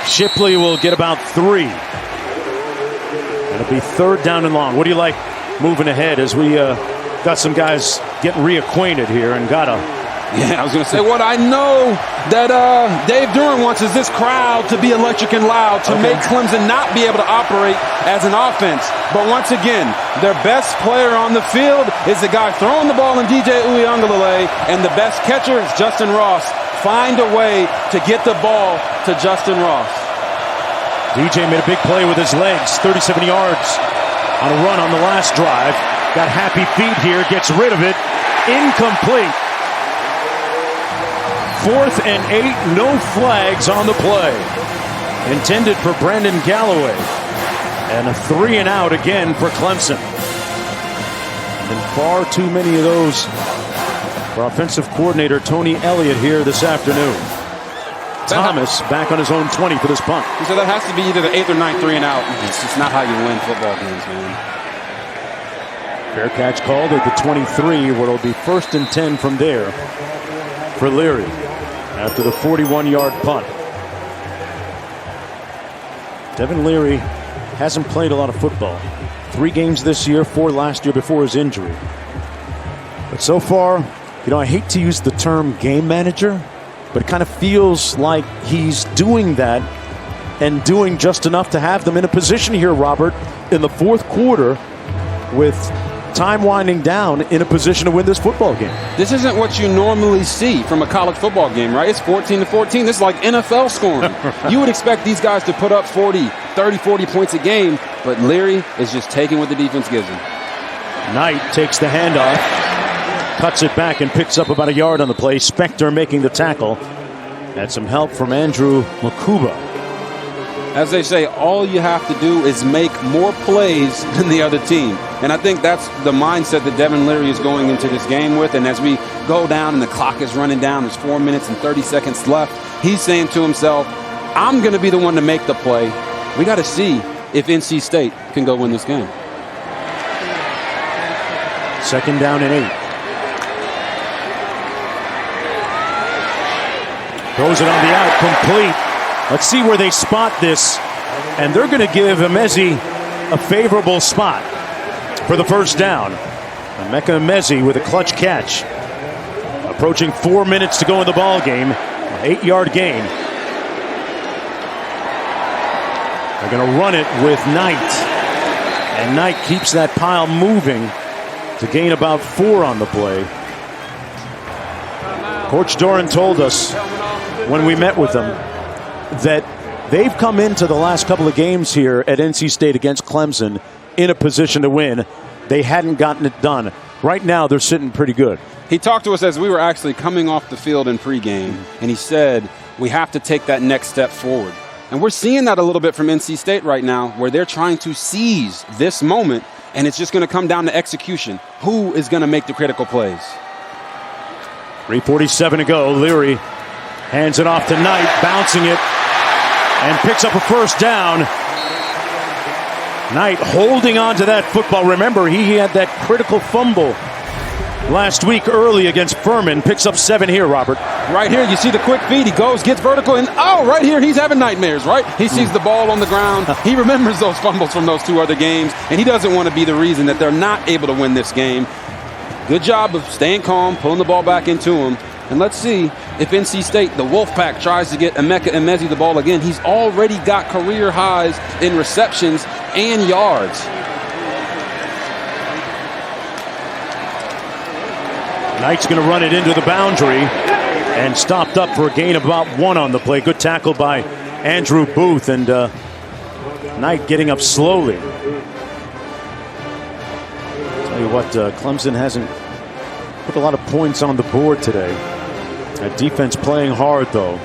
Shipley will get about 3. It'll be 3rd down and long. What do you like moving ahead as we got some guys getting reacquainted here and got a... Yeah, I was going to say, what I know that Dave Duran wants is this crowd to be electric and loud to make Clemson not be able to operate as an offense. But once again, their best player on the field is the guy throwing the ball in DJ Uiagalelei, and the best catcher is Justin Ross. Find a way to get the ball to Justin Ross. DJ made a big play with his legs, 37 yards on a run on the last drive. Got happy feet here, gets rid of it. Incomplete. 4th and 8, no flags on the play. Intended for Brandon Galloway. And a 3 and out again for Clemson. And far too many of those for offensive coordinator Tony Elliott here this afternoon. Thomas back on his own 20 for this punt. So that has to be either the 8th or 9th 3 and out. It's just not how you win football games, man. Fair catch called at the 23, where it'll be 1st and 10 from there for Leary after the 41-yard punt. Devin Leary hasn't played a lot of football. 3 games this year, 4 last year before his injury. But so far, you know, I hate to use the term game manager, but it kind of feels like he's doing that and doing just enough to have them in a position here, Robert, in the 4th quarter with time winding down, in a position to win this football game. This isn't what you normally see from a college football game, right? It's 14-14. This is like NFL scoring. You would expect these guys to put up 40 points a game, but Leary is just taking what the defense gives him. Knight takes the handoff, cuts it back and picks up about a yard on the play. Spector making the tackle. Had some help from Andrew Makuba. As they say, all you have to do is make more plays than the other team. And I think that's the mindset that Devin Leary is going into this game with. And as we go down and the clock is running down, there's 4 minutes and 30 seconds left, he's saying to himself, I'm going to be the one to make the play. We got to see if NC State can go win this game. 2nd down and 8. Throws it on the out, complete. Let's see where they spot this. And they're going to give Emezi a favorable spot for the 1st down. Emeka Emezi with a clutch catch. Approaching 4 minutes to go in the ball game. An 8-yard gain. They're going to run it with Knight. And Knight keeps that pile moving to gain about 4 on the play. Coach Doran told us when we met with them that they've come into the last couple of games here at NC State against Clemson in a position to win. They hadn't gotten it done. Right now, they're sitting pretty good. He talked to us as we were actually coming off the field in pregame, and he said, we have to take that next step forward. And we're seeing that a little bit from NC State right now, where they're trying to seize this moment, and it's just going to come down to execution. Who is going to make the critical plays? 3:47 to go. Leary hands it off to Knight, bouncing it, and picks up a 1st down. Knight holding on to that football. Remember, he had that critical fumble last week early against Furman. Picks up 7 here, Robert. Right here, you see the quick feed. He goes, gets vertical, and right here, he's having nightmares, right? He sees the ball on the ground. He remembers those fumbles from those 2 other games, and he doesn't want to be the reason that they're not able to win this game. Good job of staying calm, pulling the ball back into him. And let's see if NC State, the Wolfpack, tries to get Emeka Emezi the ball again. He's already got career highs in receptions and yards. Knight's going to run it into the boundary and stopped up for a gain of about 1 on the play. Good tackle by Andrew Booth, and Knight getting up slowly. Tell you what, Clemson hasn't put a lot of points on the board today. That defense playing hard, though.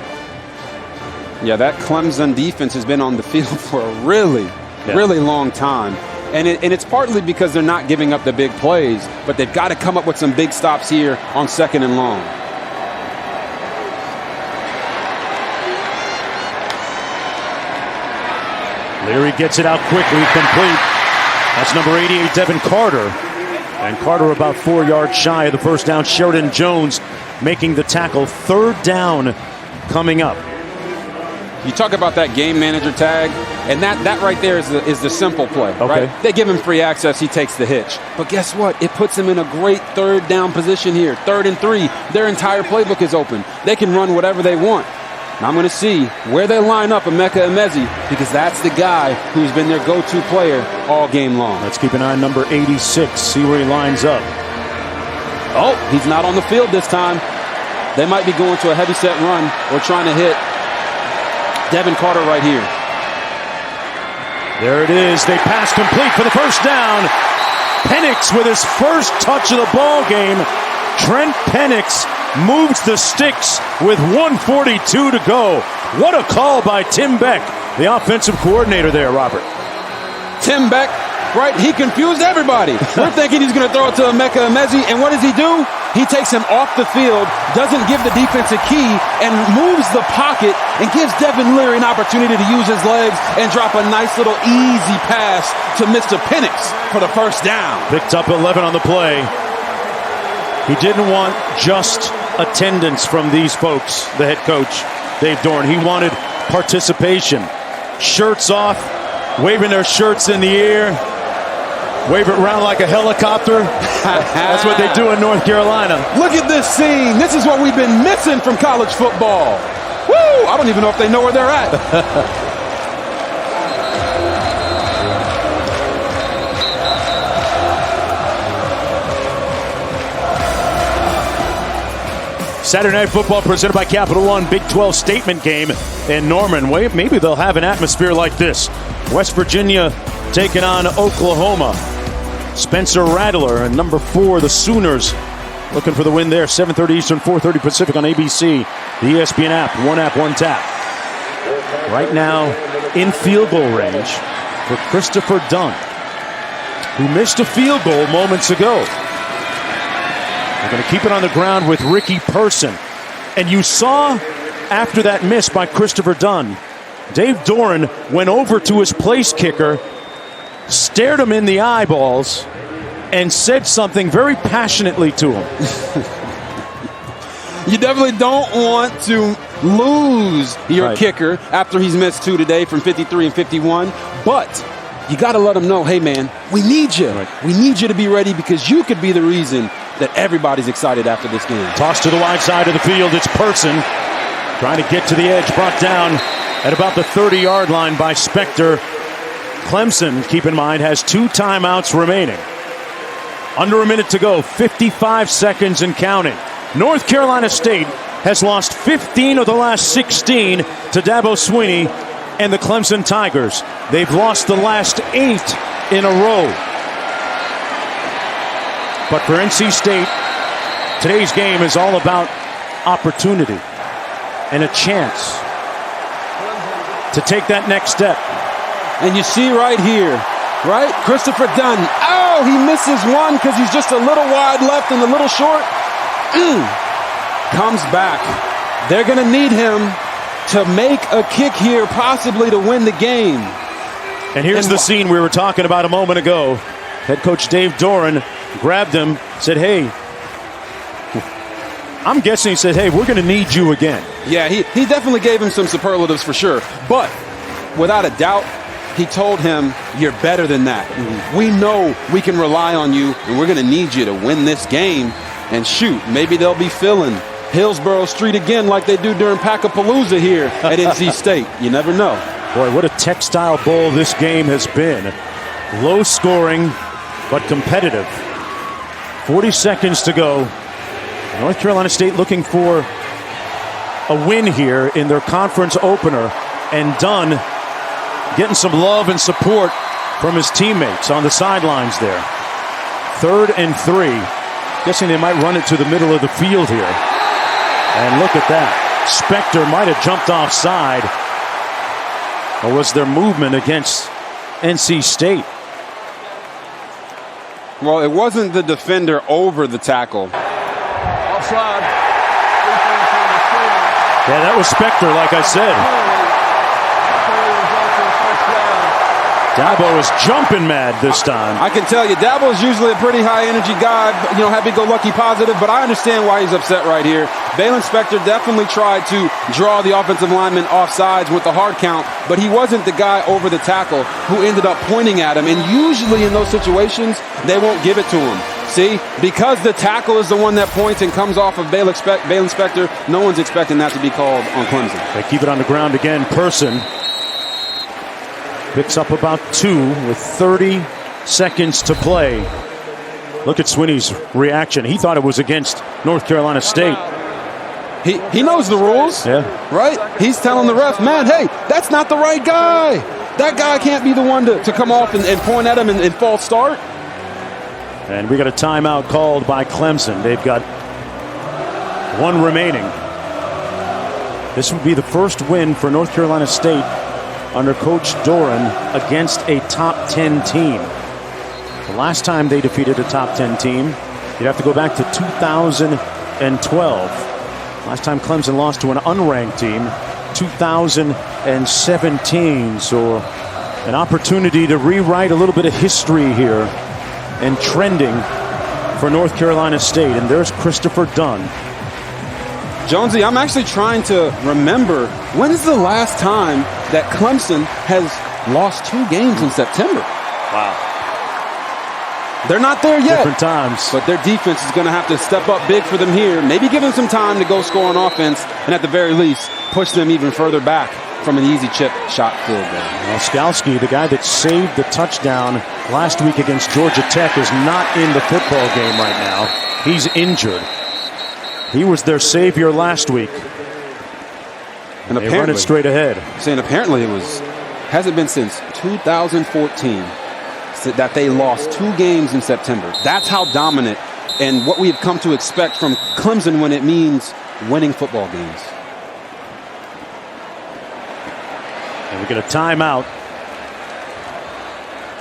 Yeah, that Clemson defense has been on the field for a really long time. And it's partly because they're not giving up the big plays, but they've got to come up with some big stops here on 2nd and long. Leary gets it out quickly, complete. That's number 88, Devin Carter. And Carter about 4 yards shy of the first down. Sheridan Jones making the tackle. 3rd down coming up. You talk about that game manager tag, and that right there is the simple play, right? They give him free access, he takes the hitch. But guess what? It puts him in a great 3rd down position here. 3rd and 3, their entire playbook is open. They can run whatever they want. Now I'm going to see where they line up Emeka Emezi, because that's the guy who's been their go-to player all game long. Let's keep an eye on number 86, see where he lines up. Oh, he's not on the field this time. They might be going to a heavy-set run or trying to hit Devin Carter right here. There it is. They pass complete for the first down. Penix with his first touch of the ball game. Trent Penix moves the sticks with 1:42 to go. What a call by Tim Beck, the offensive coordinator there, Robert. Tim Beck, right? He confused everybody. We're thinking he's going to throw it to Emeka Emezi, and what does he do? He takes him off the field, doesn't give the defense a key, and moves the pocket and gives Devin Leary an opportunity to use his legs and drop a nice little easy pass to Mr. Penix for the first down. Picked up 11 on the play. He didn't want just attendance from these folks, the head coach, Dave Doran. He wanted participation. Shirts off, waving their shirts in the air. Wave it around like a helicopter. That's what they do in North Carolina. Look at this scene. This is what we've been missing from college football. Woo! I don't even know if they know where they're at. Saturday Night Football presented by Capital One. Big 12 statement game in Norman. Maybe they'll have an atmosphere like this. West Virginia taking on Oklahoma. Spencer Rattler and number 4, the Sooners, looking for the win there. 7:30 Eastern, 4:30 Pacific on ABC. The ESPN app, one tap. Right now, in field goal range for Christopher Dunn, who missed a field goal moments ago. They're going to keep it on the ground with Ricky Person. And you saw after that miss by Christopher Dunn, Dave Doran went over to his place kicker, stared him in the eyeballs, and said something very passionately to him. You definitely don't want to lose your kicker after he's missed 2 today from 53 and 51, but you got to let him know, hey, man, we need you. We need you to be ready, because you could be the reason that everybody's excited after this game. Toss to the wide side of the field. It's Person trying to get to the edge, brought down at about the 30-yard line by Spector. Clemson, keep in mind, has 2 timeouts remaining. Under a minute to go, 55 seconds and counting. North Carolina State has lost 15 of the last 16 to Dabo Swinney and the Clemson Tigers. They've lost the last 8 in a row. But for NC State, today's game is all about opportunity and a chance to take that next step. And you see right here, right? Christopher Dunn. Oh, he misses one because he's just a little wide left and a little short. Comes back. They're going to need him to make a kick here, possibly to win the game. And here's the scene we were talking about a moment ago. Head coach Dave Doran grabbed him, said, hey, I'm guessing he said, hey, we're going to need you again. Yeah, he definitely gave him some superlatives for sure. But without a doubt, he told him, you're better than that. We know we can rely on you, and we're going to need you to win this game. And shoot, maybe they'll be filling Hillsborough Street again like they do during Packapalooza here at NC State. You never know. Boy, what a textile bowl this game has been. Low scoring, but competitive. 40 seconds to go. North Carolina State looking for a win here in their conference opener, and Dunn getting some love and support from his teammates on the sidelines there. 3rd and 3. Guessing they might run it to the middle of the field here. And look at that. Spector might have jumped offside. Or was there movement against NC State? Well, it wasn't the defender over the tackle. Offside. Yeah, that was Spector, like I said. Dabo is jumping mad this time. I can tell you, Dabo is usually a pretty high-energy guy, happy-go-lucky, positive, but I understand why he's upset right here. Balen Spector definitely tried to draw the offensive lineman off sides with the hard count, but he wasn't the guy over the tackle who ended up pointing at him, and usually in those situations, they won't give it to him. See, because the tackle is the one that points and comes off of Balen Spector, no one's expecting that to be called on Clemson. They keep it on the ground again. Person picks up about 2 with 30 seconds to play. Look at Swinney's reaction. He thought it was against North Carolina State. He knows the rules, right? He's telling the ref, man, hey, that's not the right guy. That guy can't be the one to come off and point at him and false start. And we got a timeout called by Clemson. They've got 1 remaining. This would be the first win for North Carolina State under Coach Doran against a top 10 team. The last time they defeated a top 10 team, you'd have to go back to 2012. Last time Clemson lost to an unranked team, 2017. So an opportunity to rewrite a little bit of history here and trending for North Carolina State. And there's Christopher Dunn. Jonesy, I'm actually trying to remember, when's the last time that Clemson has lost 2 games in September? Wow. They're not there yet. Different times. But their defense is going to have to step up big for them here. Maybe give them some time to go score on offense, and at the very least, push them even further back from an easy chip shot field goal. Well, Skalski, the guy that saved the touchdown last week against Georgia Tech, is not in the football game right now. He's injured. He was their savior last week. And they run it straight ahead. Saying apparently hasn't been since 2014 that they lost 2 games in September. That's how dominant and what we have come to expect from Clemson when it means winning football games. And we get a timeout.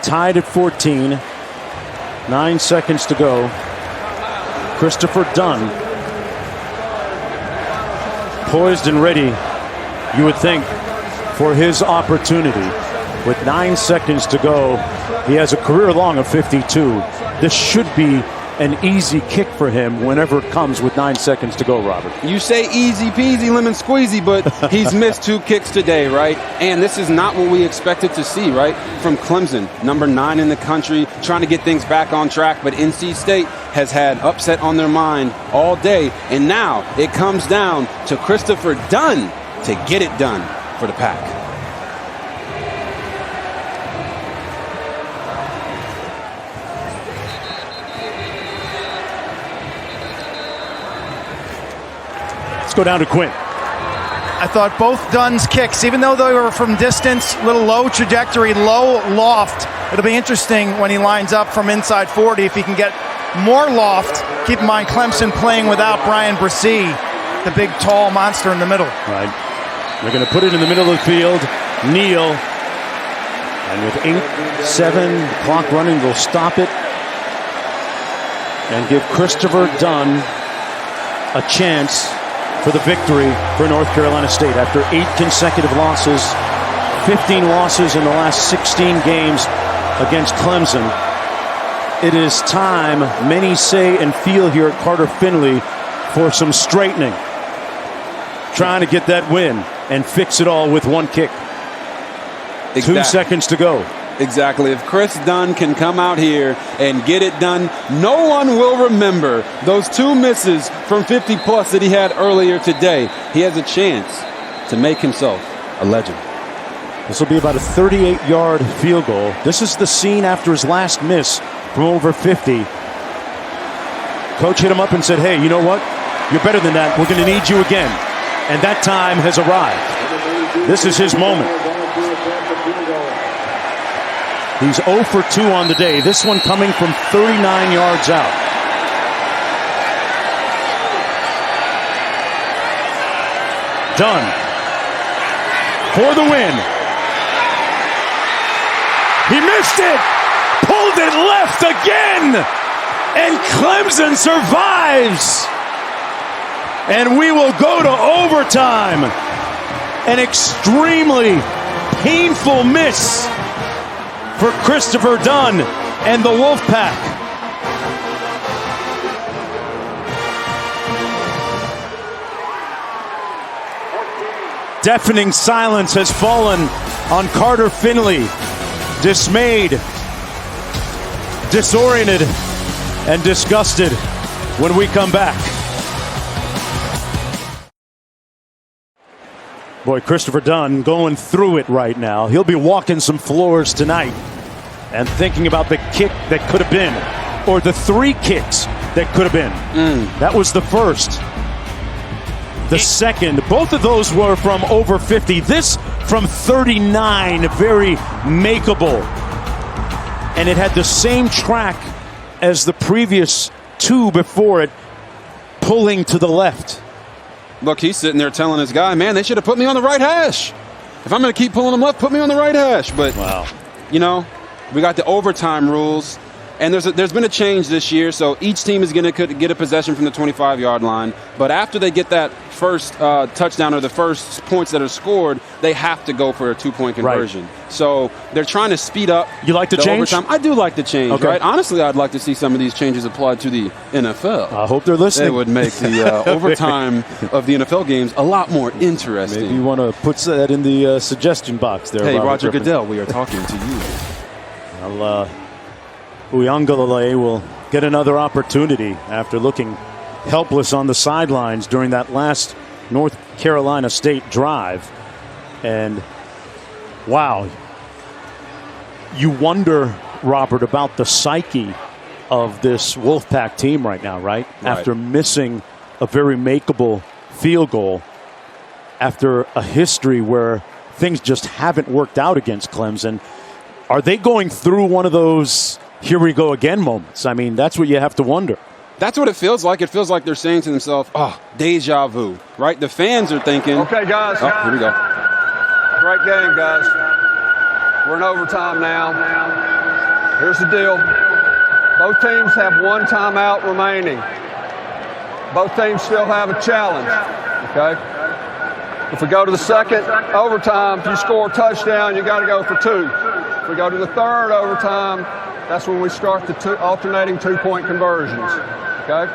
Tied at 14. 9 seconds to go. Christopher Dunn, poised and ready, you would think, for his opportunity. With 9 seconds to go, he has a career long of 52. This should be an easy kick for him whenever it comes with 9 seconds to go, Robert. You say easy peasy lemon squeezy, but he's missed 2 kicks today, right? And this is not what we expected to see, right? From Clemson, number 9 in the country, trying to get things back on track, but NC State has had upset on their mind all day, and now it comes down to Christopher Dunn to get it done for the Pack. Let's go down to Quinn. I thought both Dunn's kicks, even though they were from distance, little low trajectory, low loft, it'll be interesting when he lines up from inside 40 if he can get more loft. Keep in mind, Clemson playing without Brian Bresee, the big, tall monster in the middle. Right. They're going to put it in the middle of the field. Kneel. And with 8-7, the clock running, they'll stop it and give Christopher Dunn a chance for the victory for North Carolina State. After 8 consecutive losses, 15 losses in the last 16 games against Clemson, it is time, many say and feel here at Carter-Finley, for some straightening. Trying to get that win and fix it all with 1 kick. Exactly. 2 seconds to go. Exactly. If Chris Dunn can come out here and get it done, no one will remember those 2 misses from 50-plus that he had earlier today. He has a chance to make himself a legend. This will be about a 38-yard field goal. This is the scene after his last miss from over 50. Coach hit him up and said, hey, you know what? you're better than that. We're going to need you again. And that time has arrived. This is his moment. He's 0 for 2 on the day. This one coming from 39 yards out. Dunn for the win. He missed it. Pulled it left again. And Clemson survives. And we will go to overtime. An extremely painful miss for Christopher Dunn and the Wolfpack. Deafening silence has fallen on Carter-Finley. Dismayed, disoriented, and disgusted when we come back. Boy, Christopher Dunn going through it right now. He'll be walking some floors tonight and thinking about the kick that could have been, or the 3 kicks that could have been. That was the first. The second, both of those were from over 50. This from 39, very makeable. And it had the same track as the previous 2 before it, pulling to the left. Look, he's sitting there telling his guy, man, they should have put me on the right hash. If I'm going to keep pulling them left, put me on the right hash. But, wow. You know, we got the overtime rules. And there's been a change this year, so each team is going to get a possession from the 25-yard line. But after they get that first touchdown or the first points that are scored, they have to go for a 2-point conversion. Right. So they're trying to speed up. You like the change? Overtime. I do like the change, okay. Right? Honestly, I'd like to see some of these changes applied to the NFL. I hope they're listening. It would make the overtime of the NFL games a lot more interesting. Maybe you want to put that in the suggestion box there. Hey, Robert Roger Griffin. Goodell, we are talking to you. Well, Uiagalelei will get another opportunity after looking helpless on the sidelines during that last North Carolina State drive. And, wow, you wonder, Robert, about the psyche of this Wolfpack team right now, right? After missing a very makeable field goal, after a history where things just haven't worked out against Clemson. Are they going through one of those here we go again moments? I mean, that's what you have to wonder. That's what it feels like. It feels like they're saying to themselves, oh, deja vu, right? The fans are thinking. Okay, guys. Oh, here we go. Great game, guys. We're in overtime now. Here's the deal. Both teams have 1 timeout remaining. Both teams still have a challenge, okay? If we go to the second overtime, if you score a touchdown, you got to go for 2. If we go to the third overtime, that's when we start the alternating 2-point conversions, okay?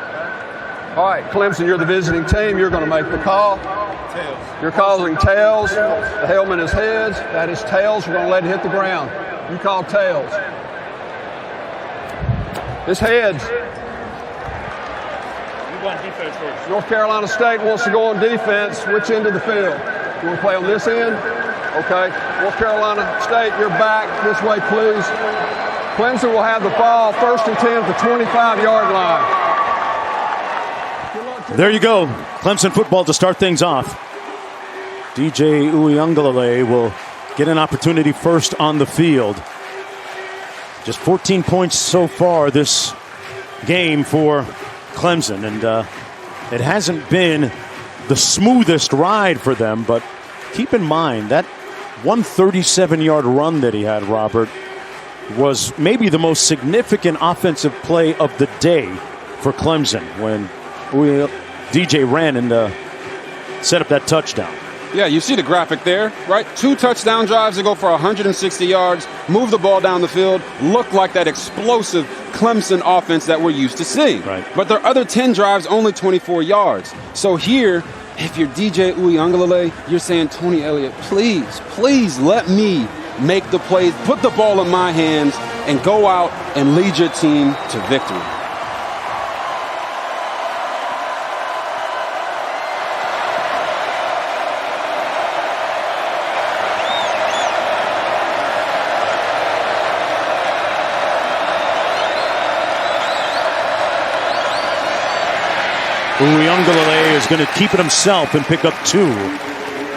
All right, Clemson, you're the visiting team. You're going to make the call. Tails. You're calling tails. The helmet is heads. That is tails. We're going to let it hit the ground. You call tails. It's heads. You want defense first. North Carolina State wants to go on defense. Which end of the field? You want to play on this end? Okay. There. North Carolina State, you're back. This way, please. Clemson will have the ball, 1st and 10 at the 25-yard line. There you go. Clemson football to start things off. DJ Uiagalelei will get an opportunity first on the field. Just 14 points so far this game for Clemson. And it hasn't been the smoothest ride for them, but keep in mind that 137-yard run that he had, Robert, was maybe the most significant offensive play of the day for Clemson when DJ ran and set up that touchdown. Yeah, you see the graphic there, right? 2 touchdown drives to go for 160 yards, move the ball down the field, look like that explosive Clemson offense that we're used to seeing. Right. But their other 10 drives, only 24 yards. So here, if you're DJ Uiagalelei, you're saying, Tony Elliott, please let me make the plays, put the ball in my hands, and go out and lead your team to victory. Uyunglele is going to keep it himself and pick up 2.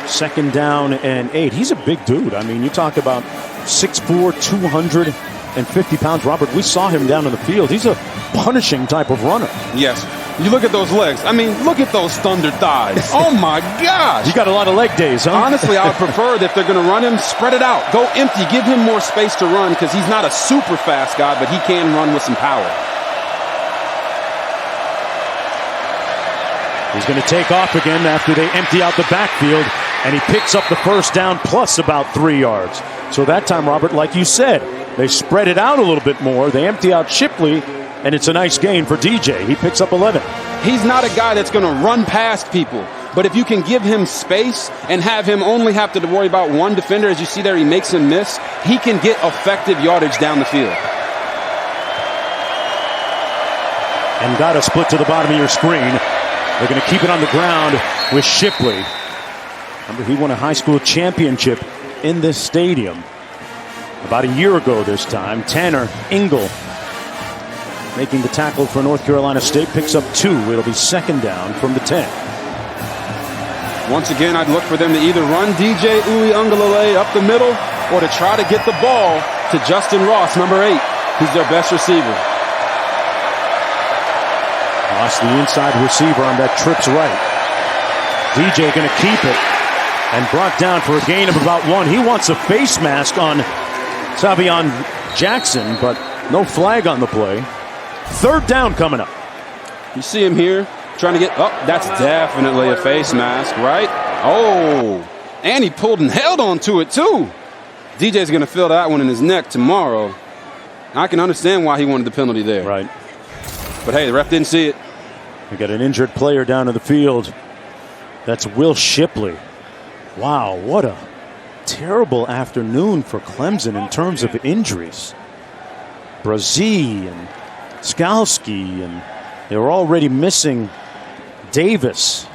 2nd down and 8. He's a big dude. I mean, you talk about 6'4", 250 pounds. Robert, we saw him down in the field. He's a punishing type of runner. Yes. You look at those legs. I mean, look at those thunder thighs. Oh, my gosh. You got a lot of leg days, huh? Honestly, I would prefer that if they're going to run him, spread it out. Go empty. Give him more space to run because he's not a super fast guy, but he can run with some power. He's going to take off again after they empty out the backfield, and he picks up the 1st down plus about 3 yards. So that time, Robert, like you said, they spread it out a little bit more. They empty out Shipley, and it's a nice gain for DJ. He picks up 11. He's not a guy that's going to run past people. But if you can give him space and have him only have to worry about one defender, as you see there, he makes him miss, he can get effective yardage down the field. And got a split to the bottom of your screen. They're going to keep it on the ground with Shipley. Remember, he won a high school championship in this stadium about a year ago this time. Tanner Engel making the tackle for North Carolina State, picks up 2. It'll be 2nd down from the 10. Once again, I'd look for them to either run DJ Uyunglele up the middle or to try to get the ball to Justin Ross, number 8, who's their best receiver. Ross, the inside receiver on that trips right. DJ going to keep it and brought down for a gain of about 1. He wants a face mask on Savion Jackson, but no flag on the play. 3rd down coming up. You see him here trying to get up. Oh, that's definitely a face mask, right? Oh, and he pulled and held on to it too. DJ's going to feel that one in his neck tomorrow. I can understand why he wanted the penalty there. Right. But hey, the ref didn't see it. We got an injured player down in the field. That's Will Shipley. Wow, what a terrible afternoon for Clemson in terms of injuries. Brazee and Skalski, and they were already missing Davis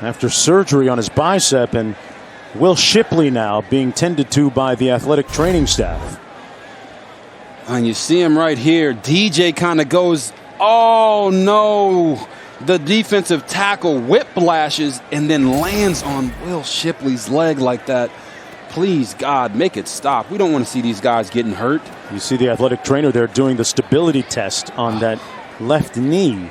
after surgery on his bicep, and Will Shipley now being tended to by the athletic training staff. And you see him right here. DJ kind of goes, oh no. The defensive tackle whiplashes and then lands on Will Shipley's leg like that. Please, God, make it stop. We don't want to see these guys getting hurt. You see the athletic trainer there doing the stability test on that left knee.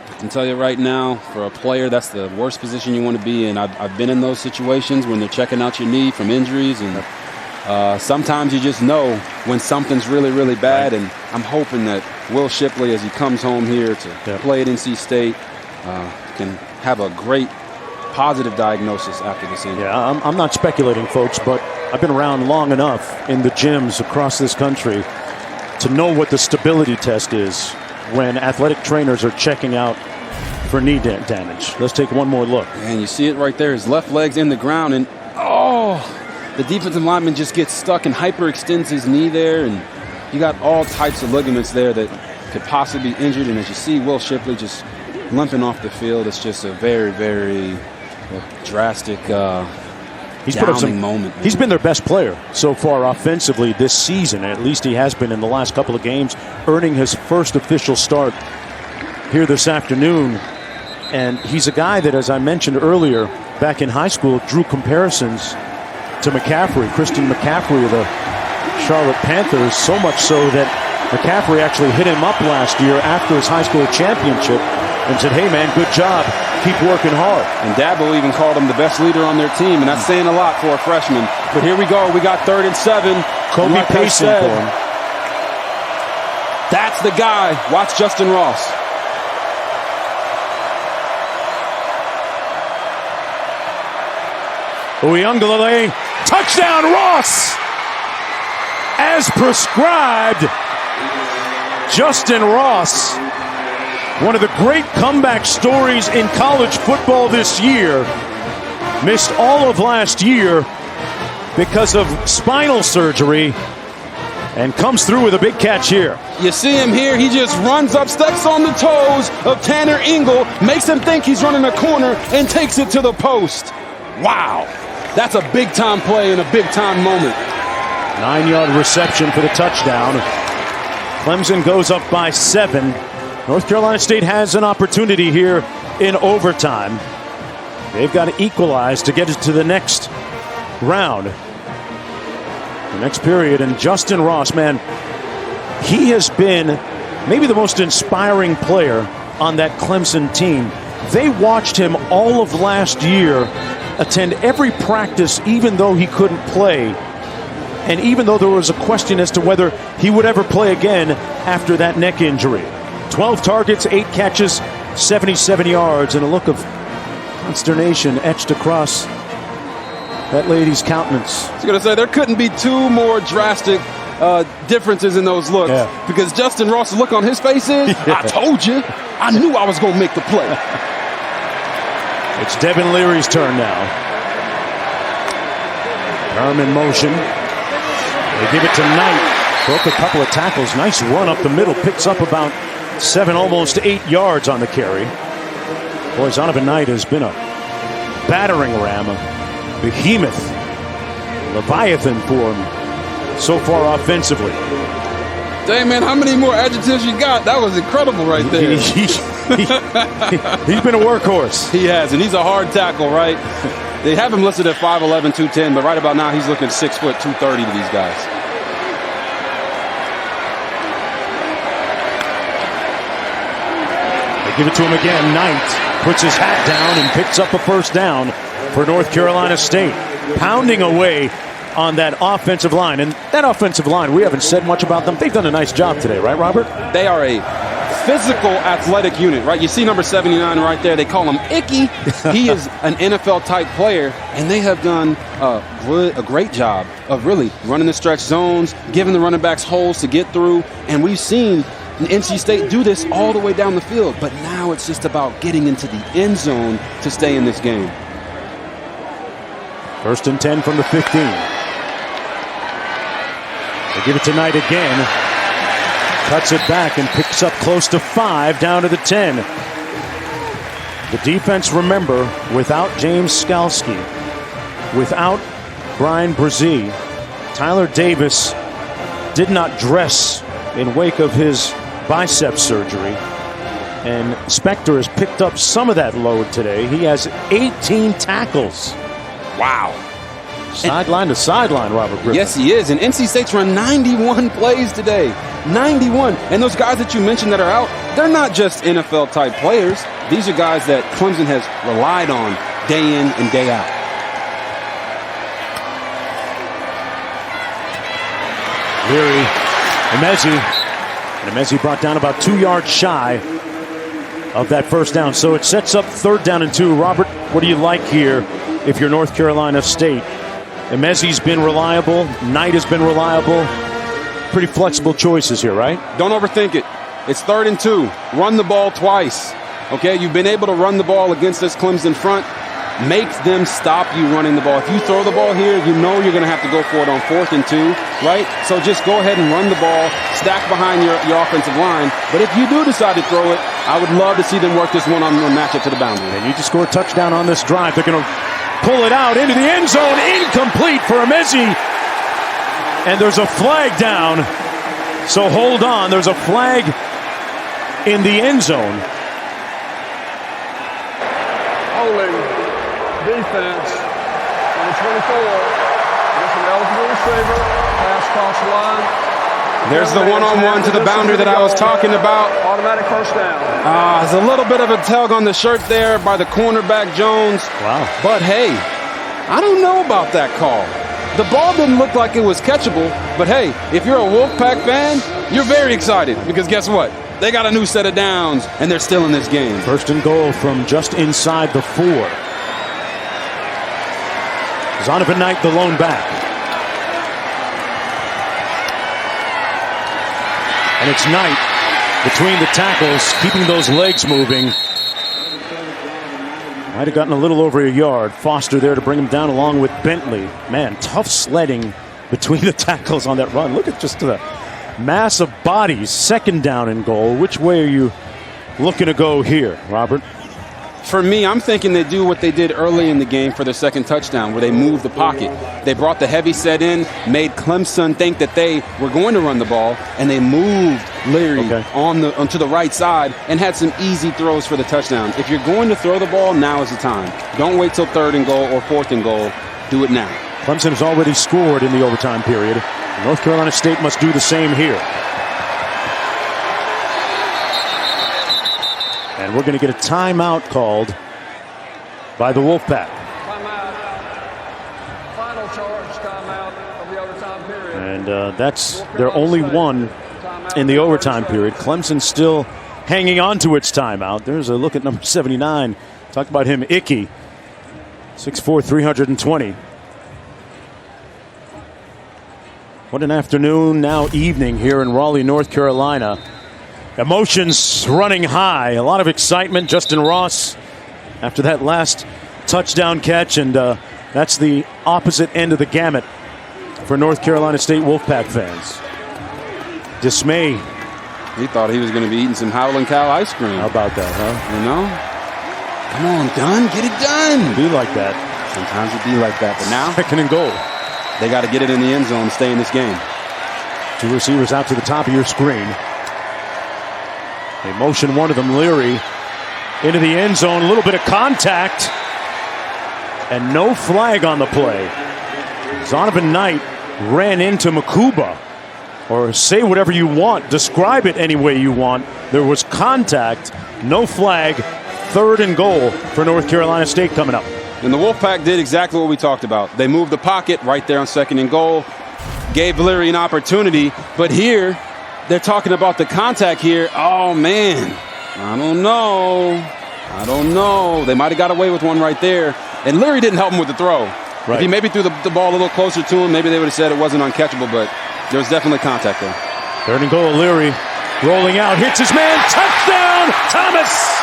I can tell you right now, for a player, that's the worst position you want to be in. I've been in those situations when they're checking out your knee from injuries, and sometimes you just know when something's really, really bad. Right. And I'm hoping that Will Shipley, as he comes home here to play at NC State, can have a great positive diagnosis after this injury. Yeah, I'm not speculating, folks, but I've been around long enough in the gyms across this country to know what the stability test is when athletic trainers are checking out for knee damage. Let's take one more look. And you see it right there. His left leg's in the ground, and the defensive lineman just gets stuck and hyperextends his knee there, and you got all types of ligaments there that could possibly be injured. And as you see Will Shipley just limping off the field, it's just a very, very drastic moment. He's been their best player so far offensively this season. At least he has been in the last couple of games, earning his first official start here this afternoon. And he's a guy that, as I mentioned earlier, back in high school, drew comparisons to McCaffrey, Christian McCaffrey of the Charlotte Panthers, so much so that McCaffrey actually hit him up last year after his high school championship and said, hey man, good job, keep working hard. And Dabo even called him the best leader on their team, and that's saying a lot for a freshman. But here we go, we got 3rd and 7. Kobe pacing for him. That's the guy. Watch Justin Ross. Uyunglele, touchdown Ross! As prescribed, Justin Ross, one of the great comeback stories in college football this year, missed all of last year because of spinal surgery and comes through with a big catch here. You see him here, he just runs up, steps on the toes of Tanner Engel, makes him think he's running a corner and takes it to the post. Wow, that's a big time play and a big time moment. 9-yard reception for the touchdown. Clemson goes up by 7. North Carolina State has an opportunity here in overtime. They've got to equalize to get it to the next round, the next period. And Justin Ross, man, he has been maybe the most inspiring player on that Clemson team. They watched him all of last year attend every practice, even though he couldn't play. And even though there was a question as to whether he would ever play again after that neck injury. 12 targets, 8 catches, 77 yards, and a look of consternation etched across that lady's countenance. I was going to say, there couldn't be two more drastic differences in those looks. Yeah. Because Justin Ross's look on his face is, I told you, I knew I was going to make the play. It's Devin Leary's turn now. Arm in motion. They give it to Knight. Broke a couple of tackles. Nice run up the middle. Picks up about 7, almost 8 yards on the carry. Boy, Zonovan Knight has been a battering ram, a behemoth, Leviathan for him so far offensively. Dang, man, how many more adjectives you got? That was incredible right there. He's been a workhorse. He has, and he's a hard tackle, right? They have him listed at 5'11", 210, but right about now he's looking 6 foot 230 to these guys. They give it to him again. Knight puts his hat down and picks up a first down for North Carolina State. Pounding away on that offensive line. And that offensive line, we haven't said much about them. They've done a nice job today, right, Robert? They are a physical athletic unit, right? You see number 79 right there. They call him Icky. He is an NFL-type player, and they have done a great job of really running the stretch zones, giving the running backs holes to get through. And we've seen NC State do this all the way down the field, but now it's just about getting into the end zone to stay in this game. 1st and 10 from the 15. They give it to Knight again. Cuts it back and picks up close to 5 down to the 10. The defense, remember, without James Skalski, without Brian Brzee, Tyler Davis did not dress in wake of his bicep surgery. And Spector has picked up some of that load today. He has 18 tackles. Wow. Sideline to sideline, Robert Griffin. Yes, he is. And NC State's run 91 plays today. 91. And those guys that you mentioned that are out, they're not just NFL-type players. These are guys that Clemson has relied on day in and day out. Leary, and Emezi brought down about 2 yards shy of that first down. So it sets up 3rd down and 2. Robert, what do you like here if you're North Carolina State? Emezi's been reliable. Knight has been reliable. Pretty flexible choices here, right? Don't overthink it. It's 3rd and 2. Run the ball twice. Okay, you've been able to run the ball against this Clemson front. Make them stop you running the ball. If you throw the ball here, you know you're going to have to go for it on 4th and 2, right? So just go ahead and run the ball, stack behind your offensive line. But if you do decide to throw it, I would love to see them work this one-on-one matchup to the boundary. They need to score a touchdown on this drive. They're going to pull it out into the end zone. Incomplete for Emezi. And there's a flag down. So hold on. There's a flag in the end zone. Holding defense on the 24. Gets an eligible receiver. Pass across the line. There's the one-on-one to the boundary that I was talking about. Automatic first down. There's a little bit of a tug on the shirt there by the cornerback, Jones. Wow. But hey, I don't know about that call. The ball didn't look like it was catchable, but hey, if you're a Wolfpack fan, you're very excited because guess what? They got a new set of downs, and they're still in this game. 1st and goal from just inside the 4. Zonovan Knight, the lone back. And it's Knight between the tackles, keeping those legs moving. Might have gotten a little over a yard. Foster there to bring him down along with Bentley. Man, tough sledding between the tackles on that run. Look at just the mass of bodies. 2nd down and goal. Which way are you looking to go here, Robert? For me, I'm thinking they do what they did early in the game for their second touchdown, where they moved the pocket. They brought the heavy set in, made Clemson think that they were going to run the ball, and they moved Leary onto the right side and had some easy throws for the touchdown. If you're going to throw the ball, now is the time. Don't wait till 3rd and goal or 4th and goal. Do it now. Clemson has already scored in the overtime period. North Carolina State must do the same here. And we're going to get a timeout called by the Wolfpack. Timeout. Final charge timeout of the overtime period. And that's their only one in the overtime period. Clemson still hanging on to its timeout. There's a look at number 79. Talk about him, Icky. 6'4", 320. What an afternoon, now evening here in Raleigh, North Carolina. Emotions running high. A lot of excitement. Justin Ross after that last touchdown catch. And that's the opposite end of the gamut for North Carolina State Wolfpack fans. Dismay. He thought he was going to be eating some Howlin' Cow ice cream. How about that, huh? You know? Come on, done. Get it done. Be like that. Sometimes it be like that. But now, 2nd and goal. They got to get it in the end zone and stay in this game. 2 receivers out to the top of your screen. They motion one of them, Leary, into the end zone. A little bit of contact. And no flag on the play. Zonovan Knight ran into Makuba. Or say whatever you want. Describe it any way you want. There was contact. No flag. 3rd and goal for North Carolina State coming up. And the Wolfpack did exactly what we talked about. They moved the pocket right there on 2nd and goal. Gave Leary an opportunity. But here, they're talking about the contact here. Oh, man. I don't know. They might have got away with one right there. And Leary didn't help him with the throw. Right. If he maybe threw the ball a little closer to him, maybe they would have said it wasn't uncatchable, but there was definitely contact there. 3rd and goal, Leary rolling out, hits his man, touchdown, Thomas!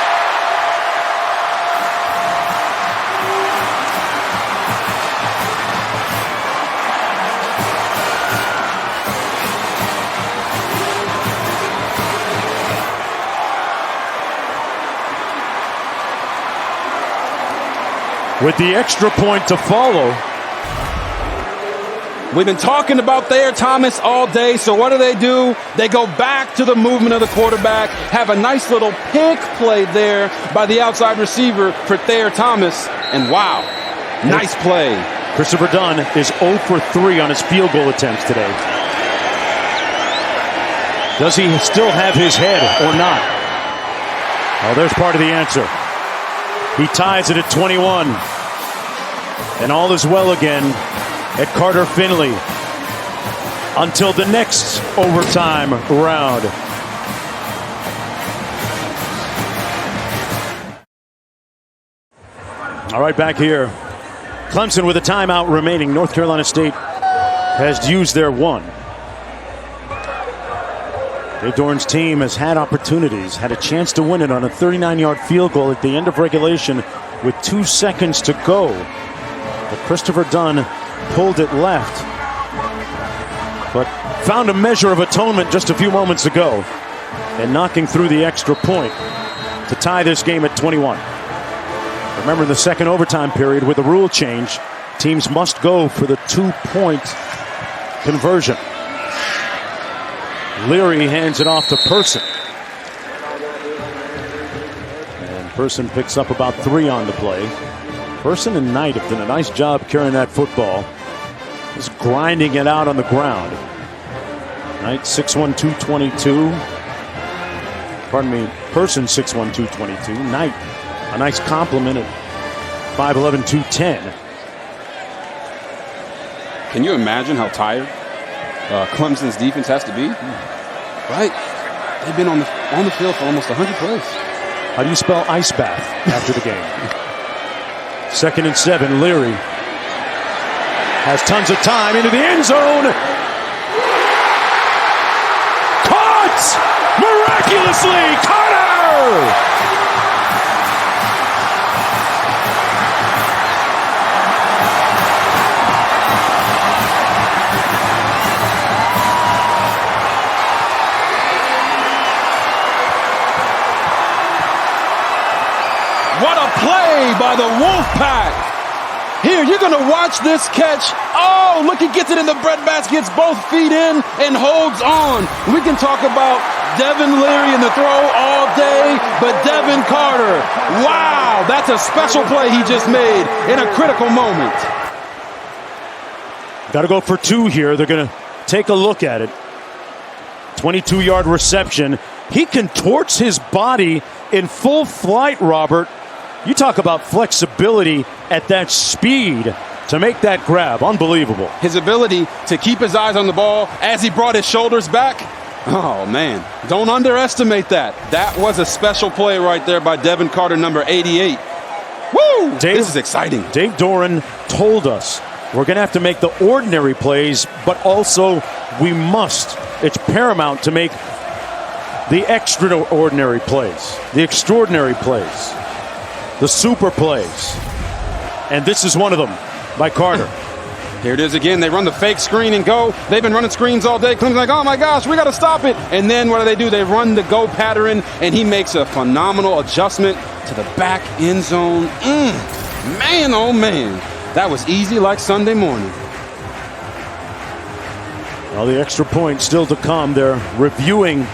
With the extra point to follow. We've been talking about Thayer Thomas all day, so what do? They go back to the movement of the quarterback, have a nice little pick play there by the outside receiver for Thayer Thomas, and wow, nice play. Christopher Dunn is 0 for 3 on his field goal attempts today. Does he still have his head or not? Oh, there's part of the answer. He ties it at 21. And all is well again at Carter-Finley until the next overtime round. All right, back here. Clemson with a timeout remaining. North Carolina State has used their one. Dave Doran's team has had opportunities, had a chance to win it on a 39-yard field goal at the end of regulation with 2 seconds to go. But Christopher Dunn pulled it left, but found a measure of atonement just a few moments ago and knocking through the extra point to tie this game at 21. Remember, in the second overtime period with a rule change, teams must go for the 2-point conversion. Leary hands it off to Person. And Person picks up about 3 on the play. Person and Knight have done a nice job carrying that football. Just grinding it out on the ground. Knight 6'1", 222. Pardon me, Person 6'1", 222. Knight, a nice compliment at 5'11", 210. Can you imagine how tired Clemson's defense has to be? Right? They've been on the field for almost 100 plays. How do you spell ice bath after the game? 2nd and 7, Leary has tons of time into the end zone. Caught! Miraculously, Carter! play by the Wolfpack. Here, you're going to watch this catch. Oh, look, he gets it in the breadbasket, gets both feet in and holds on. We can talk about Devin Leary in the throw all day, but Devin Carter, wow, that's a special play he just made in a critical moment. Got to go for 2 here. They're going to take a look at it. 22-yard reception. He contorts his body in full flight, Robert. You talk about flexibility at that speed to make that grab. Unbelievable. His ability to keep his eyes on the ball as he brought his shoulders back. Oh, man. Don't underestimate that. That was a special play right there by Devin Carter, number 88. Woo! This is exciting. Dave Doran told us we're going to have to make the ordinary plays, but also we must. It's paramount to make the extraordinary plays, the extraordinary plays, the super plays. And this is one of them by Carter. Here it is again. They run the fake screen and go. They've been running screens all day. Clemson's like, oh my gosh, we got to stop it. And then what do? They run the go pattern, and he makes a phenomenal adjustment to the back end zone. Man, oh man. That was easy like Sunday morning. Well, the extra point still to come. They're reviewing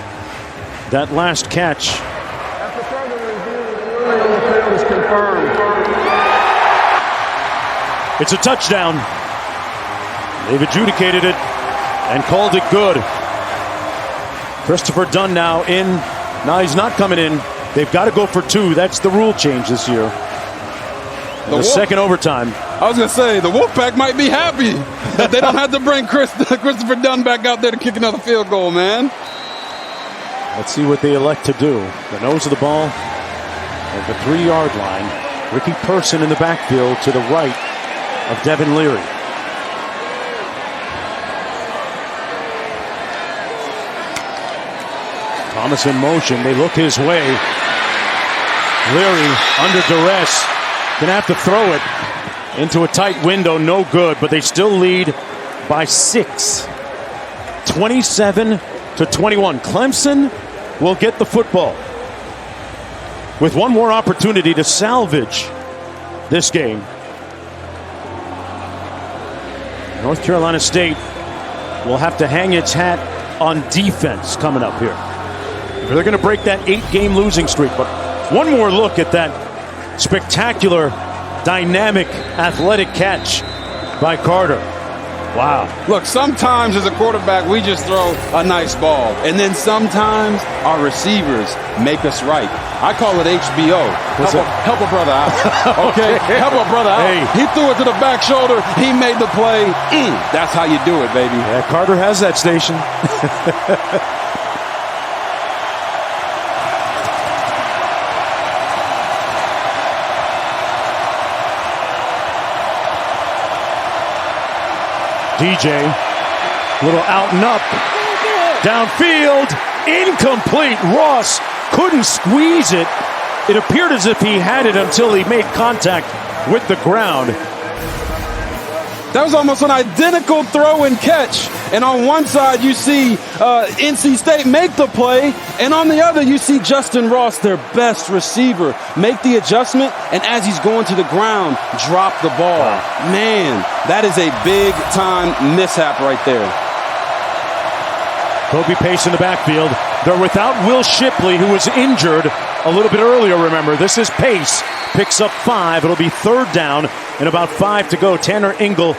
that last catch. After further review, the ruling on the field is confirmed. It's a touchdown. They've adjudicated it and called it good. Christopher Dunn now in. No, he's not coming in. They've got to go for 2. That's the rule change this year. The second overtime. I was going to say, the Wolfpack might be happy that they don't have to bring Christopher Dunn back out there to kick another field goal, man. Let's see what they elect to do. The nose of the ball at the 3-yard line. Ricky Person in the backfield to the right of Devin Leary. Thomas in motion. They look his way. Leary under duress. Gonna have to throw it into a tight window. No good, but they still lead by 6. 27-21. Clemson will get the football with one more opportunity to salvage this game. North Carolina State will have to hang its hat on defense coming up here. They're going to break that 8-game losing streak. But one more look at that spectacular, dynamic, athletic catch by Carter. Wow. Look, sometimes as a quarterback, we just throw a nice ball. And then sometimes our receivers make us right. I call it HBO. Help a brother out. Okay? Help a brother out. Hey. He threw it to the back shoulder. He made the play. That's how you do it, baby. Yeah, Carter has that station. DJ, little out and up, downfield, incomplete. Ross couldn't squeeze it. It appeared as if he had it until he made contact with the ground. That was almost an identical throw and catch. And on one side, you see NC State make the play. And on the other, you see Justin Ross, their best receiver, make the adjustment. And as he's going to the ground, drop the ball. Wow. Man, that is a big-time mishap right there. Kobe Pace in the backfield. They're without Will Shipley, who was injured a little bit earlier, remember. This is Pace. Picks up 5. It'll be 3rd down and about 5 to go. Tanner Engel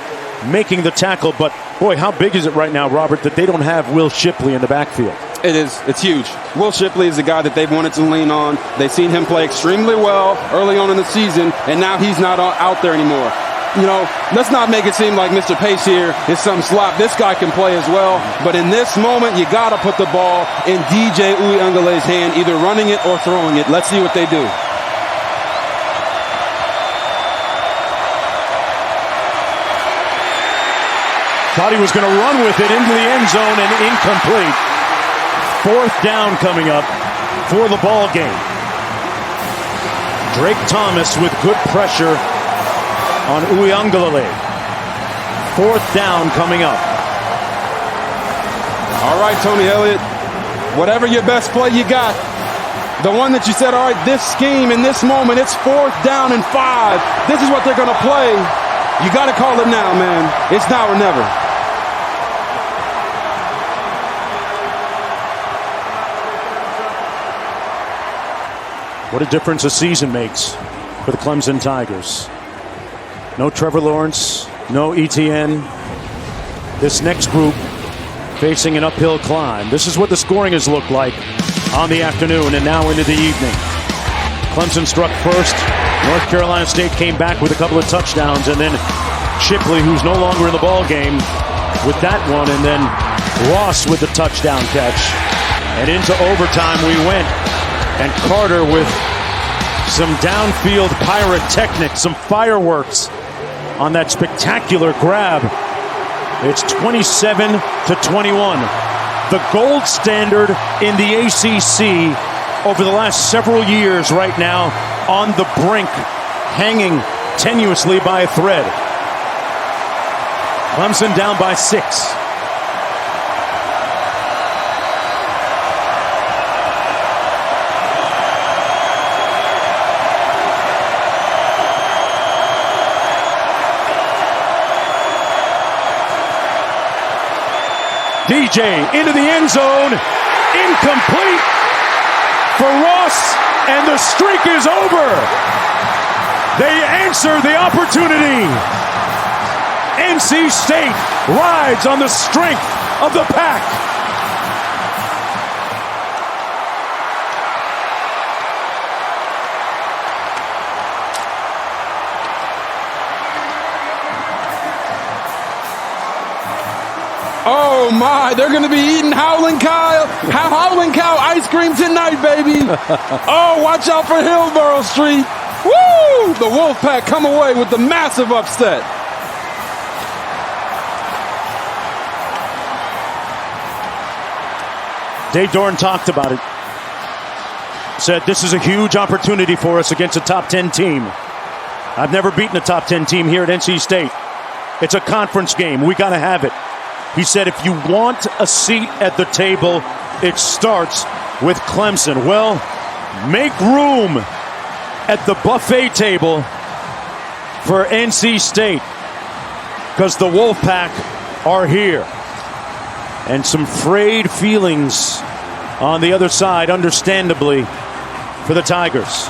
making the tackle. But, boy, how big is it right now, Robert, that they don't have Will Shipley in the backfield? It is. It's huge. Will Shipley is the guy that they've wanted to lean on. They've seen him play extremely well early on in the season, and now he's not out there anymore. You know, let's not make it seem like Mr. Pace here is some slop. This guy can play as well. But in this moment, you got to put the ball in DJ Uyungale's hand, either running it or throwing it. Let's see what they do. Thought he was going to run with it into the end zone and incomplete. 4th down coming up for the ball game. Drake Thomas with good pressure on Uyunglele. 4th down coming up. All right, Tony Elliott. Whatever your best play you got, The one that you said, all right, this scheme in this moment, it's 4th down and 5. This is what they're going to play. You got to call it now, man. It's now or never. What a difference a season makes for the Clemson Tigers. No Trevor Lawrence, no ETN. This next group facing an uphill climb. This is what the scoring has looked like on the afternoon and now into the evening. Clemson struck first. North Carolina State came back with a couple of touchdowns, and then Shipley, who's no longer in the ball game, with that one, and then Ross with the touchdown catch. And into overtime we went. And Carter with some downfield pyrotechnics, some fireworks on that spectacular grab. It's 27-21. The gold standard in the ACC over the last several years right now, on the brink, hanging tenuously by a thread. Clemson down by 6. DJ into the end zone, incomplete for Ross, and the streak is over. They answer the opportunity. NC State rides on the strength of the pack. Oh my, they're going to be eating Howlin' Cow ice cream tonight, baby. Oh, watch out for Hillsborough Street. Woo! The Wolfpack come away with the massive upset. Dave Doran talked about it. Said this is a huge opportunity for us against a top 10 team. I've never beaten a top 10 team here at NC State. It's a conference game. We got to have it. He said, if you want a seat at the table, it starts with Clemson. Well, make room at the buffet table for NC State, because the Wolfpack are here. And some frayed feelings on the other side, understandably, for the Tigers.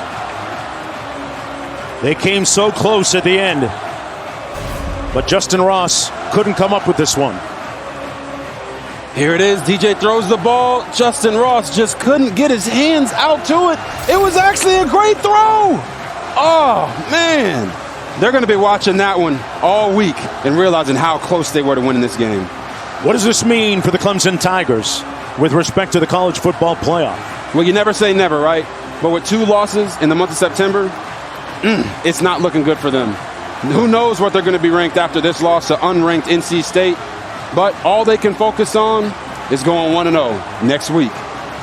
They came so close at the end, but Justin Ross couldn't come up with this one. Here it is. DJ throws the ball. Justin Ross just couldn't get his hands out to it. It was actually a great throw. Oh, man. They're going to be watching that one all week and realizing how close they were to winning this game. What does this mean for the Clemson Tigers with respect to the college football playoff? Well, you never say never, right? But with 2 losses in the month of September, it's not looking good for them. Who knows what they're going to be ranked after this loss to unranked NC State. But all they can focus on is going 1-0 next week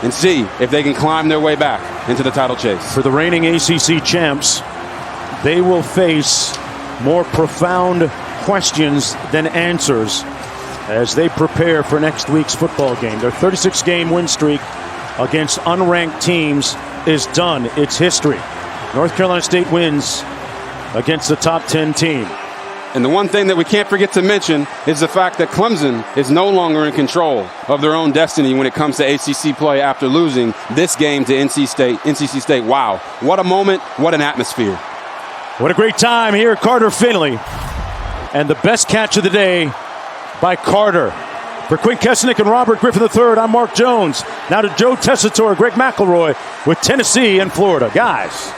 and see if they can climb their way back into the title chase. For the reigning ACC champs, they will face more profound questions than answers as they prepare for next week's football game. Their 36-game win streak against unranked teams is done. It's history. North Carolina State wins against the top 10 team. And the one thing that we can't forget to mention is the fact that Clemson is no longer in control of their own destiny when it comes to ACC play after losing this game to NC State. Wow. What a moment. What an atmosphere. What a great time here at Carter-Finley. And the best catch of the day by Carter. For Quinn Kesnick and Robert Griffin III, I'm Mark Jones. Now to Joe Tessitore, Greg McElroy with Tennessee and Florida. Guys.